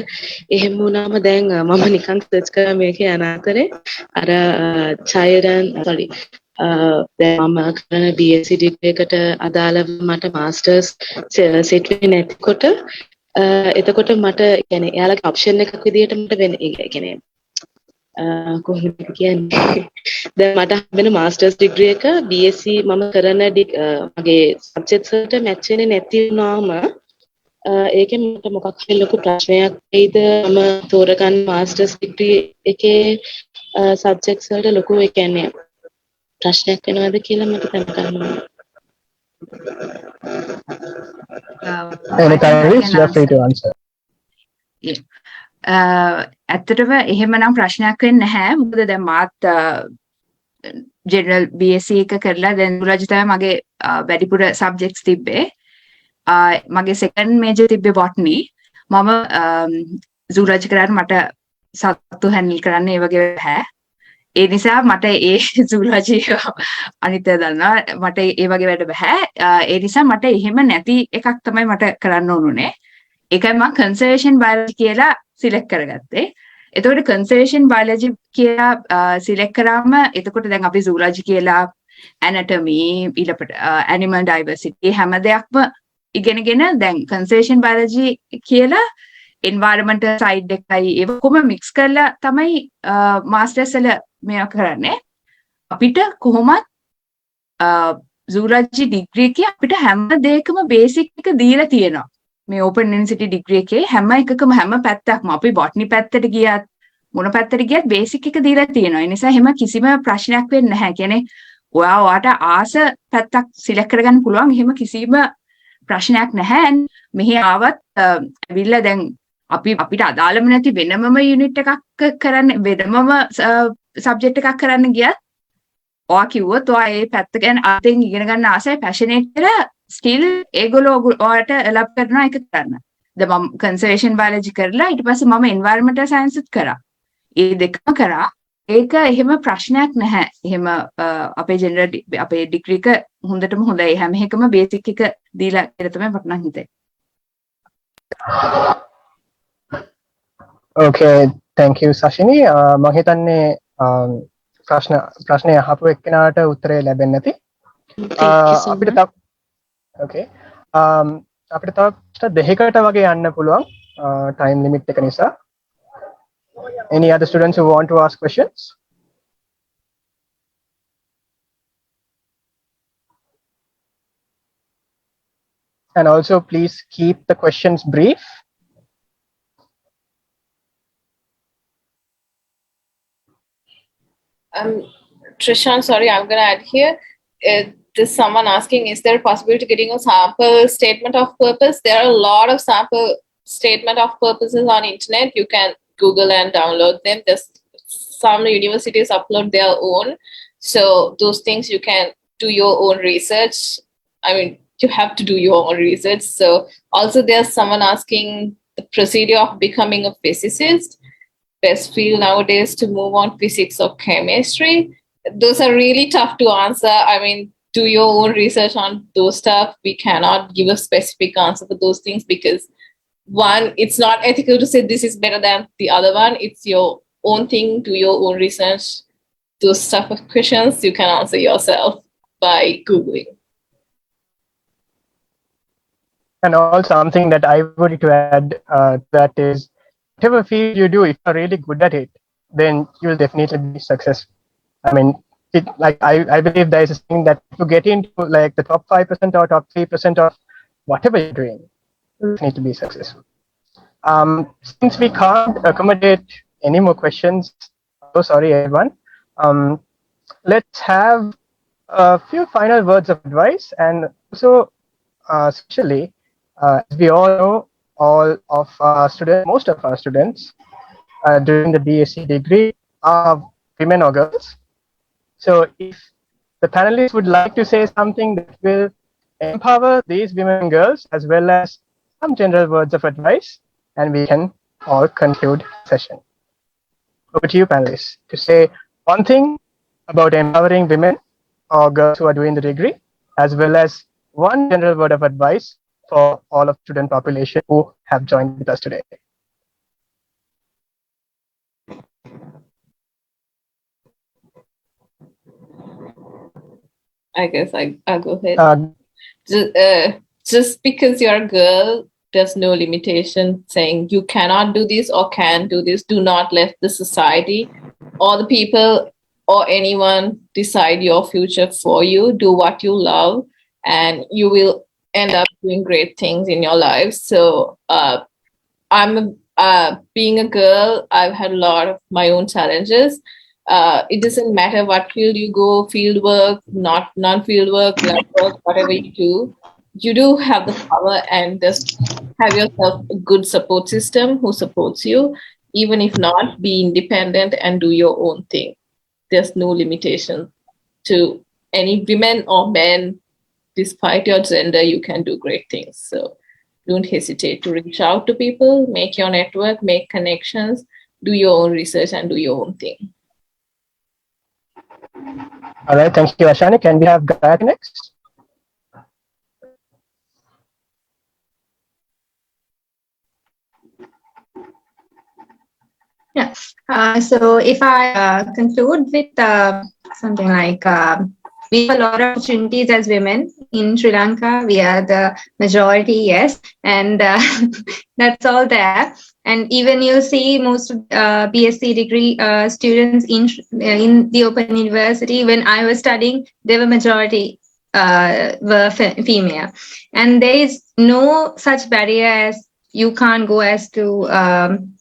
එහෙම වුණාම දැන් මම නිකන් search කරා මේකේ යන අතරේ අර child and sorry දැන් මම කරන BSc degree එකට අදාළව මට masters set වෙන්නේ නැතිකොට එතකොට මට يعني එයාලගේ option එකක් විදියට මට වෙන්නේ يعني කොහොමද කියන්නේ දැන් මට හම්බෙන masters degree එක BSc මම කරන මගේ subjects වලට match වෙන්නේ නැති වුණාම ඒකෙන් මට මොකක් හරි ලොකු ප්‍රශ්නයක් වෙයිද මම තෝරගන්න masters degree එකේ subjects වලට ලොකු ඒ කියන්නේ ප්‍රශ්නයක් වෙනවද කියලා මට දැනගන්න You're free to answer. ඇත්තටම එහෙමනම් ප්‍රශ්නයක් වෙන්නේ නැහැ. මොකද දැන් මාත් ජෙනරල් BSc එක කරලා දැන් රජ තමයි මගේ වැඩිපුර සබ්ජෙක්ට්ස් තිබ්බේ. මගේ සෙකන්ඩ් මේජර් තිබ්බේ බොටනි. මම zoology කරාට මට සත්තු හැන්ඩල් කරන්න ඒ වගේ බෑ. ඒ නිසා මට ඒ zoology අනිත් දන්නවා මට ඒ වගේ වැඩ බෑ. ඒ නිසා මට එහෙම නැති එකක් තමයි මට කරන්න ඕනුනේ. ඒකයි මම conservation biology කියලා select කරගත්තේ. එතකොට conservation biology කියලා select කරාම එතකොට දැන් අපි zoology කියලා anatomy ඊළඟට animal diversity හැම දෙයක්ම ඉගෙනගෙන දැන් conservation biology කියලා environmental side එකයි ඒක කොහොම mix කරලා තමයි masters වල මේවා කරන්නේ. අපිට කොහොමත් zoology degree එකේ අපිට හැම දෙයකම basic එක දීලා තියෙනවා. මේ open university degree එකේ හැම එකකම හැම පැත්තක්ම අපි botany පැත්තට ගියත් මොන පැත්තට ගියත් basic එක දීලා තියෙනවා. ඒ නිසා හැම කිසිම ප්‍රශ්නයක් වෙන්නේ නැහැ. කියන්නේ ඔයාට ආස පැත්තක් select කරගන්න පුළුවන්. එහෙම කිසිම ප්‍රශ්නයක් නැහැ. මෙහි ආවත් ඇවිල්ලා දැන් අපිට අදාළම නැති වෙනමම unit එකක් කරන්න වෙනමම subject එකක් කරන්න ගියත් ඔයා කිව්වොත් ඔයා ඒ පැත්ත ගැන අතෙන් ඉගෙන ගන්න ආසයි passionate කියලා still ඒගොල්ලෝ ඔයාලට ලැබ් කරනවා ඒක කරන්න. දැන් මම conservation biology කරලා ඊට පස්සේ මම environmental science උත් කරා. ඒ දෙකම කරා. ඒක එහෙම ප්‍රශ්නයක් නැහැ. එහෙම අපේ ජෙනරල් අපේ ඩිග්‍රී එක හොඳටම හොඳයි. හැම එකම බේසික් එක දීලා කියලා තමයි මට නම් හිතෙන්නේ. Okay, thank you Sashini. මම හිතන්නේ ප්‍රශ්නය අහපු එක්කෙනාට උත්තරේ ලැබෙන්නේ නැති. අපිට තව okay. අපිට තව ප්‍රශ්න දෙකකට වගේ යන්න පුළුවන් time limit එක නිසා. Any other students who want to ask questions? And also please keep the questions brief. Trishan, sorry, I'm going to add here. There's someone asking, is there a possibility of getting a sample statement of purpose? There are a lot of sample statement of purposes on internet. You can Google and download them. There's some universities upload their own. So those things you can do your own research. I mean, you have to do your own research. So also there's someone asking the procedure of becoming a physicist. Best field nowadays to move on, physics or chemistry. Those are really tough to answer. I mean, do your own research on those stuff. We cannot give a specific answer for those things because one, it's not ethical to say this is better than the other one. It's your own thing, do your own research. Those type of questions you can answer yourself by Googling. And also something that I would like to add that is, whatever field you do, if you're really good at it, then you'll definitely be successful. I mean, I believe there is a thing that if you get into like the top 5% or top 3% of whatever you're doing, you need to be successful. Since we can't accommodate any more questions, so sorry everyone. Let's have a few final words of advice, and also especially as we all know, all of our students, most of our students during the BSc degree are women or girls. So if the panelists would like to say something that will empower these women and girls, as well as some general words of advice, and we can all conclude the session. Over to you, panelists, to say one thing about empowering women or girls who are doing the degree, as well as one general word of advice for all of student population who have joined with us today. I guess I'll go ahead. Just because you're a girl, there's no limitation saying you cannot do this or can do this. Do not let the society or the people or anyone decide your future for you. Do what you love and you will end up doing great things in your life. So being a girl, I've had a lot of my own challenges. It doesn't matter what field you go, field work, not non-field work, lab work, whatever you do have the power, and just have yourself a good support system who supports you. Even if not, be independent and do your own thing. There's no limitation to any women or men. Despite your gender, you can do great things. So don't hesitate to reach out to people, make your network, make connections, do your own research and do your own thing. All right, thank you, Ashani. Can we have Gayatri next? Yes. So if I conclude with something like we have a lot of opportunities as women in Sri Lanka. We are the majority, yes, and that's all there. And even you see most of BSc degree students in the Open University. When I was studying, they were majority were female, and there is no such barrier as you can't go as to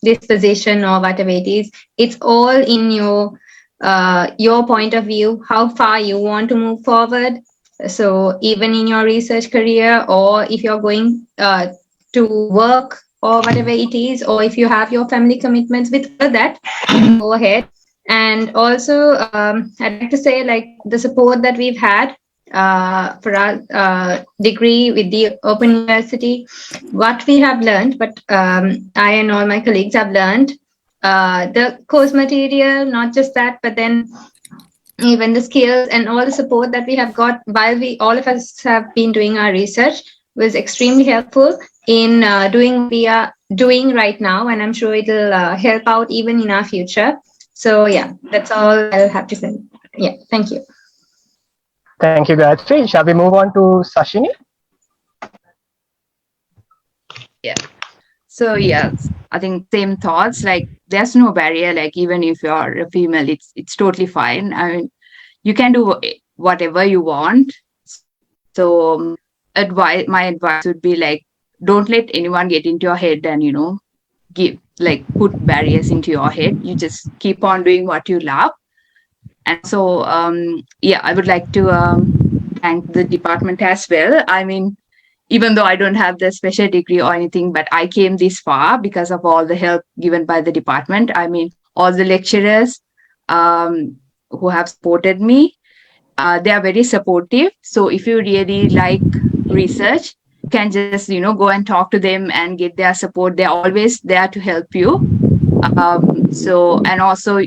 this position or whatever it is. It's all in your point of view, how far you want to move forward. So even in your research career, or if you're going to work or whatever it is, or if you have your family commitments with that, go ahead. And also I'd like to say, like, the support that we've had for our degree with the Open University, what we have learned, but I and all my colleagues have learned the course material, not just that, but then even the skills and all the support that we have got while all of us have been doing our research was extremely helpful in doing what we are doing right now, and I'm sure it'll help out even in our future. So yeah, that's all I'll have to say. Yeah, thank you. Thank you, Gayatri. Shall we move on to Sashini? Yeah. So yes, I think same thoughts. Like there's no barrier. Like even if you're a female, it's totally fine. I mean, you can do whatever you want. So my advice would be like, don't let anyone get into your head and put barriers into your head. You just keep on doing what you love. And so yeah, I would like to thank the department as well. I mean, even though I don't have the special degree or anything, but I came this far because of all the help given by the department. I mean, all the lecturers who have supported me, they are very supportive. So if you really like research, you can just, go and talk to them and get their support. They're always there to help you. And also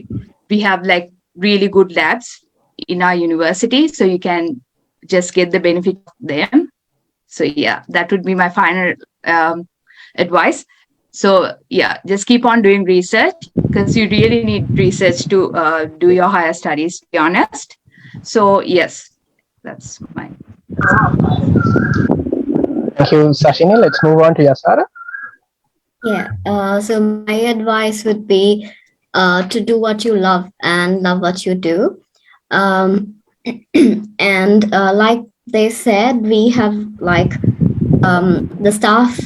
we have like really good labs in our university, so you can just get the benefit of them. So yeah, that would be my final advice. So yeah, just keep on doing research because you really need research to do your higher studies, to be honest. So yes, that's mine. Thank you, Sashini. Let's move on to Yasara. Yeah, so my advice would be to do what you love and love what you do. And like they said, we have like the staff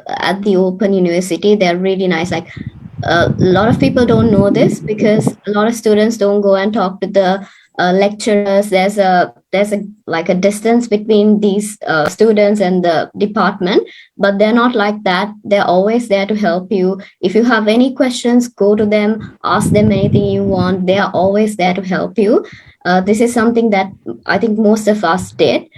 at the Open University, they're really nice. Like a lot of people don't know this because a lot of students don't go and talk to the lecturers. There's a like a distance between these students and the department, but they're not like that. They're always there to help you. If you have any questions, go to them, ask them anything you want. They are always there to help you. This is something that I think most of us did.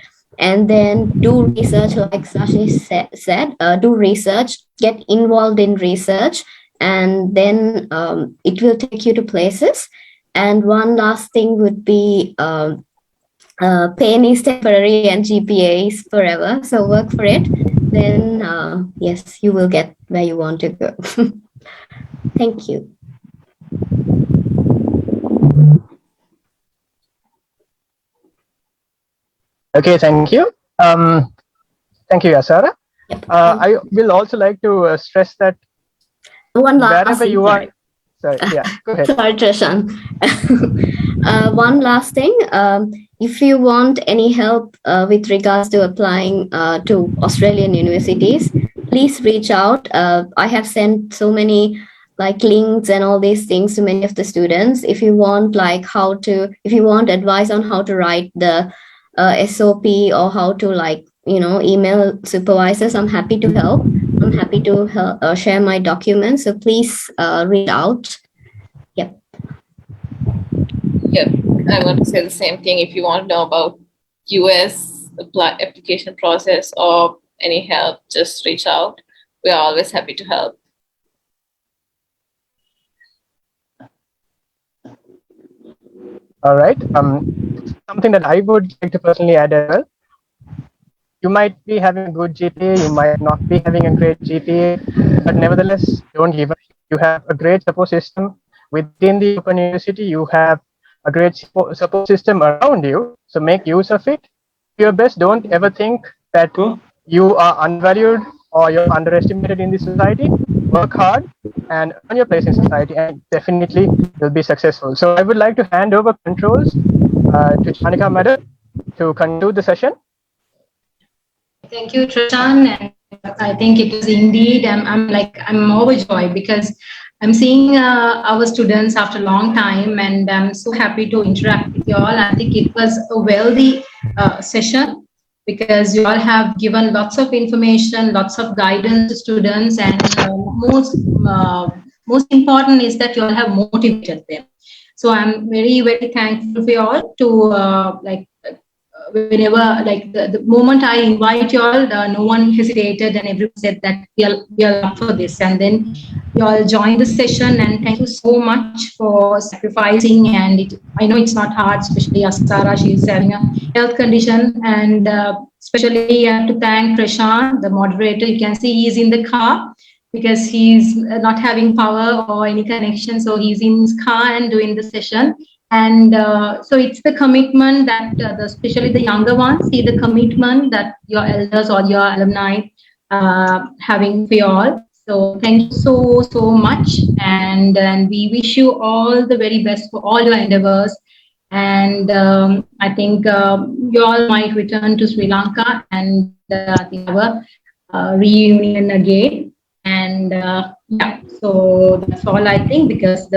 And then do research, like Sashi said, do research, get involved in research, and then it will take you to places. And one last thing would be pain is temporary and GPA is forever. So work for it. Then yes, you will get where you want to go. Thank you. Okay, thank you. Thank you, Yasara. Yep. I will also like to stress that wherever you are. Sorry, yeah, go ahead. Sorry, Trishan. One last thing. If you want any help with regards to applying to Australian universities, please reach out. I have sent so many like links and all these things to many of the students. If you want if you want advice on how to write the SOP or how to email supervisors, I'm happy to help. I'm happy to help, share my documents. So please read out. Yep. Yeah, I want to say the same thing. If you want to know about US application process or any help, just reach out. We are always happy to help. All right. Something that I would like to personally add as well. You might be having a good GPA, you might not be having a great GPA, but nevertheless, don't give up. You have a great support system within the Open University. You have a great support system around you, so make use of it. Do your best. Don't ever think that you are undervalued or you're underestimated in this society. Work hard and earn your place in society, and definitely you'll be successful. So I would like to hand over controls to Chanika Madam to conclude the session. Thank you, Trishan. And I think it was indeed, I'm overjoyed because I'm seeing our students after a long time, and I'm so happy to interact with you all. I think it was a wealthy session because you all have given lots of information, lots of guidance to students, and most important is that you all have motivated them. So I'm very, very thankful for you all to whenever, like the moment I invite you all, no one hesitated and everyone said that we are up for this. And then you all joined the session, and thank you so much for sacrificing. And I know it's not hard, especially Asara, she is having a health condition. And especially I have to thank Prashant, the moderator. You can see he's in the car because he's not having power or any connection. So he's in his car and doing the session. And so it's the commitment that, especially the younger ones, see the commitment that your elders or your alumni having for you all. So thank you so much. And we wish you all the very best for all your endeavors. And I think you all might return to Sri Lanka and I think have a reunion again. And yeah, so that's all I think, because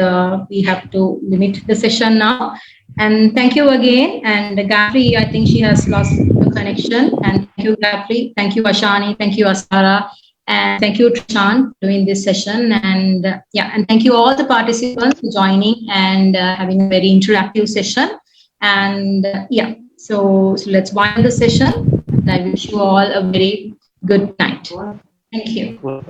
we have to limit the session now. And thank you again. And Gayatri, I think she has lost the connection. And thank you, Gayatri. Thank you, Ashani. Thank you, Asara. And thank you, Trishan, for doing this session. And yeah, and thank you all the participants for joining and having a very interactive session. And yeah, so let's wind the session. And I wish you all a very good night. Thank you.